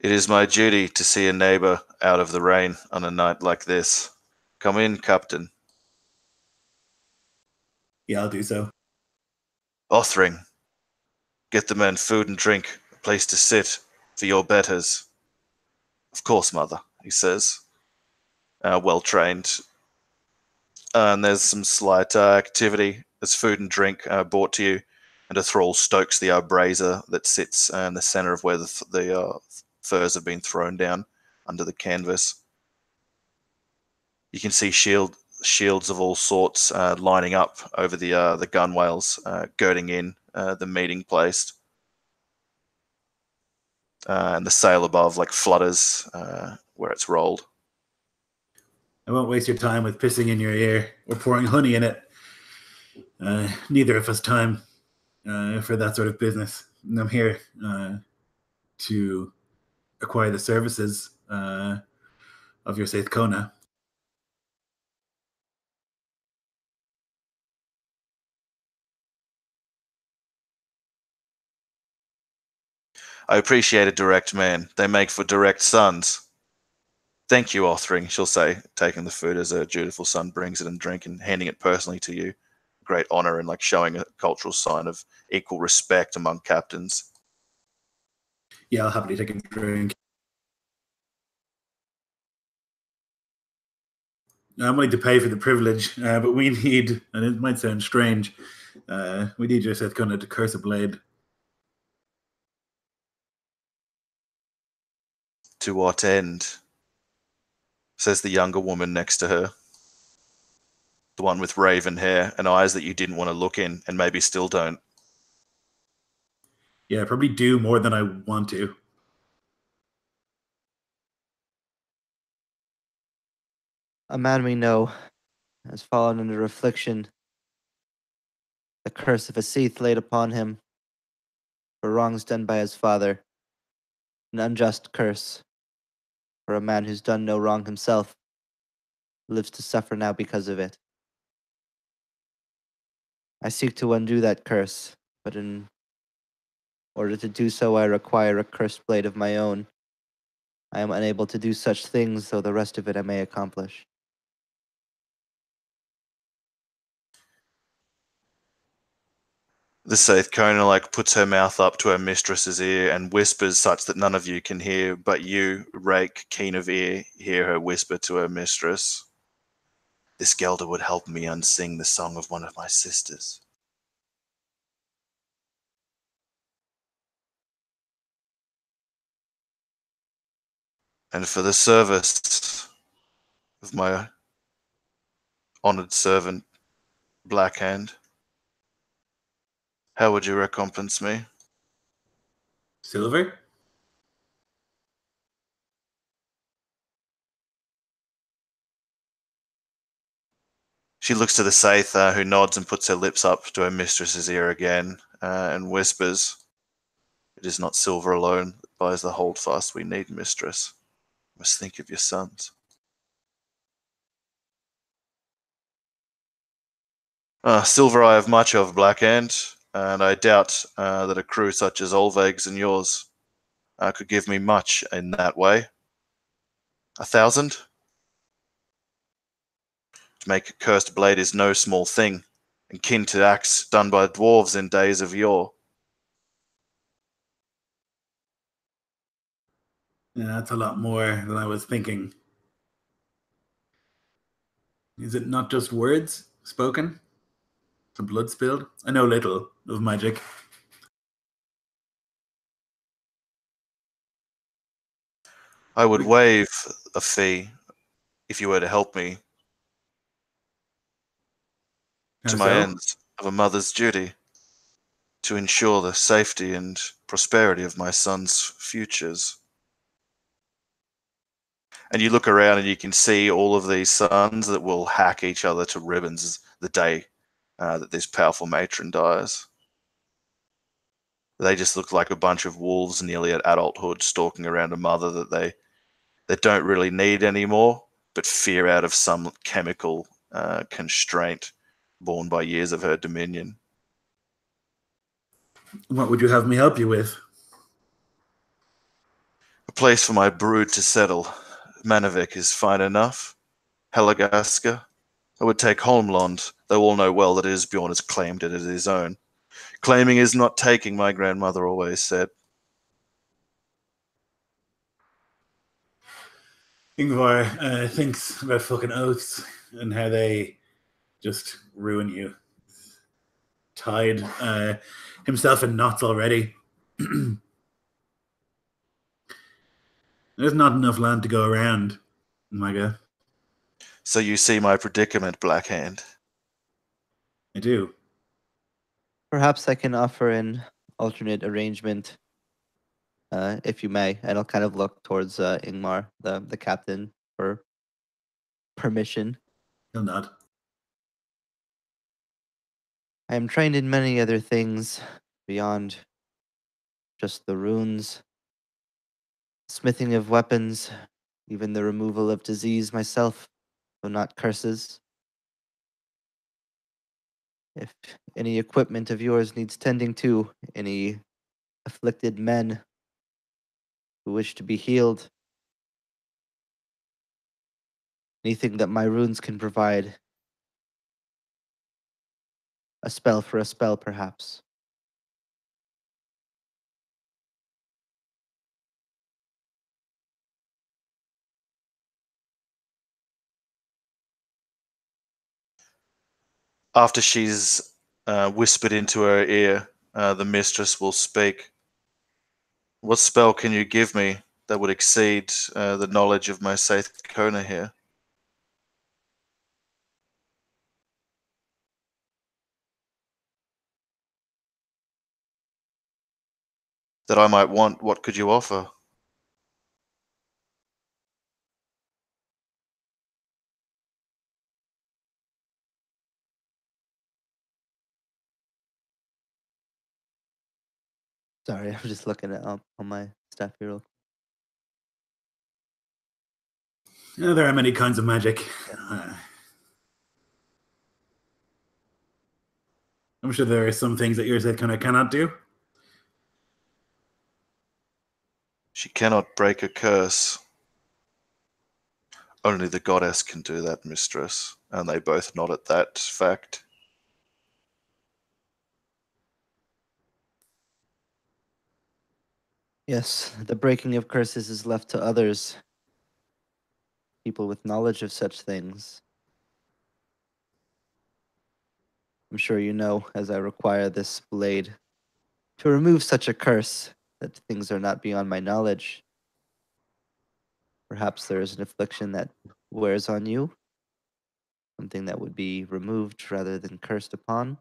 [SPEAKER 1] is my duty to see a neighbour out of the rain on a night like this. Come in, Captain.
[SPEAKER 3] Yeah, I'll do so.
[SPEAKER 1] Othring, get the men food and drink, a place to sit for your betters. Of course, mother, he says, well trained. And there's some slight activity. There's food and drink brought to you, and a thrall stokes the brazier that sits in the center of where the furs have been thrown down under the canvas. You can see shields of all sorts lining up over the gunwales, girding in the meeting place. And the sail above like flutters where it's rolled.
[SPEAKER 3] I won't waste your time with pissing in your ear or pouring honey in it. Neither of us time for that sort of business. And I'm here to acquire the services of your Saith Kona.
[SPEAKER 1] I appreciate a direct man. They make for direct sons. Thank you, Othring, she'll say, taking the food as her dutiful son brings it and drink and handing it personally to you. Great honor and like showing a cultural sign of equal respect among captains.
[SPEAKER 3] Yeah, I'll happily take a drink. I'm willing to pay for the privilege, but we need, and it might sound strange, we need your Saith Kona to curse a blade.
[SPEAKER 1] To what end? Says the younger woman next to her. The one with raven hair and eyes that you didn't want to look in and maybe still don't.
[SPEAKER 3] Yeah, I probably do more than I want to.
[SPEAKER 2] A man we know has fallen under affliction, the curse of a Seath laid upon him for wrongs done by his father. An unjust curse for a man who's done no wrong himself, lives to suffer now because of it. I seek to undo that curse, but in order to do so, I require a cursed blade of my own. I am unable to do such things, though the rest of it I may accomplish.
[SPEAKER 1] The Saith Kona puts her mouth up to her mistress's ear and whispers such that none of you can hear, but you, Rake, keen of ear, hear her whisper to her mistress. This Gelder would help me unsing the song of one of my sisters. And for the service of my honored servant, Blackhand, how would you recompense me?
[SPEAKER 3] Silver?
[SPEAKER 1] She looks to the Saith, who nods and puts her lips up to her mistress's ear again, and whispers, "It is not silver alone that buys the holdfast we need, mistress. You must think of your sons." Silver I have much of, Blackhand, and I doubt that a crew such as Olveg's and yours could give me much in that way. 1,000? To make a cursed blade is no small thing, and kin to axe done by dwarves in days of yore.
[SPEAKER 3] Yeah, that's a lot more than I was thinking. Is it not just words spoken? Some blood spilled? I know little of magic.
[SPEAKER 1] I would waive a fee if you were to help me to
[SPEAKER 3] How
[SPEAKER 1] my
[SPEAKER 3] so?
[SPEAKER 1] ends of a mother's duty to ensure the safety and prosperity of my sons' futures. And you look around and you can see all of these sons that will hack each other to ribbons the day that this powerful matron dies. They just look like a bunch of wolves nearly at adulthood stalking around a mother that they don't really need anymore, but fear out of some chemical constraint born by years of her dominion.
[SPEAKER 3] What would you have me help you with?
[SPEAKER 1] A place for my brood to settle. Manavik is fine enough. Helagaska. I would take Holmlond, though all know well that Isbjorn has claimed it as his own. Claiming is not taking, my grandmother always said.
[SPEAKER 3] Yngvar thinks about fucking oaths and how they just ruin you. Tied himself in knots already. There's not enough land to go around, Maga.
[SPEAKER 1] So you see my predicament, Blackhand.
[SPEAKER 3] I do.
[SPEAKER 2] Perhaps I can offer an alternate arrangement, if you may. And I'll kind of look towards Ingmar, the captain, for permission.
[SPEAKER 3] He'll nod.
[SPEAKER 2] I am trained in many other things beyond just the runes, smithing of weapons, even the removal of disease myself, though not curses. If any equipment of yours needs tending to, any afflicted men who wish to be healed, anything that my runes can provide, a spell for a spell, perhaps.
[SPEAKER 1] After she's whispered into her ear, the mistress will speak. What spell can you give me that would exceed the knowledge of my Saith Kona here? That I might want, what could you offer?
[SPEAKER 2] Sorry, I'm just looking at on my stuff here.
[SPEAKER 3] There are many kinds of magic. I'm sure there are some things that yours kind of cannot do.
[SPEAKER 1] She cannot break a curse. Only the goddess can do that, mistress. And they both nod at that fact.
[SPEAKER 2] Yes, the breaking of curses is left to others. People with knowledge of such things. I'm sure you know, as I require this blade to remove such a curse, that things are not beyond my knowledge. Perhaps there is an affliction that wears on you, something that would be removed rather than cursed upon.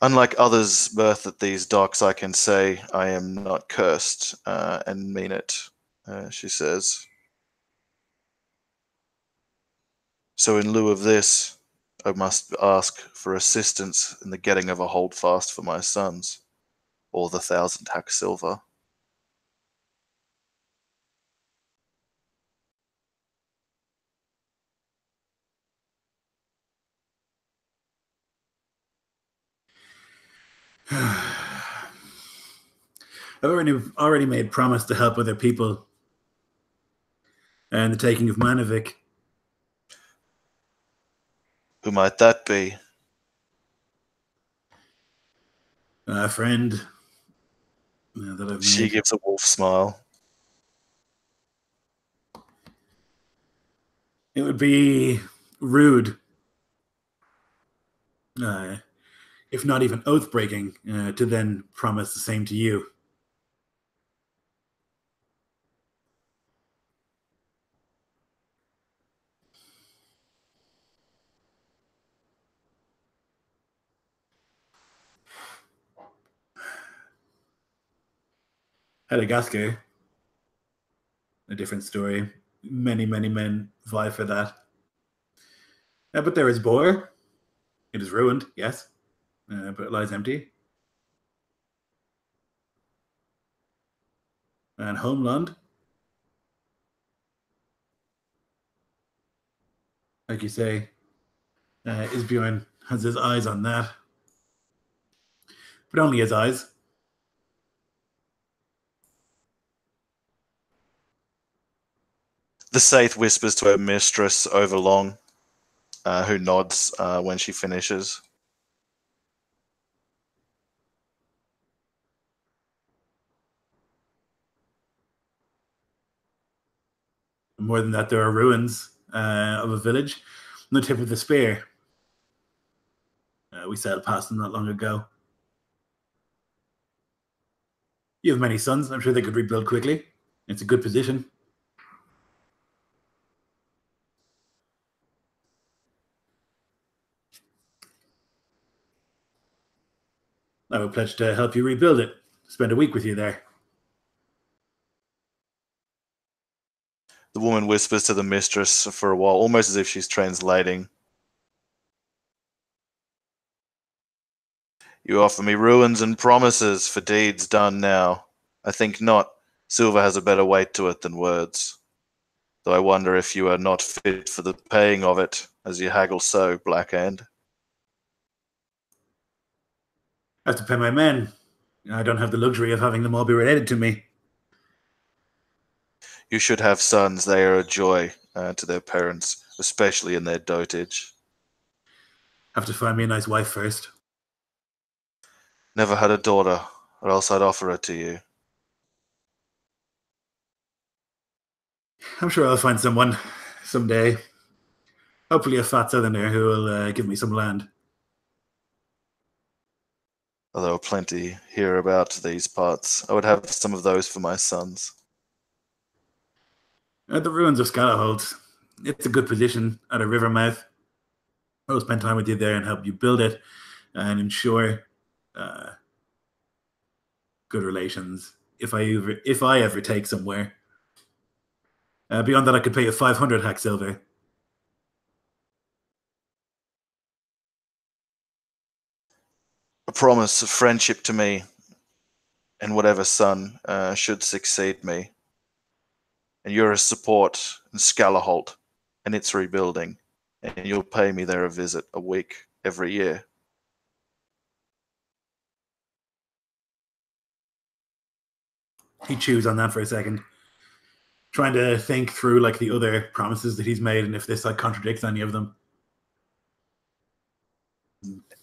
[SPEAKER 1] Unlike others birthed at these docks, I can say I am not cursed, and mean it, she says. So in lieu of this, I must ask for assistance in the getting of a holdfast for my sons, or the 1,000 hack silver.
[SPEAKER 3] I've already made promise to help other people. And the taking of Manavik.
[SPEAKER 1] Who might that be?
[SPEAKER 3] A friend that I've
[SPEAKER 1] She
[SPEAKER 3] made.
[SPEAKER 1] gives a wolf smile.
[SPEAKER 3] It would be rude, if not even oath-breaking, to then promise the same to you. Hadagasker, a different story. Many, many men vie for that. But there is Boer. It is ruined, yes, but it lies empty. And Homeland, like you say, Isbjorn has his eyes on that. But only his eyes.
[SPEAKER 1] The Saith whispers to her mistress overlong, who nods when she finishes.
[SPEAKER 3] More than that, there are ruins of a village on the tip of the spear. We sailed past them not long ago. You have many sons. I'm sure they could rebuild quickly. It's a good position. I would pledge to help you rebuild it. Spend a week with you there.
[SPEAKER 1] The woman whispers to the mistress for a while, almost as if she's translating. You offer me ruins and promises for deeds done now. I think not. Silver has a better weight to it than words. Though I wonder if you are not fit for the paying of it, as you haggle so, Blackhand.
[SPEAKER 3] I have to pay my men. I don't have the luxury of having them all be related to me.
[SPEAKER 1] You should have sons. They are a joy to their parents, especially in their dotage.
[SPEAKER 3] Have to find me a nice wife first.
[SPEAKER 1] Never had a daughter, or else I'd offer her to you.
[SPEAKER 3] I'm sure I'll find someone someday. Hopefully a fat southerner who will give me some land.
[SPEAKER 1] Although plenty hear about these parts, I would have some of those for my sons.
[SPEAKER 3] The ruins of Scalaholt. It's a good position at a river mouth. I'll spend time with you there and help you build it and ensure good relations if I ever take somewhere. Beyond that, I could pay you 500 hack silver.
[SPEAKER 1] a promise of friendship to me and whatever son should succeed me. And you're a support in Scalaholt and its rebuilding, and you'll pay me there a visit a week every year.
[SPEAKER 3] He chews on that for a second, trying to think through like the other promises that he's made and if this like contradicts any of them.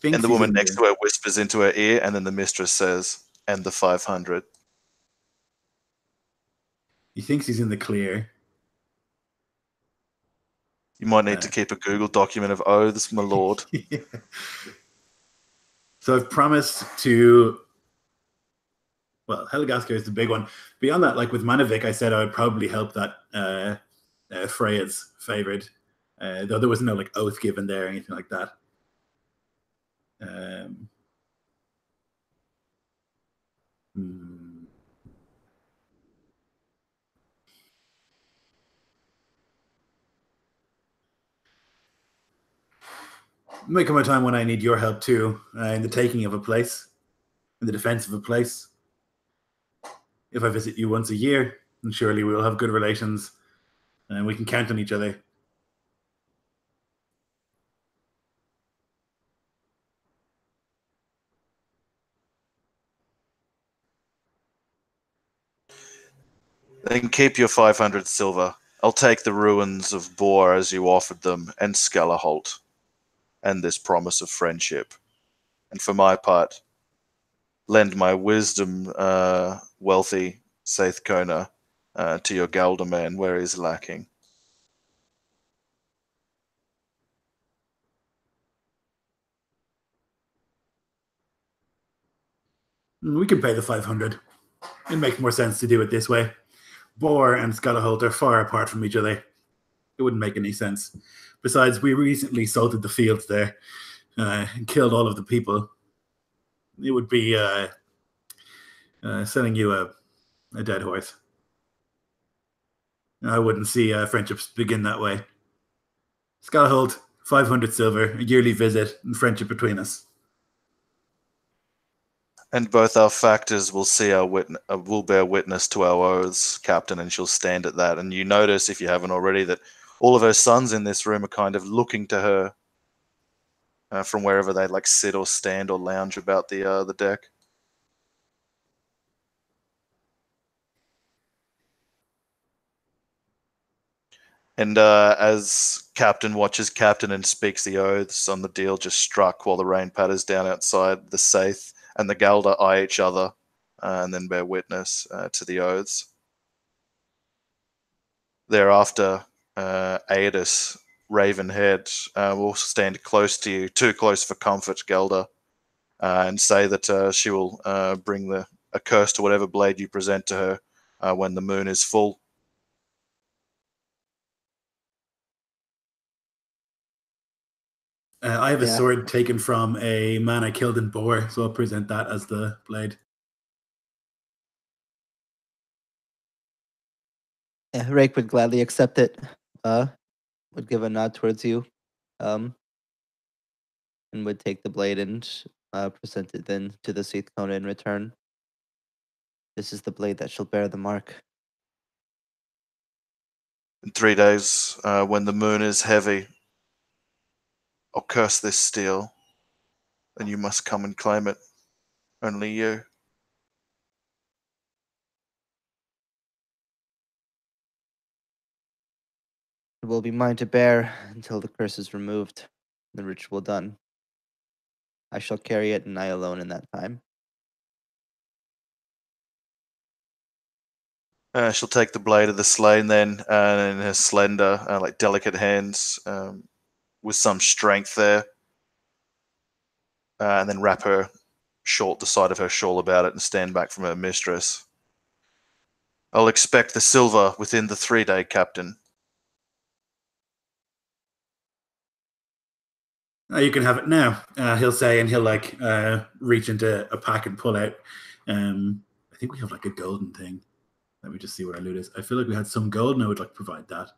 [SPEAKER 1] And the woman next to her whispers into her ear, and then the mistress says, "And the 500."
[SPEAKER 3] He thinks he's in the clear.
[SPEAKER 1] You might need to keep a Google document of oaths, my lord.
[SPEAKER 3] Yeah. So I've promised to... Well, Helgaskar is the big one. Beyond that, like with Manavik, I said I would probably help that Freya's favored, though there was no like oath given there or anything like that. May come a time when I need your help too, in the taking of a place, in the defense of a place. If I visit you once a year, then surely we will have good relations, and we can count on each other.
[SPEAKER 1] Then keep your 500 silver. I'll take the ruins of Boer as you offered them, and Scalaholt, and this promise of friendship. And for my part, lend my wisdom, wealthy Saith Kona, to your Galder man where he's lacking.
[SPEAKER 3] We can pay the 500. It makes more sense to do it this way. Boer and Scalaholt are far apart from each other. It wouldn't make any sense. Besides, we recently salted the fields there and killed all of the people. It would be selling you a dead horse. I wouldn't see friendships begin that way. Scalaholt, 500 silver, a yearly visit, and friendship between us.
[SPEAKER 1] And both our factors will see will bear witness to our oaths, Captain, and she'll stand at that. And you notice, if you haven't already, that all of her sons in this room are kind of looking to her from wherever they like sit or stand or lounge about the deck. And as Captain watches Captain and speaks the oaths on the deal just struck while the rain patters down outside, the Saith and the Galder eye each other and then bear witness to the oaths. Thereafter, Aedis, Ravenhead, will stand close to you, too close for comfort, Galder, and say that she will bring a curse to whatever blade you present to her when the moon is full.
[SPEAKER 3] I have a sword taken from a man I killed in Boer, so I'll present that as the blade.
[SPEAKER 2] Yeah, Rake would gladly accept it. Would give a nod towards you, and would take the blade and present it then to the Saith Kona in return. This is the blade that shall bear the mark.
[SPEAKER 1] In 3 days, when the moon is heavy, I'll curse this steel, and you must come and claim it. Only you.
[SPEAKER 2] It will be mine to bear until the curse is removed, the ritual done. I shall carry it, and I alone in that time.
[SPEAKER 1] She'll take the blade of the slain then, in her slender, like delicate hands, with some strength there, and then wrap the side of her shawl about it and stand back from her mistress. I'll expect the silver within the 3-day, Captain.
[SPEAKER 3] You can have it now, he'll say, and he'll like reach into a pack and pull out. I think we have like a golden thing. Let me just see what our loot is. I feel like we had some gold, and I would like provide that.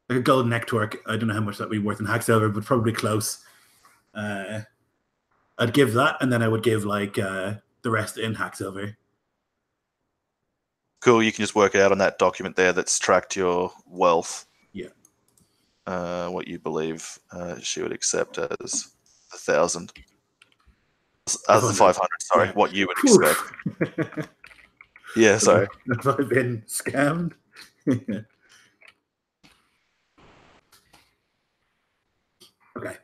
[SPEAKER 3] Like a gold neck twerk. I don't know how much that would be worth in Hacksilver, but probably close. I I'd give that, and then I would give like the rest in hack silver.
[SPEAKER 1] Cool. You can just work it out on that document there that's tracked your wealth.
[SPEAKER 3] Yeah.
[SPEAKER 1] What you believe she would accept as 1,000. As the 500, sorry.
[SPEAKER 3] Yeah.
[SPEAKER 1] What you would
[SPEAKER 3] Whew.
[SPEAKER 1] expect. Yeah, sorry.
[SPEAKER 3] Have I been scammed? Okay.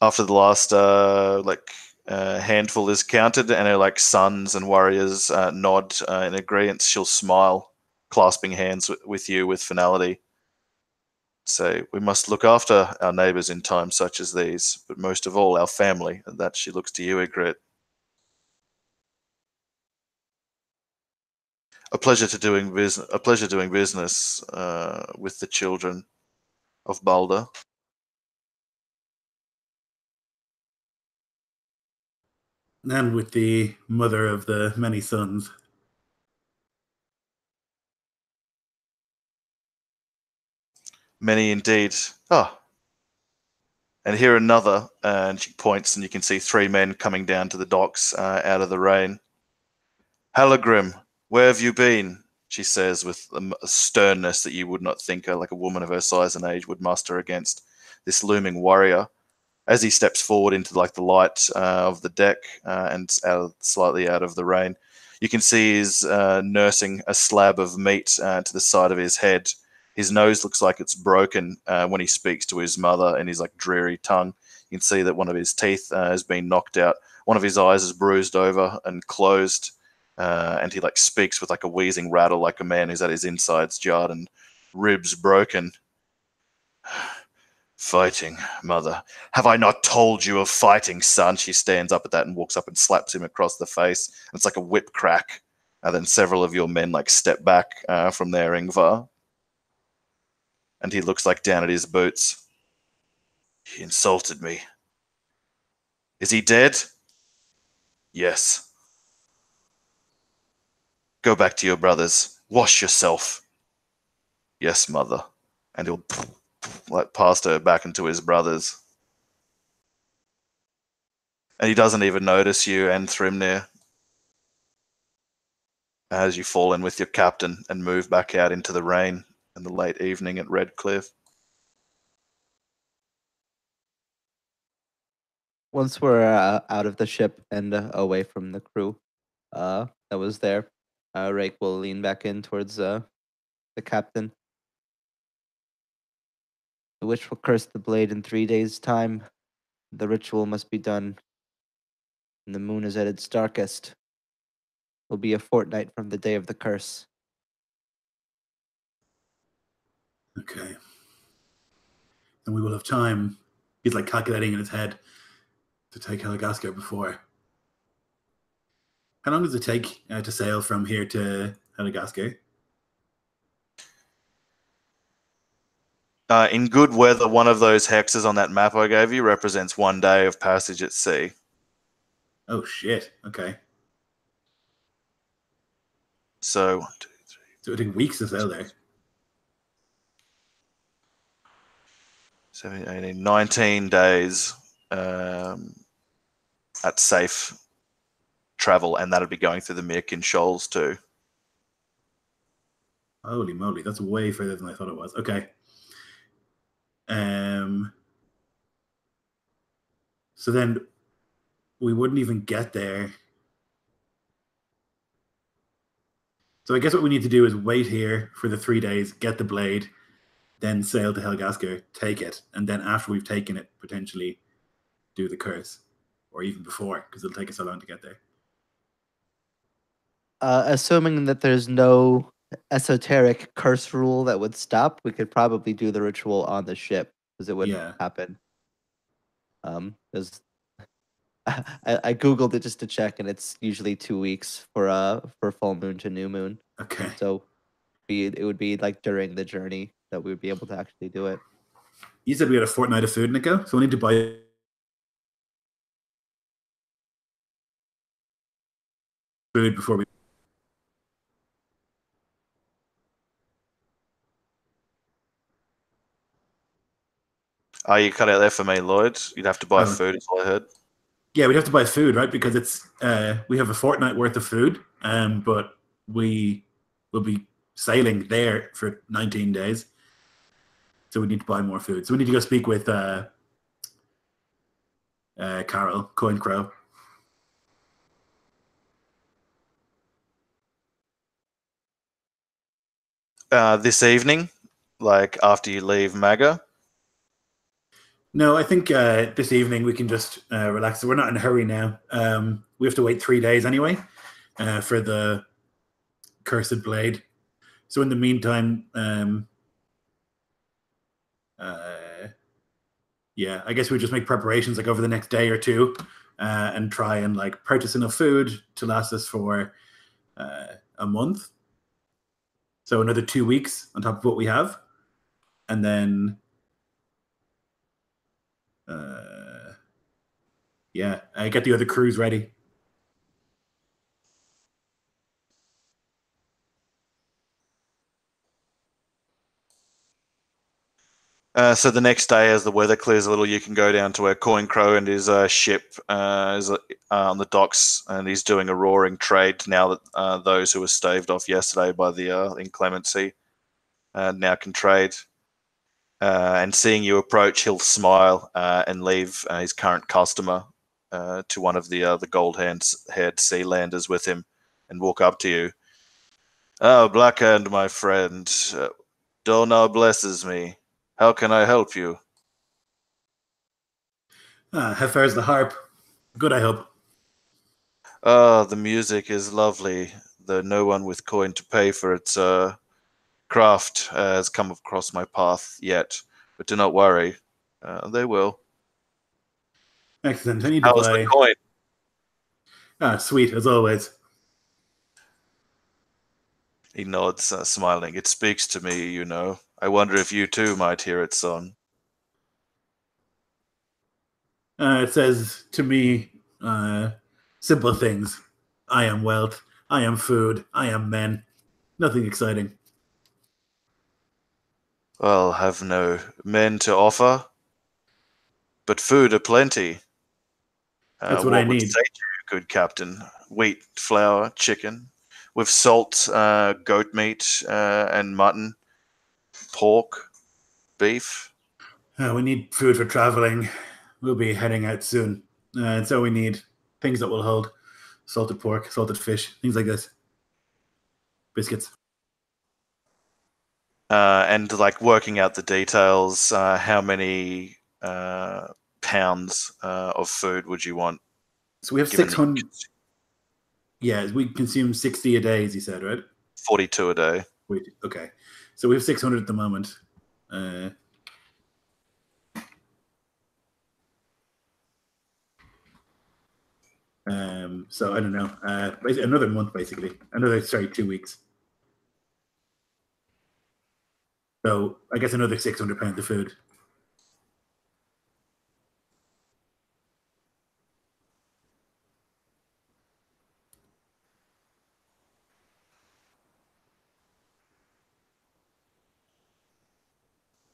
[SPEAKER 1] After the last handful is counted, and her like sons and warriors nod in agreement, she'll smile, clasping hands with you with finality. Say, we must look after our neighbours in times such as these, but most of all our family, and that she looks to you, Ygritte. A pleasure doing business with the children of Balder.
[SPEAKER 3] And with the mother of the many sons.
[SPEAKER 1] Many indeed. Ah. And here another, and she points, and you can see 3 men coming down to the docks out of the rain. Halagrim, where have you been? She says with a sternness that you would not think like a woman of her size and age would muster against this looming warrior. As he steps forward into like the light of the deck and slightly out of the rain, you can see he's nursing a slab of meat to the side of his head. His nose looks like it's broken when he speaks to his mother in his like dreary tongue. You can see that one of his teeth has been knocked out. One of his eyes is bruised over and closed, and he like speaks with like a wheezing rattle, like a man who's had his insides jarred and ribs broken. Fighting, mother. Have I not told you of fighting, son? She stands up at that and walks up and slaps him across the face. It's like a whip crack. And then several of your men like step back from there, Yngvar. And he looks like down at his boots. He insulted me. Is he dead? Yes. Go back to your brothers. Wash yourself. Yes, mother. And he'll like passed her back into his brothers. And he doesn't even notice you and Thrimnir as you fall in with your captain and move back out into the rain in the late evening at Raudrcliffr.
[SPEAKER 2] Once we're out of the ship and away from the crew that was there, Rake will lean back in towards the captain. The witch will curse the blade in 3 days' time. The ritual must be done when the moon is at its darkest. Will be a fortnight from the day of the curse.
[SPEAKER 3] Okay. And we will have time. He's like calculating in his head to take Helgaskr before. How long does it take to sail from here to Helgaskr?
[SPEAKER 1] In good weather, one of those hexes on that map I gave you represents 1 day of passage at sea.
[SPEAKER 3] Oh, shit. Okay.
[SPEAKER 1] So, 1, 2, 3.
[SPEAKER 3] So it would take weeks to sail there.
[SPEAKER 1] 17, 18, 19 days at safe travel, and that'll be going through the Myrkin Shoals too.
[SPEAKER 3] Holy moly, that's way further than I thought it was. Okay. So then we wouldn't even get there. So I guess what we need to do is wait here for the 3 days, get the blade, then sail to Helgaskr, take it, and then after we've taken it, potentially do the curse. Or even before, because it'll take us so long to get there.
[SPEAKER 2] Assuming that there's no esoteric curse rule that would stop, we could probably do the ritual on the ship, because it wouldn't happen. Because I googled it just to check, and it's usually 2 weeks for full moon to new moon.
[SPEAKER 3] Okay.
[SPEAKER 2] So it would be like during the journey that we would be able to actually do it.
[SPEAKER 3] You said we had a fortnight of food, Nico, so we need to buy food before we.
[SPEAKER 1] Oh, you cut out there for me, Lloyd. You'd have to buy
[SPEAKER 3] Oh.
[SPEAKER 1] food, is all I heard.
[SPEAKER 3] Yeah, we'd have to buy food, right? Because it's we have a fortnight worth of food, but we will be sailing there for 19 days. So we need to buy more food. So we need to go speak with Carol, Coin Crow.
[SPEAKER 1] This evening, like after you leave Maga.
[SPEAKER 3] No, I think this evening we can just relax. We're not in a hurry now. We have to wait 3 days anyway for the cursed blade. So in the meantime, yeah, I guess we just make preparations like over the next day or two and try and like purchase enough food to last us for a month. So another 2 weeks on top of what we have. And then, yeah, I get the other crews ready.
[SPEAKER 1] So the next day, as the weather clears a little, you can go down to where Coin Crow and his ship is on the docks, and he's doing a roaring trade now that those who were staved off yesterday by the inclemency now can trade. And seeing you approach, he'll smile and leave his current customer to one of the gold-haired Sealanders with him and walk up to you. Oh, Blackhand, my friend, Donar blesses me. How can I help you?
[SPEAKER 3] How far is the harp? Good, I hope.
[SPEAKER 1] The music is lovely, though no one with coin to pay for its craft has come across my path yet. But do not worry, they will.
[SPEAKER 3] Excellent. I need to
[SPEAKER 1] How's
[SPEAKER 3] buy.
[SPEAKER 1] the coin?
[SPEAKER 3] Sweet, as always.
[SPEAKER 1] He nods, smiling. It speaks to me, you know. I wonder if you too might hear it, son.
[SPEAKER 3] It says to me simple things. I am wealth. I am food. I am men. Nothing exciting.
[SPEAKER 1] Well, have no men to offer, but food aplenty.
[SPEAKER 3] That's what I
[SPEAKER 1] would
[SPEAKER 3] need.
[SPEAKER 1] say to you, good captain? Wheat, flour, chicken, with salt, goat meat, and mutton, pork, beef.
[SPEAKER 3] We need food for traveling. We'll be heading out soon. And so we need things that will hold. Salted pork, salted fish, things like this. Biscuits.
[SPEAKER 1] And like working out the details, how many pounds of food would you want?
[SPEAKER 3] So we have 600. Yeah, we consume 60 a day, as you said, right?
[SPEAKER 1] 42 a day.
[SPEAKER 3] Wait, okay. So we have 600 at the moment. So I don't know. Another month, basically. 2 weeks. So I guess another 600 pounds of food.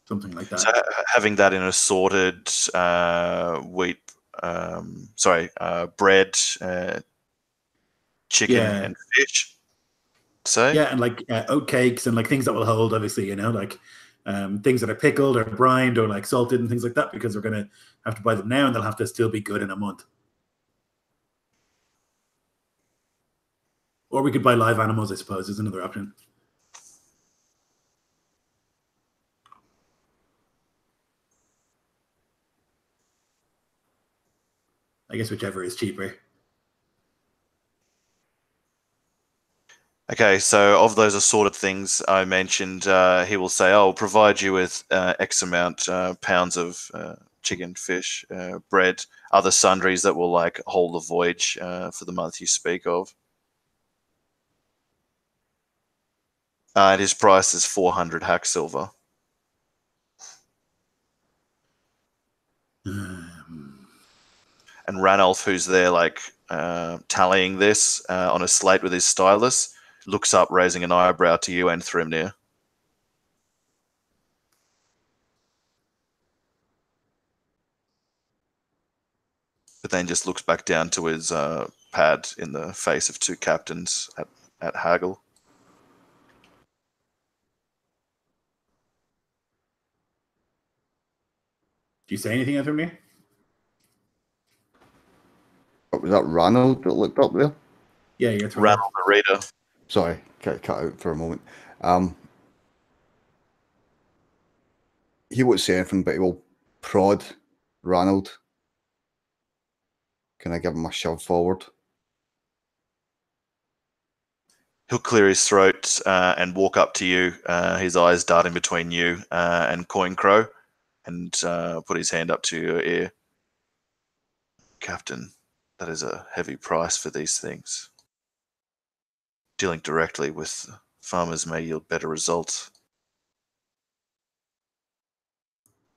[SPEAKER 3] Something like that.
[SPEAKER 1] So having that in a sorted wheat, bread, chicken,
[SPEAKER 3] Yeah.
[SPEAKER 1] and fish. So
[SPEAKER 3] Yeah, and like oat cakes and like things that will hold, obviously, like things that are pickled or brined or like salted and things like that, because we're going to have to buy them now and they'll have to still be good in a month. Or we could buy live animals, I suppose, is another option. I guess whichever is cheaper.
[SPEAKER 1] Okay, so of those assorted things I mentioned, he will say, I'll provide you with X amount pounds of chicken, fish, bread, other sundries that will like hold the voyage for the month you speak of. And his price is 400 hack silver. And Ranulph, who's there like tallying this on a slate with his stylus, looks up, raising an eyebrow to you and Thrimnir. but then just looks back down to his pad in the face of two captains at haggle.
[SPEAKER 3] Do you say anything over me?
[SPEAKER 5] Was that Ranald that looked up there?
[SPEAKER 3] Yeah, you're through.
[SPEAKER 1] Ranald the reader.
[SPEAKER 5] Sorry, cut out for a moment. He won't say anything, but he will prod Ranald. Can I give him a shove forward?
[SPEAKER 1] He'll clear his throat and walk up to you, his eyes darting between you and Coincrow, and put his hand up to your ear. Captain, that is a heavy price for these things. Dealing directly with farmers may yield better results.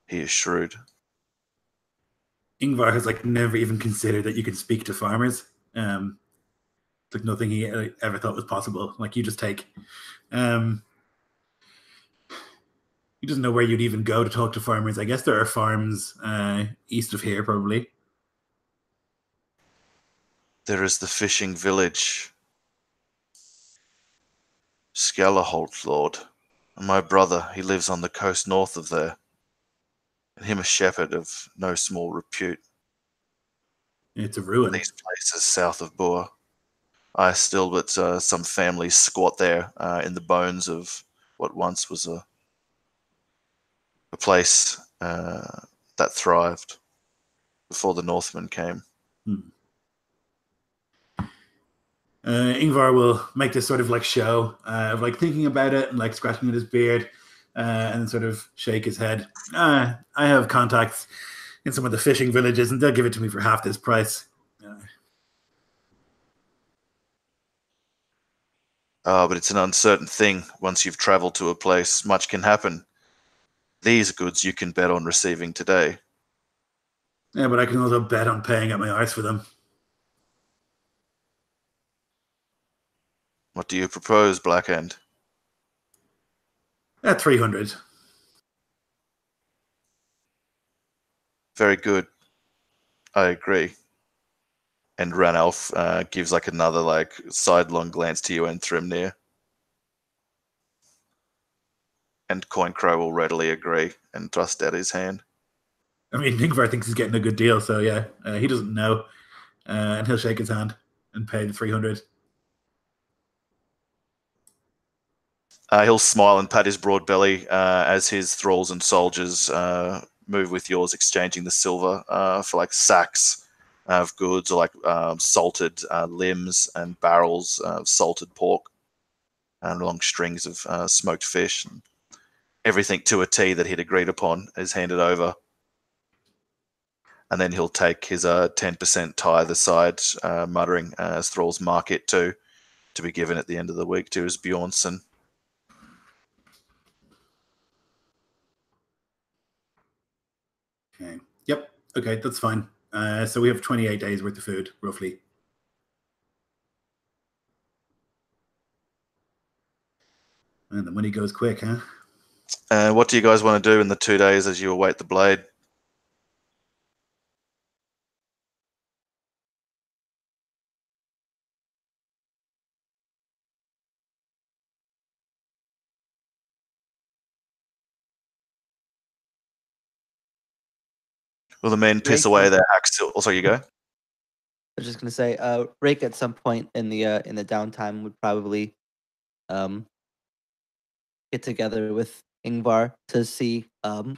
[SPEAKER 1] He is shrewd.
[SPEAKER 3] Yngvar has like never even considered that you can speak to farmers. It's like nothing he ever thought was possible. Like you just take, he doesn't know where you'd even go to talk to farmers. I guess there are farms east of here, probably.
[SPEAKER 1] There is the fishing village, Skellerholt, Lord. And my brother, he lives on the coast north of there. And him a shepherd of no small repute.
[SPEAKER 3] It's a ruin.
[SPEAKER 1] These places south of Boer. I still, but some families squat there in the bones of what once was a place that thrived before the Northmen came.
[SPEAKER 3] Yngvar will make this sort of like show of like thinking about it and like scratching at his beard and sort of shake his head. I have contacts in some of the fishing villages and they'll give it to me for half this price.
[SPEAKER 1] But it's an uncertain thing. Once you've traveled to a place, much can happen. These goods you can bet on receiving today.
[SPEAKER 3] Yeah, but I can also bet on paying at my arse for them.
[SPEAKER 1] What do you propose, Blackhand?
[SPEAKER 3] At 300.
[SPEAKER 1] Very good. I agree. And Ranulf gives like another like sidelong glance to you and Thrimnir. And Coincrow will readily agree and thrust out his hand.
[SPEAKER 3] I mean, Yngvar thinks he's getting a good deal, so yeah, he doesn't know. And he'll shake his hand and pay the 300.
[SPEAKER 1] He'll smile and pat his broad belly as his thralls and soldiers move with yours, exchanging the silver for like sacks of goods, or like salted limbs and barrels of salted pork and long strings of smoked fish. And everything to a T that he'd agreed upon is handed over. And then he'll take his 10% tithe aside, muttering, as thralls mark it to be given at the end of the week to his Bjornsson.
[SPEAKER 3] Okay. Yep. Okay, that's fine. So we have 28 days worth of food, roughly. And the money goes quick, huh?
[SPEAKER 1] What do you guys want to do in the 2 days as you await the blade? Will the men piss away their axe? Also, you go.
[SPEAKER 2] I was just gonna say, Rake at some point in the downtime would probably get together with Yngvar to see to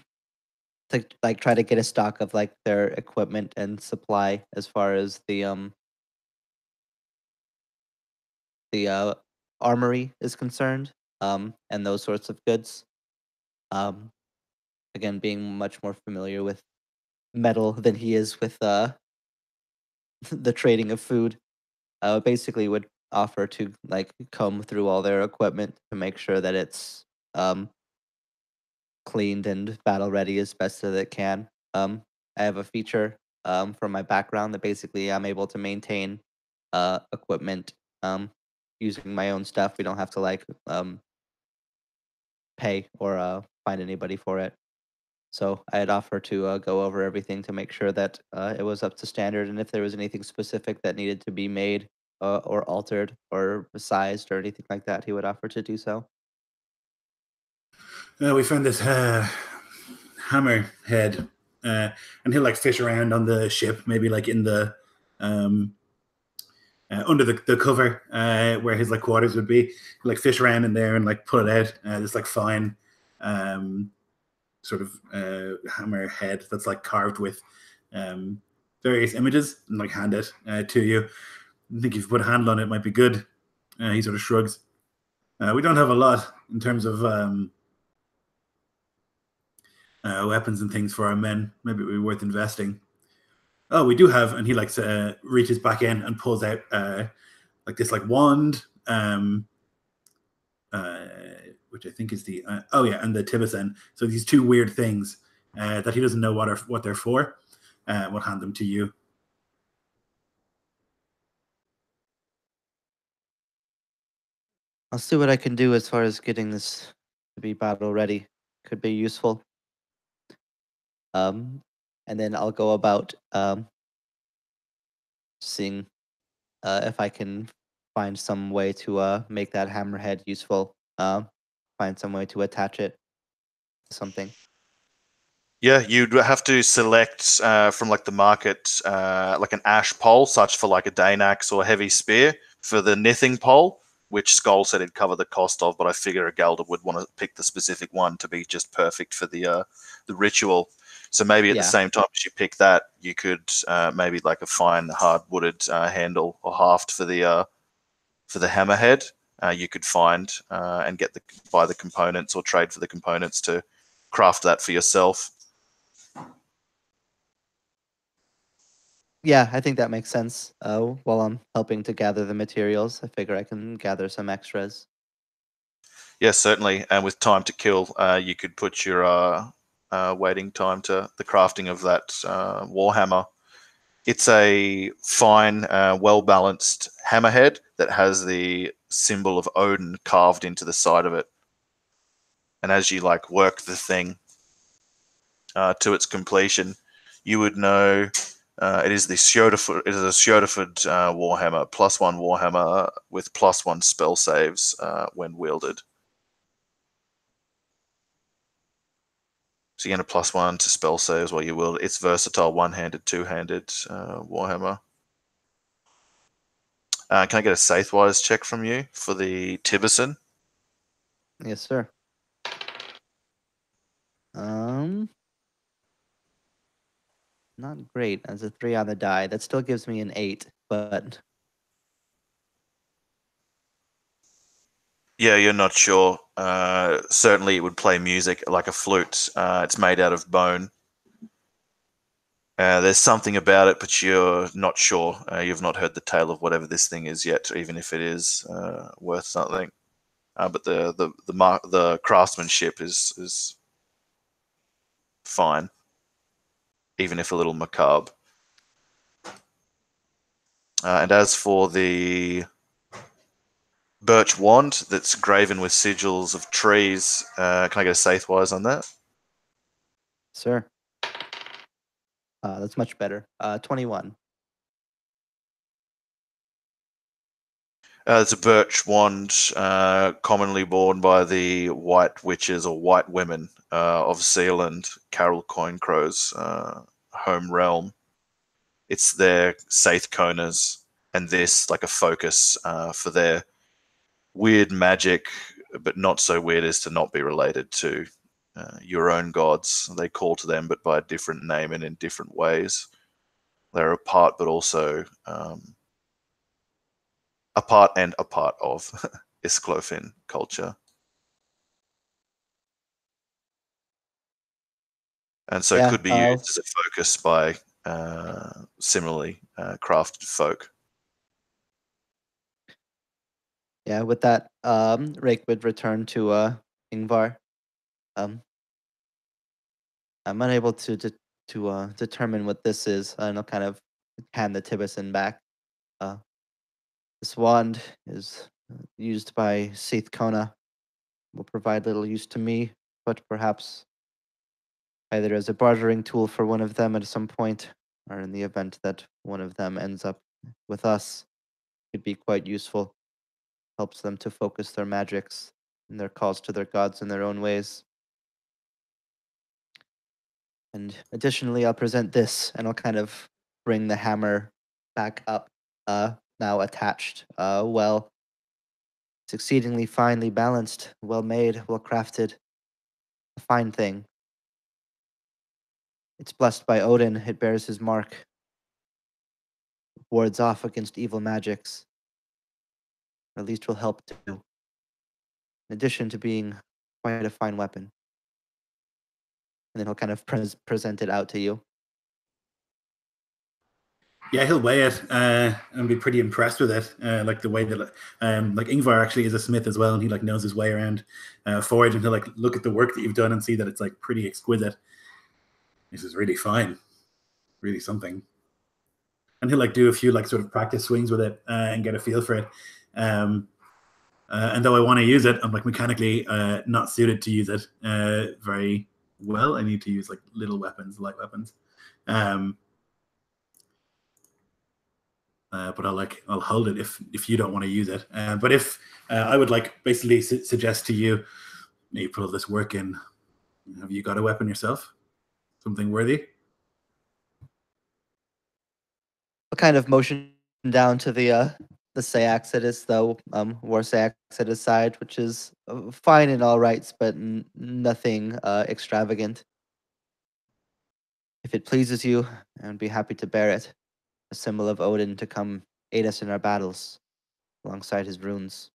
[SPEAKER 2] like try to get a stock of like their equipment and supply as far as the armory is concerned, and those sorts of goods. Again, being much more familiar with metal than he is with the trading of food. Basically would offer to like comb through all their equipment to make sure that it's cleaned and battle ready as best as it can. I have a feature from my background that basically I'm able to maintain equipment using my own stuff. We don't have to like pay or find anybody for it. So I'd offer to go over everything to make sure that it was up to standard, and if there was anything specific that needed to be made or altered or sized or anything like that, he would offer to do so.
[SPEAKER 3] We found this hammer head, and he'll like fish around on the ship, maybe like in the under the cover where his like quarters would be. He'll, like fish around in there and like pull it out. This like fine sort of hammer head that's like carved with various images, and like hand it to you. I think if you put a handle on it, might be good. He sort of shrugs. We don't have a lot in terms of weapons and things for our men. Maybe it would be worth investing. Oh, we do have, and he like reaches back in and pulls out like this like wand, which I think is the and the tibicen. So these two weird things that he doesn't know what they're for. We'll hand them to you.
[SPEAKER 2] I'll see what I can do as far as getting this to be battle ready. Could be useful. And then I'll go about seeing if I can find some way to make that hammerhead useful. Find some way to attach it to something.
[SPEAKER 1] Yeah, you'd have to select from like the market like an ash pole, such for like a Dane axe or a heavy spear. For the knitting pole, which Skull said he'd cover the cost of, but I figure a Galder would want to pick the specific one to be just perfect for the ritual. So maybe at the same time as you pick that, you could maybe like a fine hard-wooded handle or haft for the hammerhead. You could find and buy the components or trade for the components to craft that for yourself.
[SPEAKER 2] Yeah, I think that makes sense. While I'm helping to gather the materials, I figure I can gather some extras.
[SPEAKER 1] Yes, certainly. And with time to kill, you could put your waiting time to the crafting of that warhammer. It's a fine, well-balanced hammerhead that has the symbol of Odin carved into the side of it. And as you like work the thing to its completion, you would know it is the Sjohestur. It is a Sjohestur warhammer, +1 warhammer with +1 spell saves when wielded. So you get a +1 to spell saves while you wield it. It's versatile, one-handed, two-handed warhammer. Can I get a Saithwise check from you for the Tibicen?
[SPEAKER 2] Yes, sir. Not great. As a 3 on the die, that still gives me an 8, but
[SPEAKER 1] yeah, you're not sure. Certainly, it would play music like a flute. It's made out of bone. There's something about it, but you're not sure. You've not heard the tale of whatever this thing is yet, even if it is worth something. But the craftsmanship is fine, even if a little macabre. And as for the birch wand that's graven with sigils of trees, can I get a Saithwise on that?
[SPEAKER 2] sir. That's much better. 21.
[SPEAKER 1] It's a birch wand commonly worn by the white witches or white women of Zealand, Carol Coincrow's home realm. It's their Saith Konas and this like a focus for their weird magic, but not so weird as to not be related to your own gods. They call to them, but by a different name and in different ways. They're a part, but also a part of Isclofin culture. And so it could be used as a focus by similarly crafted folk.
[SPEAKER 2] Yeah, with that, Rake would return to Yngvar. I'm unable to determine what this is, and I'll kind of hand the Tibicen back. This wand is used by Seath Kona. Will provide little use to me, but perhaps either as a bartering tool for one of them at some point, or in the event that one of them ends up with us, could be quite useful. Helps them to focus their magics and their calls to their gods in their own ways. And additionally, I'll present this, and I'll kind of bring the hammer back up, now attached. Well, it's exceedingly finely balanced, well made, well crafted. A fine thing. It's blessed by Odin, it bears his mark. It wards off against evil magics. Or at least will help to. In addition to being quite a fine weapon. And then he'll kind of present it out to you.
[SPEAKER 3] Yeah, he'll weigh it and be pretty impressed with it. Like the way that, like Yngvar actually is a smith as well, and he like knows his way around forge, and he'll like look at the work that you've done and see that it's like pretty exquisite. This is really fine, really something. And he'll like do a few like sort of practice swings with it and get a feel for it. And though I want to use it, I'm like mechanically not suited to use it very well. I need to use like little weapons, light weapons. But I'll hold it if you don't want to use it. But if I would like basically suggest to you, you put all this work in. Have you got a weapon yourself? Something worthy?
[SPEAKER 2] I'll kind of motion down to the Sayaxidus, though, War Sayaxidus side, which is fine in all rights, but nothing extravagant. If it pleases you, I'd be happy to bear it. A symbol of Odin to come aid us in our battles, alongside his runes.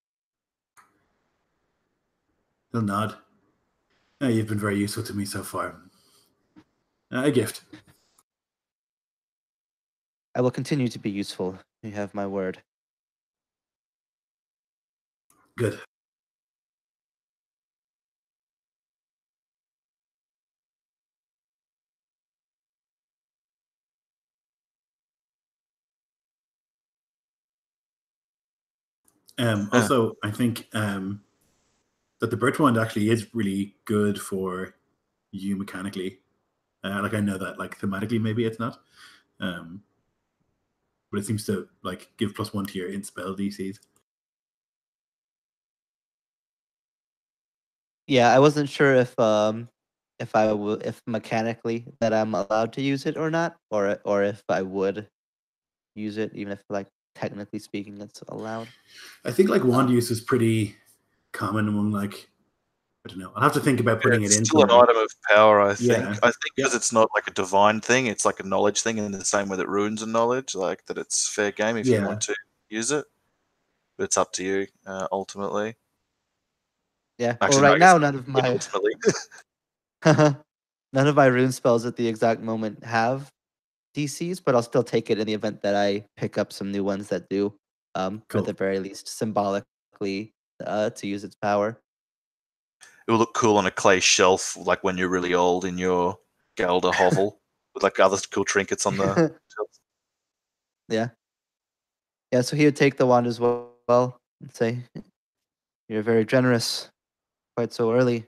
[SPEAKER 3] He'll nod. You've been very useful to me so far. A gift.
[SPEAKER 2] I will continue to be useful. You have my word.
[SPEAKER 3] Good. Also, I think that the birch wand actually is really good for you mechanically. Like I know that like thematically maybe it's not. But it seems to like give +1 to your int spell DCs.
[SPEAKER 2] Yeah, I wasn't sure if mechanically that I'm allowed to use it or not, or if I would use it, even if like technically speaking it's allowed.
[SPEAKER 3] I think like wand use is pretty common among like, I don't know. I'll have to think about putting it in.
[SPEAKER 1] It's still an item of power, I think.
[SPEAKER 3] Yeah.
[SPEAKER 1] I think because it's not like a divine thing, it's like a knowledge thing in the same way that runes are knowledge, like that it's fair game if you want to use it. But it's up to you, ultimately.
[SPEAKER 2] Yeah.
[SPEAKER 1] Actually,
[SPEAKER 2] well,
[SPEAKER 1] no,
[SPEAKER 2] right now none of my
[SPEAKER 1] ultimately.
[SPEAKER 2] none of my rune spells at the exact moment have DCs, but I'll still take it in the event that I pick up some new ones that do. For
[SPEAKER 3] Cool.
[SPEAKER 2] the very least, symbolically, to use its power.
[SPEAKER 1] It will look cool on a clay shelf, like when you're really old in your Galder hovel, with like other cool trinkets on the shelf.
[SPEAKER 2] Yeah. Yeah, so he would take the wand as well and say, "You're very generous, quite so early.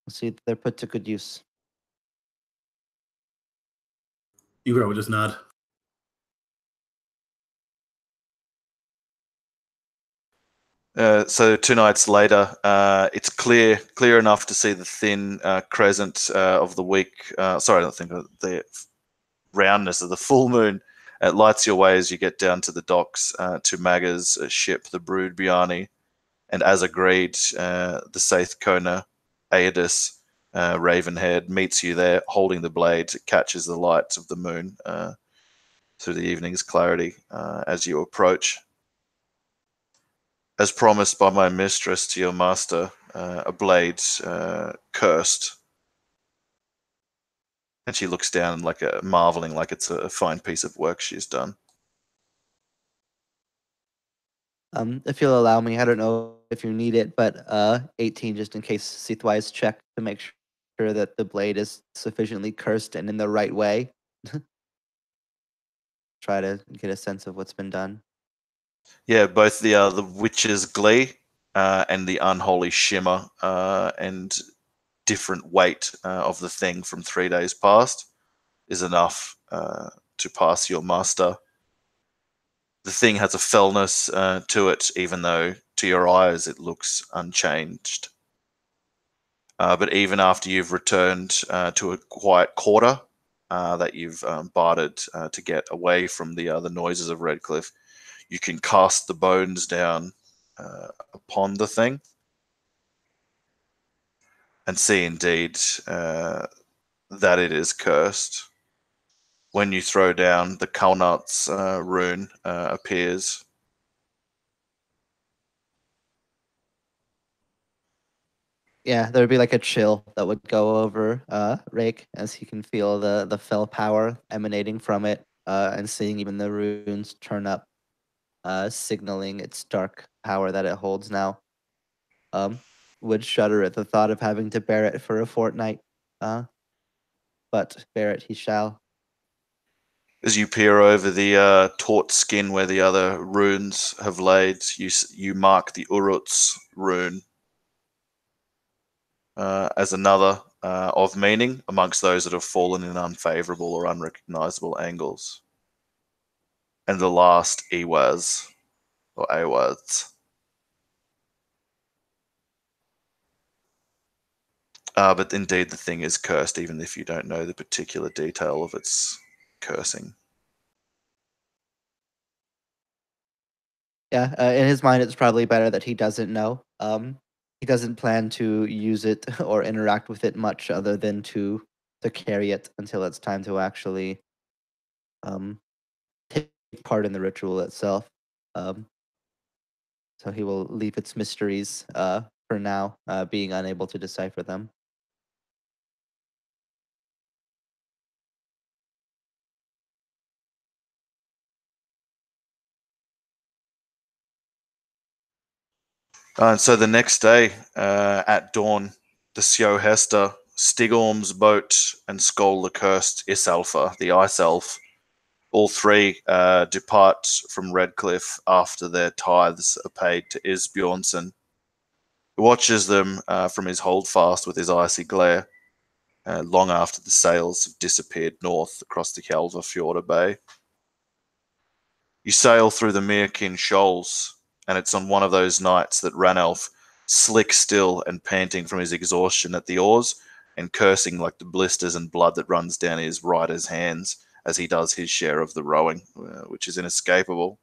[SPEAKER 2] We'll see they're put to good use."
[SPEAKER 3] Yngvar would just nod.
[SPEAKER 1] So 2 nights later, it's clear enough to see the thin crescent of the week. Sorry, I don't think the roundness of the full moon. It lights your way as you get down to the docks to Maga's ship, the Brood Bjarni, and as agreed, the Saith Kona Aedis Ravenhead meets you there, holding the blades. It catches the light of the moon through the evening's clarity as you approach. As promised by my mistress to your master, a blade cursed. And she looks down like marveling, like it's a fine piece of work she's done.
[SPEAKER 2] If you'll allow me, I don't know if you need it, but 18 just in case Seathwise check to make sure that the blade is sufficiently cursed and in the right way. Try to get a sense of what's been done.
[SPEAKER 1] Yeah, both the witch's glee and the unholy shimmer, and different weight of the thing from 3 days past is enough to pass your muster. The thing has a fellness to it, even though to your eyes it looks unchanged. But even after you've returned to a quiet quarter that you've bartered to get away from the noises of Raudrcliffr, you can cast the bones down upon the thing and see indeed that it is cursed. When you throw down, the Kalnat's rune appears.
[SPEAKER 2] Yeah, there would be like a chill that would go over Rake as he can feel the fell power emanating from it, and seeing even the runes turn up, signaling its dark power that it holds now. Would shudder at the thought of having to bear it for a fortnight, but bear it he shall.
[SPEAKER 1] As you peer over the taut skin where the other runes have laid, you mark the Urut's rune as another of meaning amongst those that have fallen in unfavorable or unrecognizable angles. And the last, Iwaz, or Awaz. But indeed, the thing is cursed, even if you don't know the particular detail of its cursing.
[SPEAKER 2] Yeah, in his mind, it's probably better that he doesn't know. He doesn't plan to use it or interact with it much, other than to carry it until it's time to actually take part in the ritual itself. So he will leave its mysteries for now, being unable to decipher them.
[SPEAKER 1] And so the next day at dawn, the Sjohestur, Stigorm's boat, and Skoll the Cursed Isalfa, the Ice Elf, all three depart from Raudrcliffr after their tithes are paid to Isbjornsson, who watches them from his holdfast with his icy glare, long after the sails have disappeared north across the Hjalvarfjorda Bay. You sail through the Myrkin Shoals, and it's on one of those nights that Ranulf, slick still and panting from his exhaustion at the oars, and cursing like the blisters and blood that runs down his rider's hands as he does his share of the rowing, which is inescapable.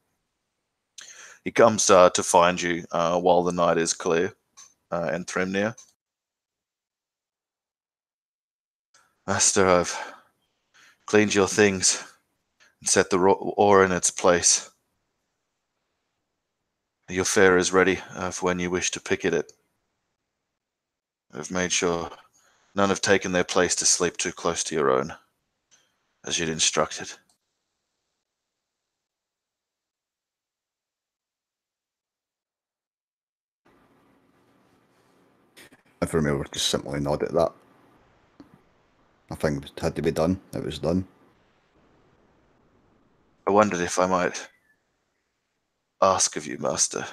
[SPEAKER 1] He comes to find you while the night is clear and Thrymnir. Master, I've cleaned your things and set the oar in its place. Your fare is ready for when you wish to picket it. I've made sure none have taken their place to sleep too close to your own, as you'd instructed.
[SPEAKER 5] If we were just simply nod at that. Nothing had to be done. It was done.
[SPEAKER 1] I wondered if I might ask of you, Master.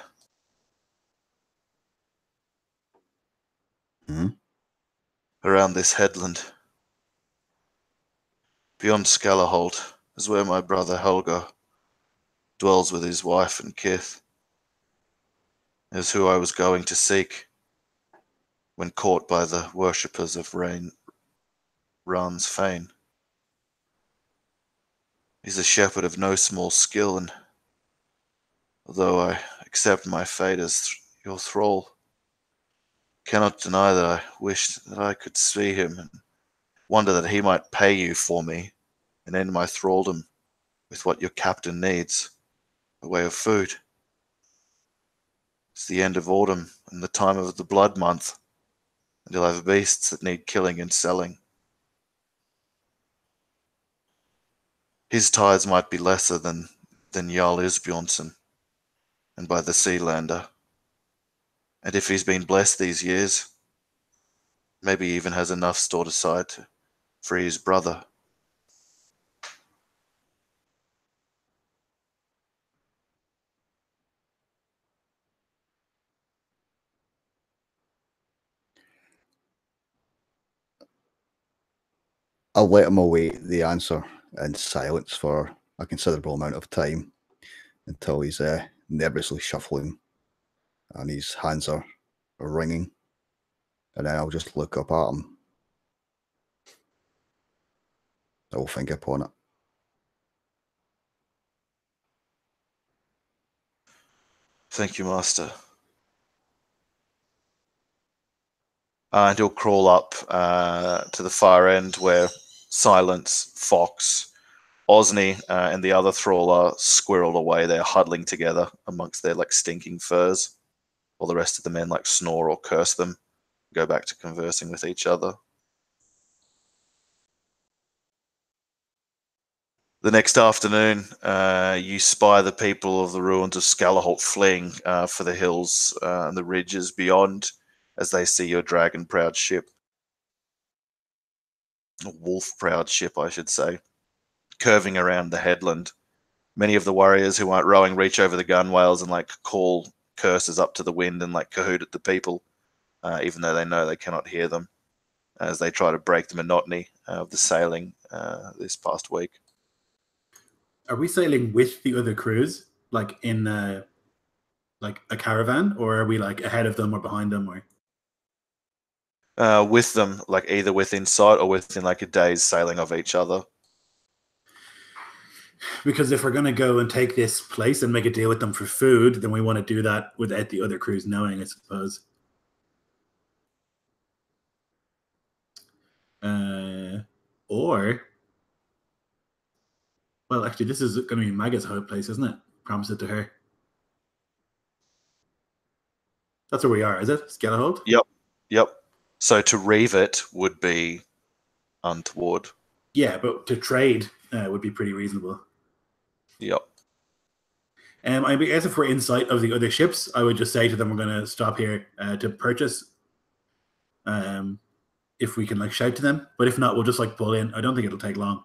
[SPEAKER 1] Around this headland, beyond Skellerholt, is where my brother Helga dwells with his wife and kith. It is who I was going to seek when caught by the worshippers of Ran's fane. He's a shepherd of no small skill, and although I accept my fate as your thrall, cannot deny that I wish that I could see him and wonder that he might pay you for me and end my thraldom with what your captain needs, a way of food. It's the end of autumn and the time of the blood month, and you'll have beasts that need killing and selling. His tithes might be lesser than Jarl Isbjornsson, and by the Sealander. And if he's been blessed these years, maybe he even has enough stored aside to free his brother.
[SPEAKER 5] I'll let him await the answer in silence for a considerable amount of time until he's nervously shuffling and his hands are ringing. And then I'll just look up at him. I will think upon it.
[SPEAKER 1] Thank you, Master. And he'll crawl up to the far end where Silence, Fox, Osney, and the other thrall are squirreled away. They're huddling together amongst their like stinking furs, while the rest of the men like snore or curse them, go back to conversing with each other. The next afternoon, you spy the people of the ruins of Scalaholt fleeing for the hills and the ridges beyond as they see your dragon-proud ship. A wolf-proud ship, I should say, curving around the headland. Many of the warriors who aren't rowing reach over the gunwales and like call curses up to the wind and like cahoot at the people, even though they know they cannot hear them, as they try to break the monotony of the sailing this past week.
[SPEAKER 3] Are we sailing with the other crews, like in like a caravan, or are we like ahead of them or behind them, or?
[SPEAKER 1] With them, like either within sight or within like a day's sailing of each other.
[SPEAKER 3] Because if we're going to go and take this place and make a deal with them for food, then we want to do that without the other crews knowing, I suppose. Or, well, actually, this is going to be Maga's home place, isn't it? Promise it to her. That's where we are, is it? Skelehold?
[SPEAKER 1] Yep. So to reeve it would be untoward.
[SPEAKER 3] Yeah, but to trade would be pretty reasonable.
[SPEAKER 1] Yep.
[SPEAKER 3] I guess if we're in sight of the other ships, I would just say to them, we're going to stop here to purchase. If we can like shout to them, but if not, we'll just like pull in. I don't think it'll take long,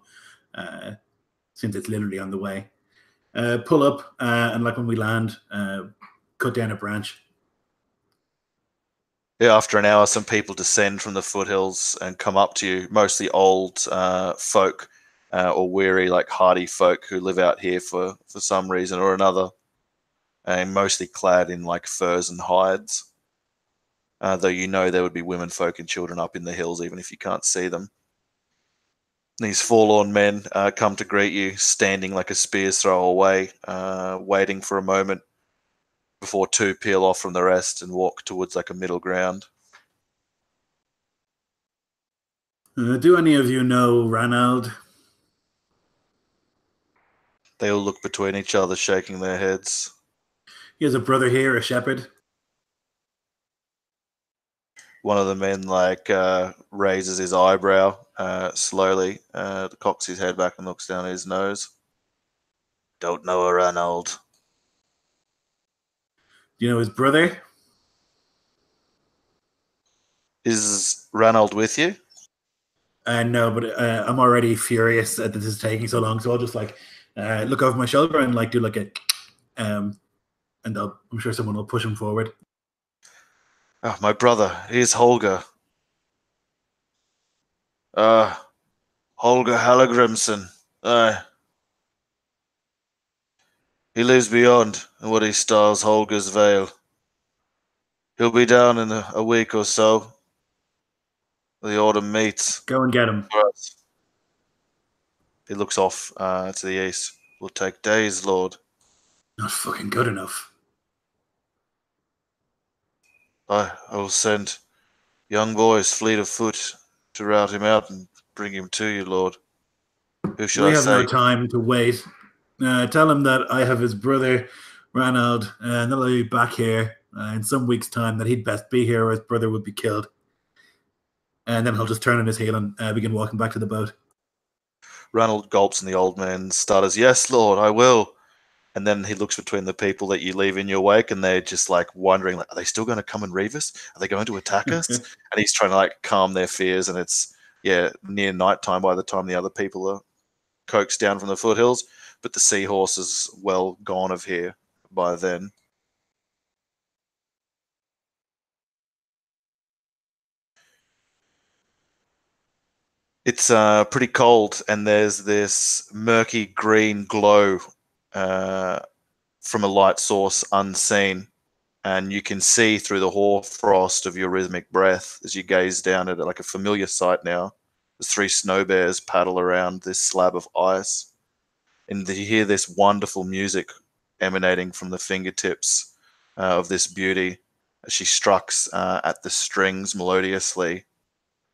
[SPEAKER 3] since it's literally on the way. Pull up and like when we land, cut down a branch.
[SPEAKER 1] Yeah, after an hour, some people descend from the foothills and come up to you, mostly old folk or weary, like hardy folk who live out here for some reason or another, and mostly clad in like furs and hides. Though you know there would be women folk and children up in the hills, even if you can't see them. These forlorn men come to greet you, standing like a spear's throw away, waiting for a moment before two peel off from the rest and walk towards like a middle ground.
[SPEAKER 3] Do any of you know Ranald?
[SPEAKER 1] They all look between each other, shaking their heads.
[SPEAKER 3] He has a brother here, a shepherd.
[SPEAKER 1] One of the men like raises his eyebrow slowly, cocks his head back and looks down his nose. Don't know a Ranald.
[SPEAKER 3] Do you know his brother?
[SPEAKER 1] Is Ranald with you?
[SPEAKER 3] No, but I'm already furious that this is taking so long, so I'll just like look over my shoulder and like do like a and I'm sure someone will push him forward.
[SPEAKER 1] Oh, my brother, he's Holger. Holger Hallegrimsson. He lives beyond what he styles Holger's Vale. He'll be down in a week or so. The autumn meets.
[SPEAKER 3] Go and get him.
[SPEAKER 1] He looks off to the east. Will take days, Lord.
[SPEAKER 3] Not fucking good enough.
[SPEAKER 1] I will send young boys fleet of foot to rout him out and bring him to you, Lord. Who should
[SPEAKER 3] We
[SPEAKER 1] I
[SPEAKER 3] have
[SPEAKER 1] say?
[SPEAKER 3] no time to wait. Tell him that I have his brother, Ranald, and that I'll be back here in some weeks' time, that he'd best be here or his brother would be killed. And then he'll just turn on his heel and begin walking back to the boat.
[SPEAKER 1] Ranald gulps and the old man stutters, "Yes, Lord, I will." And then he looks between the people that you leave in your wake, and they're just like wondering, like, are they still going to come and reave us? Are they going to attack us? And he's trying to like calm their fears, and it's near nighttime by the time the other people are coaxed down from the foothills. But the seahorse is well gone of here by then. It's pretty cold, and there's this murky green glow from a light source unseen, and you can see through the hoarfrost of your rhythmic breath as you gaze down at it, like a familiar sight now. The 3 snow bears paddle around this slab of ice, and you hear this wonderful music emanating from the fingertips of this beauty as she struts at the strings melodiously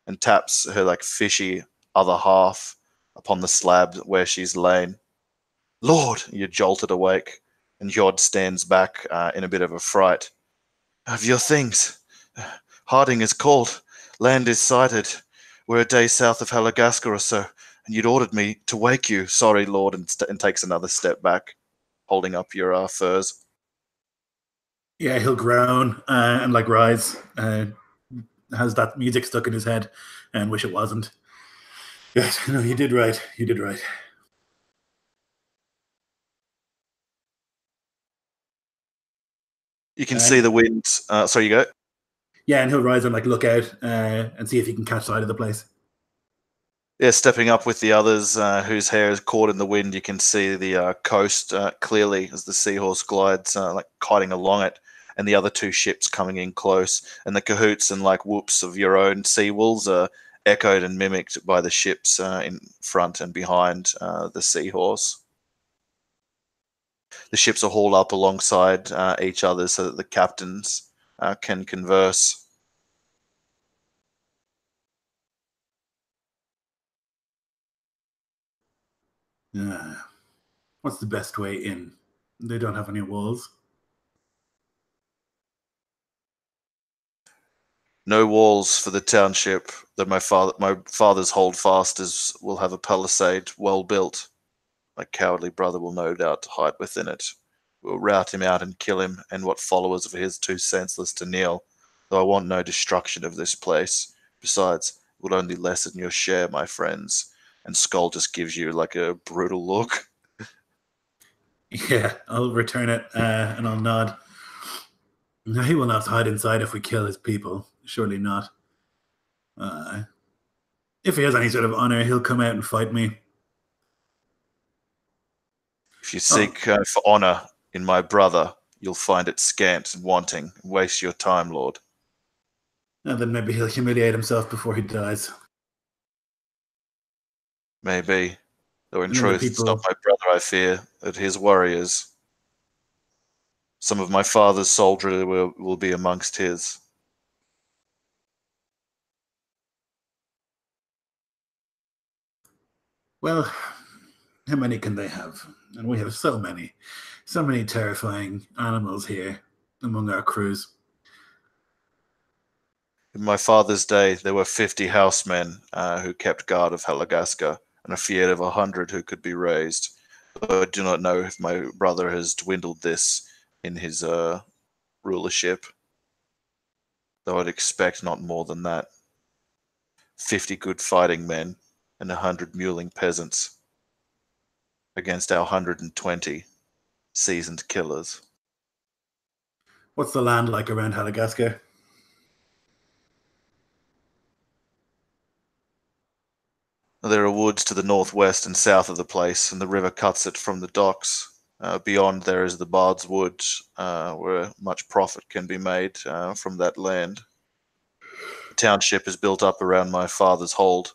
[SPEAKER 1] and taps her like fishy other half upon the slab where she's lain. Lord, you're jolted awake, and Yod stands back in a bit of a fright. Have your things. Harding is called. Land is sighted. We're a day south of Halagaska or so, and you'd ordered me to wake you. Sorry, Lord, and takes another step back, holding up your furs.
[SPEAKER 3] Yeah, he'll groan and like rise. Has that music stuck in his head and wish it wasn't. Yes, no, you did right. You did right.
[SPEAKER 1] You can see the wind. Sorry, you go.
[SPEAKER 3] Yeah, and he'll rise and like look out and see if he can catch sight of the place.
[SPEAKER 1] Yeah, stepping up with the others whose hair is caught in the wind, you can see the coast clearly as the seahorse glides, like kiting along it, and the other 2 ships coming in close. And the cahoots and like whoops of your own sea wolves are echoed and mimicked by the ships in front and behind the seahorse. The ships are hauled up alongside each other so that the captains can converse.
[SPEAKER 3] What's the best way in? They don't have any walls.
[SPEAKER 1] No walls for the township that my father's hold fast as will have a palisade well built. My cowardly brother will no doubt hide within it. We'll rout him out and kill him, and what followers of his too senseless to kneel, though I want no destruction of this place. Besides, it will only lessen your share, my friends. And Skull just gives you like a brutal look.
[SPEAKER 3] Yeah, I'll return it and I'll nod. No, he will not hide inside if we kill his people. Surely not. If he has any sort of honor, he'll come out and fight me.
[SPEAKER 1] If you seek for honor in my brother, you'll find it scant and wanting. Waste your time, Lord.
[SPEAKER 3] And then maybe he'll humiliate himself before he dies.
[SPEAKER 1] Maybe. Though in
[SPEAKER 3] And then the
[SPEAKER 1] truth, it's not
[SPEAKER 3] people-
[SPEAKER 1] my brother I fear, but his warriors. Some of my father's soldiery will be amongst his.
[SPEAKER 3] Well, how many can they have? And we have so many terrifying animals here among our crews.
[SPEAKER 1] In my father's day, there were 50 housemen who kept guard of Halagaska, and a fiat of 100 who could be raised. Though I do not know if my brother has dwindled this in his rulership, though I'd expect not more than that. 50 good fighting men and 100 muling peasants against our 120 seasoned killers.
[SPEAKER 3] What's the land like around Halagaska?
[SPEAKER 1] There are woods to the northwest and south of the place, and the river cuts it from the docks. Beyond there is the Bard's Wood, where much profit can be made from that land. The township is built up around my father's hold,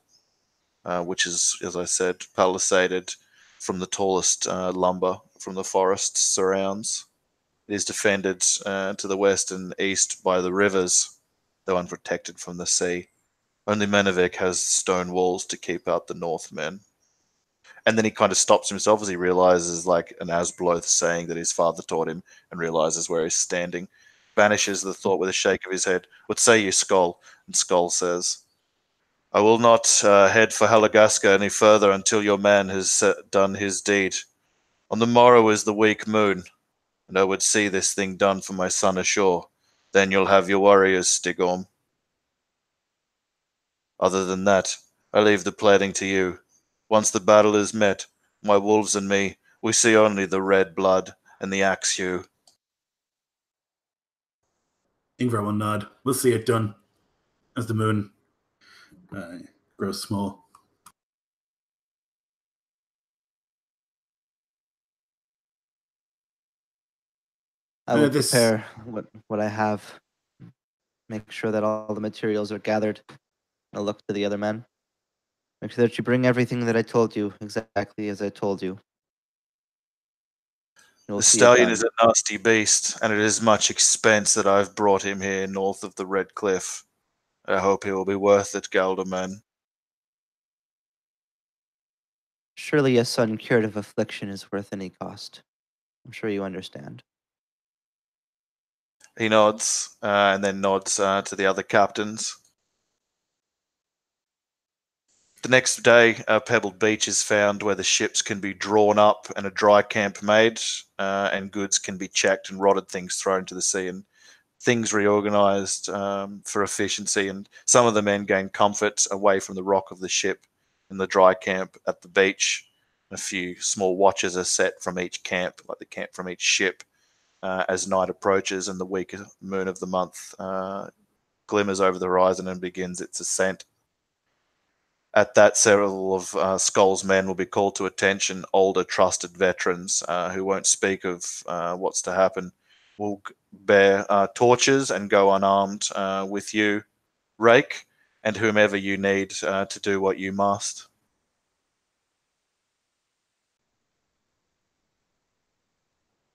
[SPEAKER 1] which is, as I said, palisaded from the tallest lumber from the forest surrounds. It is defended to the west and east by the rivers, though unprotected from the sea. Only Menavik has stone walls to keep out the Northmen. And then he kind of stops himself as he realizes, like an Asbloth saying that his father taught him, and realizes where he's standing. Banishes the thought with a shake of his head. What say you, Skull? And Skull says, I will not head for Halagaska any further until your man has done his deed. On the morrow is the weak moon, and I would see this thing done for my son ashore. Then you'll have your warriors, Stigorm. Other than that, I leave the planning to you. Once the battle is met, my wolves and me, we see only the red blood and the axe hew.
[SPEAKER 3] Yngvar will nod. We'll see it done as the moon grows small.
[SPEAKER 2] I will
[SPEAKER 3] this-
[SPEAKER 2] prepare what I have. Make sure that all the materials are gathered. I'll look to the other men. Make sure that you bring everything that I told you exactly as I told you. You'll
[SPEAKER 1] The
[SPEAKER 2] see it
[SPEAKER 1] stallion
[SPEAKER 2] done.
[SPEAKER 1] is a nasty beast, and it is much expense that I've brought him here north of the Raudrcliffr. I hope he will be worth it, Galderman.
[SPEAKER 2] Surely a son cured of affliction is worth any cost. I'm sure you understand.
[SPEAKER 1] He nods, and then nods to the other captains. The next day, a pebbled beach is found where the ships can be drawn up and a dry camp made, and goods can be checked and rotted things thrown to the sea, and things reorganized for efficiency. And some of the men gain comfort away from the rock of the ship in the dry camp at the beach. A few small watches are set from each camp, like the camp from each ship, as night approaches and the weaker moon of the month glimmers over the horizon and begins its ascent. At that, several of Skull's men will be called to attention. Older, trusted veterans who won't speak of what's to happen will bear torches and go unarmed with you, Rake, and whomever you need to do what you must.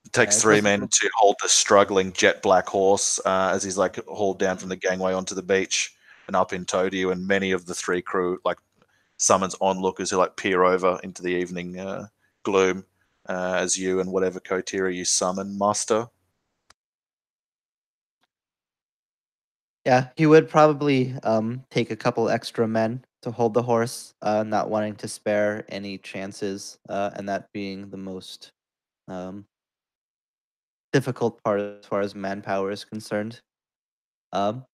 [SPEAKER 1] It takes
[SPEAKER 2] it
[SPEAKER 1] three
[SPEAKER 2] wasn't-
[SPEAKER 1] men to hold the struggling jet black horse as he's like hauled down from the gangway onto the beach and up in tow to you, and many of the three crew like summons onlookers who like peer over into the evening gloom as you and whatever Kotira you summon muster.
[SPEAKER 2] Yeah, he would probably take a couple extra men to hold the horse, not wanting to spare any chances, and that being the most difficult part as far as manpower is concerned. Um,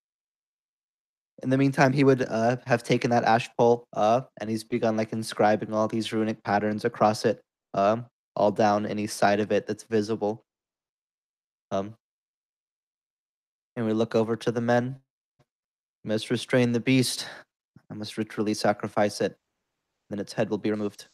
[SPEAKER 2] in the meantime, he would have taken that ash pole, and he's begun like inscribing all these runic patterns across it, all down any side of it that's visible. And we look over to the men. You must restrain the beast. I must ritually sacrifice it. Then its head will be removed.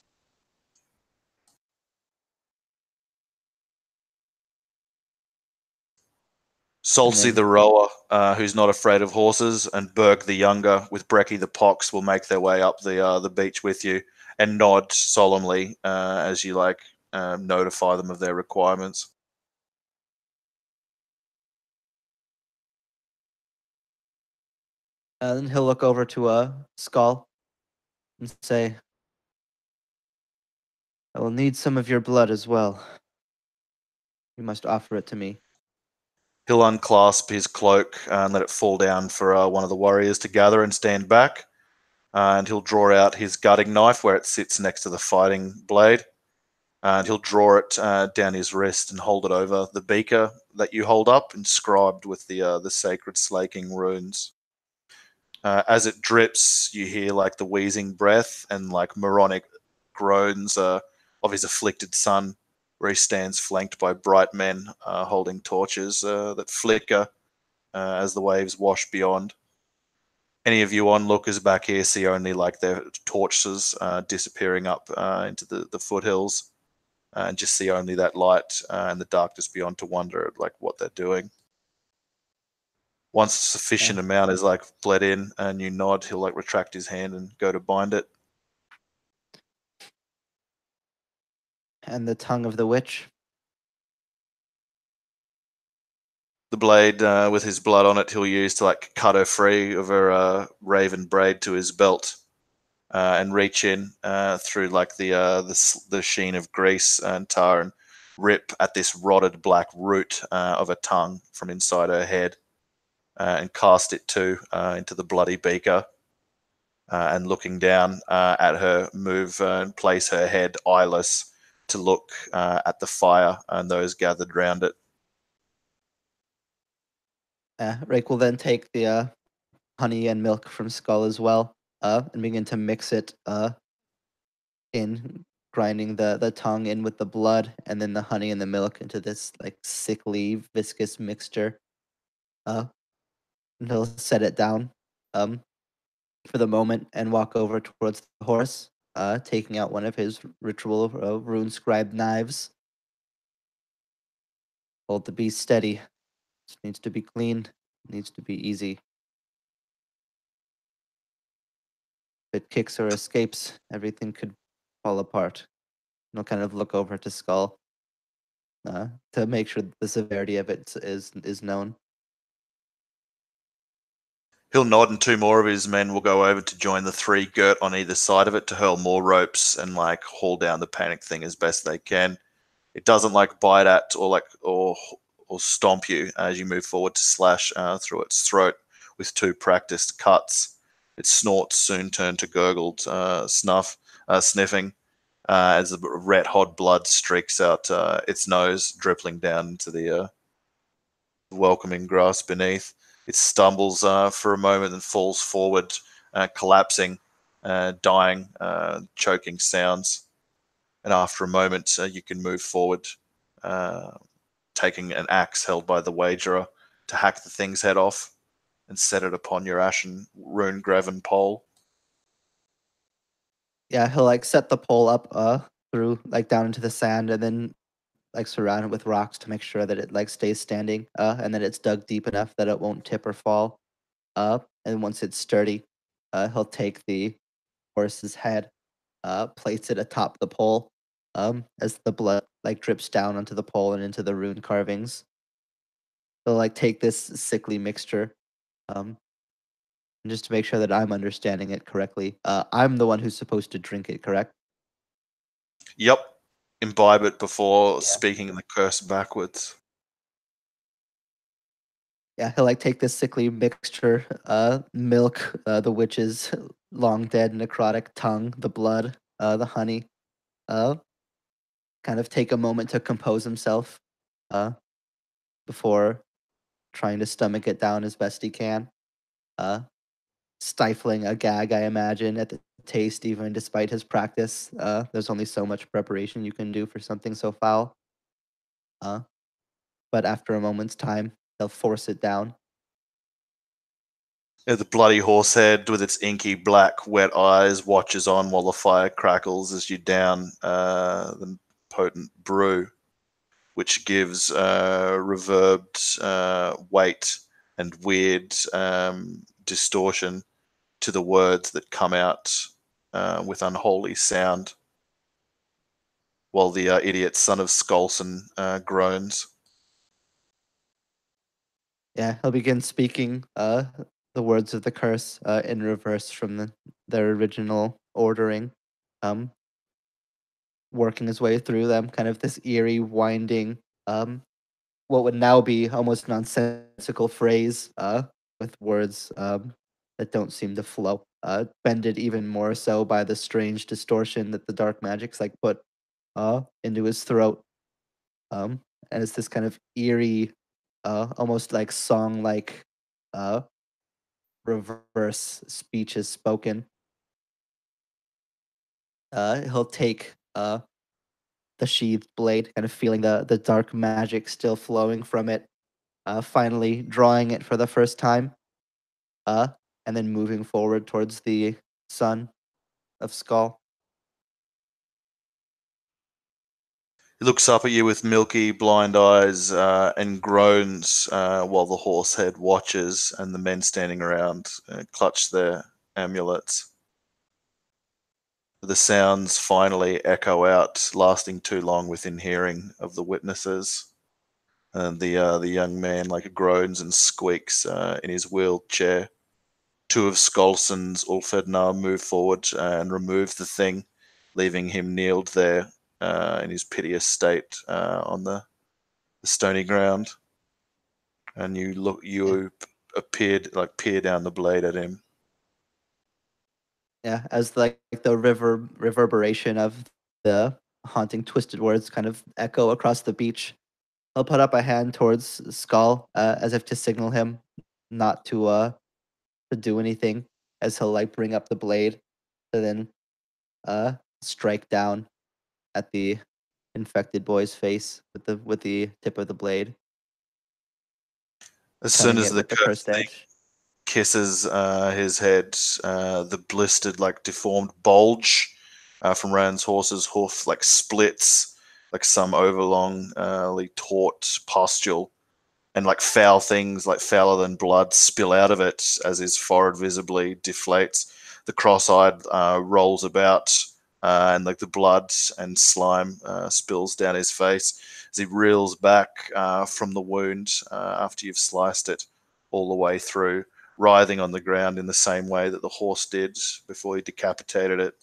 [SPEAKER 1] Saltsy
[SPEAKER 2] then-
[SPEAKER 1] the rower, who's not afraid of horses, and Berg the younger, with Brecky the pox, will make their way up the beach with you and nod solemnly as you like notify them of their requirements.
[SPEAKER 2] And then he'll look over to Skull and say, I will need some of your blood as well. You must offer it to me.
[SPEAKER 1] He'll unclasp his cloak and let it fall down for one of the warriors to gather and stand back. And he'll draw out his gutting knife where it sits next to the fighting blade. And he'll draw it down his wrist and hold it over the beaker that you hold up, inscribed with the sacred slaking runes. As it drips, you hear like the wheezing breath and like moronic groans of his afflicted son, where he stands flanked by bright men holding torches that flicker as the waves wash beyond. Any of you onlookers back here see only like their torches disappearing up into the foothills, and just see only that light and the darkness beyond to wonder at like what they're doing. Once a sufficient amount is like bled in and you nod, he'll like retract his hand and go to bind it.
[SPEAKER 2] And the tongue of the witch.
[SPEAKER 1] The blade with his blood on it, he'll use to like cut her free of her raven braid to his belt, and reach in through like the sheen of grease and tar and rip at this rotted black root of a tongue from inside her head, and cast it too into the bloody beaker. And looking down at her, move and place her head eyeless to look at the fire and those gathered round it.
[SPEAKER 2] Rake will then take the honey and milk from Skull as well, and begin to mix it in, grinding the tongue in with the blood, and then the honey and the milk into this like sickly, viscous mixture. And he'll set it down for the moment and walk over towards the horse, taking out one of his ritual rune scribed knives. Hold the beast steady. It needs to be clean. It needs to be easy. If it kicks or escapes, everything could fall apart. And I'll kind of look over to Skull to make sure that the severity of it is known.
[SPEAKER 1] He'll nod, and two more of his men will go over to join the three girt on either side of it to hurl more ropes and like haul down the panic thing as best they can. It doesn't like bite at or stomp you as you move forward to slash through its throat with two practiced cuts. Its snorts soon turn to gurgled sniffing as the red hot blood streaks out its nose, dribbling down into the welcoming grass beneath. It stumbles for a moment and falls forward, collapsing, dying, choking sounds. And after a moment, you can move forward, taking an axe held by the wagerer to hack the thing's head off and set it upon your ashen rune-graven pole.
[SPEAKER 2] Yeah, he'll like set the pole up through like down into the sand and then like surround it with rocks to make sure that it like stays standing and that it's dug deep enough that it won't tip or fall. And once it's sturdy, he'll take the horse's head, place it atop the pole as the blood like drips down onto the pole and into the rune carvings. He'll like take this sickly mixture and just to make sure that I'm understanding it correctly. I'm the one who's supposed to drink it, correct?
[SPEAKER 1] Yep. Imbibe it before
[SPEAKER 2] Yeah.
[SPEAKER 1] speaking the curse backwards.
[SPEAKER 2] Yeah, he'll like take this sickly mixture, milk, the witch's long dead necrotic tongue, the blood, the honey, kind of take a moment to compose himself, before trying to stomach it down as best he can, stifling a gag, I imagine, at the taste, even despite his practice. There's only so much preparation you can do for something so foul. But after a moment's time, he'll force it down.
[SPEAKER 1] Yeah, the bloody horse head with its inky black wet eyes watches on while the fire crackles as you down the potent brew, which gives reverbed weight and weird distortion to the words that come out with unholy sound, while the idiot son of Skolson groans.
[SPEAKER 2] Yeah, he'll begin speaking the words of the curse in reverse from their original ordering, working his way through them, kind of this eerie, winding, what would now be almost nonsensical phrase with words that don't seem to flow, bended even more so by the strange distortion that the dark magic's like put into his throat. And it's this kind of eerie, almost like song-like reverse speech is spoken. He'll take the sheathed blade, kind of feeling the dark magic still flowing from it, finally drawing it for the first time, and then moving forward towards the son of Skull.
[SPEAKER 1] He looks up at you with milky, blind eyes and groans while the horse head watches and the men standing around clutch their amulets. The sounds finally echo out, lasting too long within hearing of the witnesses. And the young man like groans and squeaks in his wheelchair. Two of Skolson's Ulfednar move forward and remove the thing, leaving him kneeled there in his piteous state on the stony ground. And you peer down the blade at him.
[SPEAKER 2] Yeah, as like the reverberation of the haunting twisted words kind of echo across the beach. He'll put up a hand towards Skull, as if to signal him not to do anything, as he'll like bring up the blade to then strike down at the infected boy's face with the tip of the blade.
[SPEAKER 1] As soon as the
[SPEAKER 2] cursed
[SPEAKER 1] thing
[SPEAKER 2] edge.
[SPEAKER 1] kisses his head, the blistered, like deformed bulge from Rand's horse's hoof like splits, like some overlongly taut pustule, and like foul things, like fouler than blood, spill out of it as his forehead visibly deflates. The cross-eyed rolls about, and like the blood and slime spills down his face as he reels back from the wound after you've sliced it all the way through, writhing on the ground in the same way that the horse did before he decapitated it.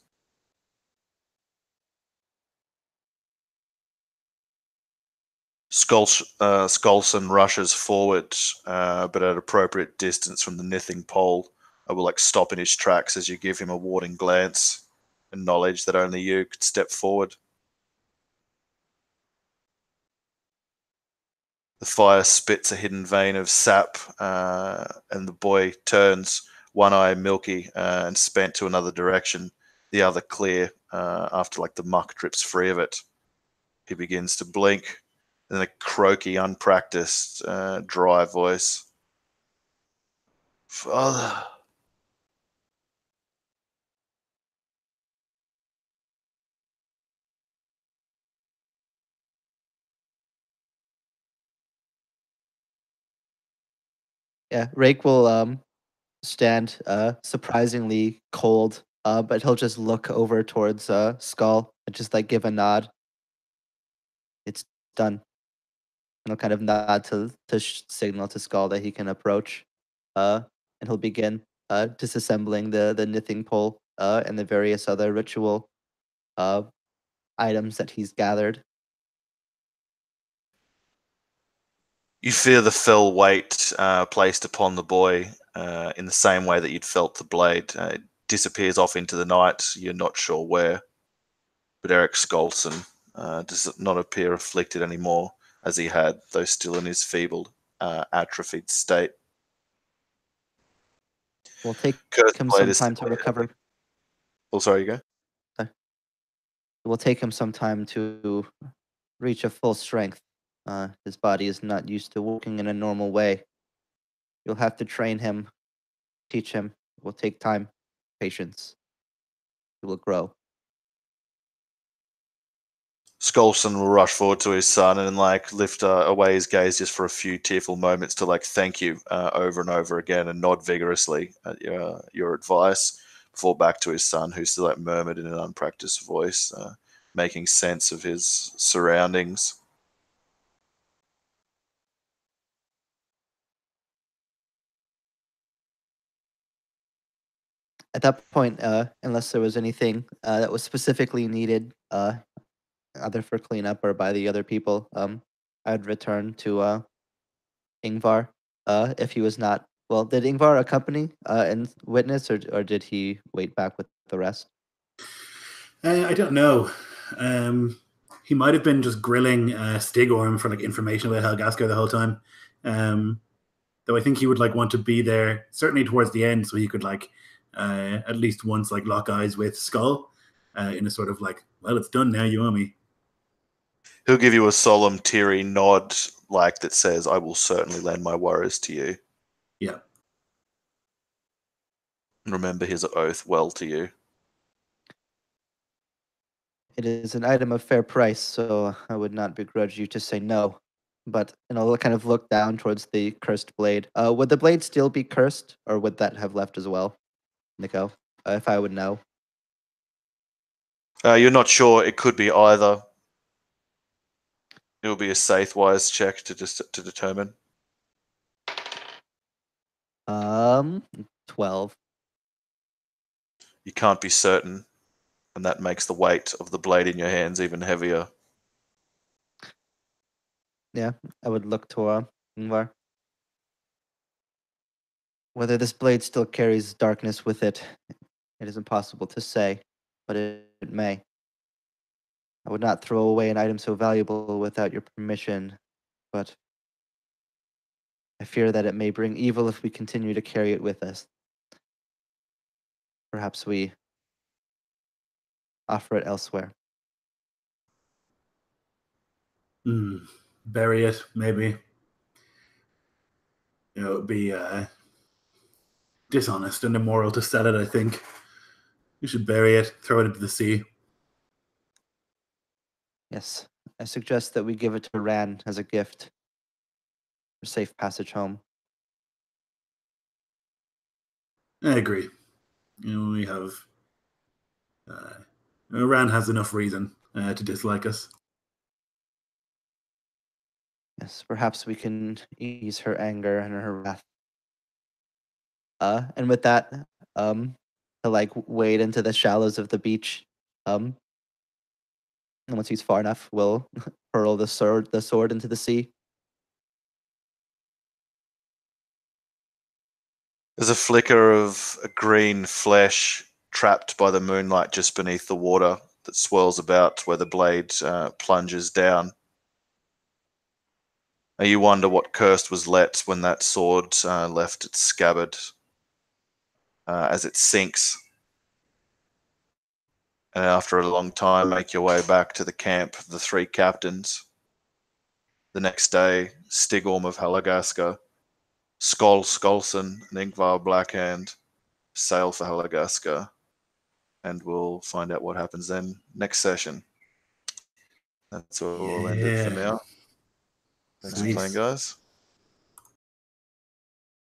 [SPEAKER 1] Skolson rushes forward, but at appropriate distance from the nithing pole. I will like stop in his tracks as you give him a warning glance and knowledge that only you could step forward. The fire spits a hidden vein of sap, and the boy turns, one eye milky and spent to another direction, the other clear after like the muck drips free of it. He begins to blink. And then a croaky, unpracticed, dry voice. Father.
[SPEAKER 2] Yeah, Rake will stand surprisingly cold, but he'll just look over towards Skull and just like give a nod. It's done. And he'll kind of nod to signal to Skull that he can approach, and he'll begin disassembling the knitting pole and the various other ritual items that he's gathered.
[SPEAKER 1] You feel the fell weight placed upon the boy in the same way that you'd felt the blade. It disappears off into the night. You're not sure where. But Eric Skolson does not appear afflicted anymore as he had, though still in his feeble, atrophied state.
[SPEAKER 2] We'll take
[SPEAKER 1] Cursed
[SPEAKER 2] him
[SPEAKER 1] blade
[SPEAKER 2] some
[SPEAKER 1] is
[SPEAKER 2] time to recover.
[SPEAKER 1] Oh, sorry, you go.
[SPEAKER 2] It will take him some time to reach a full strength. His body is not used to walking in a normal way. You'll have to train him, teach him. It will take time, patience. He will grow.
[SPEAKER 1] Skolson will rush forward to his son and like lift away his gaze just for a few tearful moments to like thank you over and over again and nod vigorously at your advice before back to his son, who still like murmured in an unpracticed voice, making sense of his surroundings.
[SPEAKER 2] At that point, unless there was anything that was specifically needed, either for cleanup or by the other people, I'd return to Yngvar. If he was not, well, did Yngvar accompany and witness, or did he wait back with the rest?
[SPEAKER 3] I don't know. He might have been just grilling Stigorm for like information about Helgaskar the whole time. Though I think he would like want to be there certainly towards the end, so he could like at least once like lock eyes with Skull in a sort of like, well, it's done now, you owe me.
[SPEAKER 1] He'll give you a solemn, teary nod, like that says, "I will certainly lend my worries to you."
[SPEAKER 3] Yeah.
[SPEAKER 1] Remember his oath well to you.
[SPEAKER 2] It is an item of fair price, so I would not begrudge you to say no. But I'll kind of look down towards the cursed blade. Would the blade still be cursed, or would that have left as well, Nico? If I would know.
[SPEAKER 1] You're not sure. It could be either. It will be a Saithwise check to determine.
[SPEAKER 2] 12.
[SPEAKER 1] You can't be certain, and that makes the weight of the blade in your hands even heavier.
[SPEAKER 2] Yeah, I would look to Yngvar. Whether this blade still carries darkness with it, it is impossible to say, but it may. I would not throw away an item so valuable without your permission, but I fear that it may bring evil if we continue to carry it with us. Perhaps we offer it elsewhere.
[SPEAKER 3] Bury it, maybe. It would be dishonest and immoral to sell it, I think. You should bury it, throw it into the sea.
[SPEAKER 2] Yes, I suggest that we give it to Ran as a gift for safe passage home.
[SPEAKER 3] I agree. We have. Ran has enough reason to dislike us.
[SPEAKER 2] Yes, perhaps we can ease her anger and her wrath. And with that, to like wade into the shallows of the beach. And once he's far enough, we'll hurl the sword into the sea.
[SPEAKER 1] There's a flicker of a green flesh trapped by the moonlight just beneath the water that swirls about where the blade plunges down. And you wonder what curse was let when that sword left its scabbard as it sinks. And after a long time, make your way back to the camp of the three captains. The next day, Stigorm of Helagaska, Skoll Skolson, and Yngvar Blackhand sail for Helagaska. And we'll find out what happens then next session. That's where we'll end it for now. Thanks for playing, guys.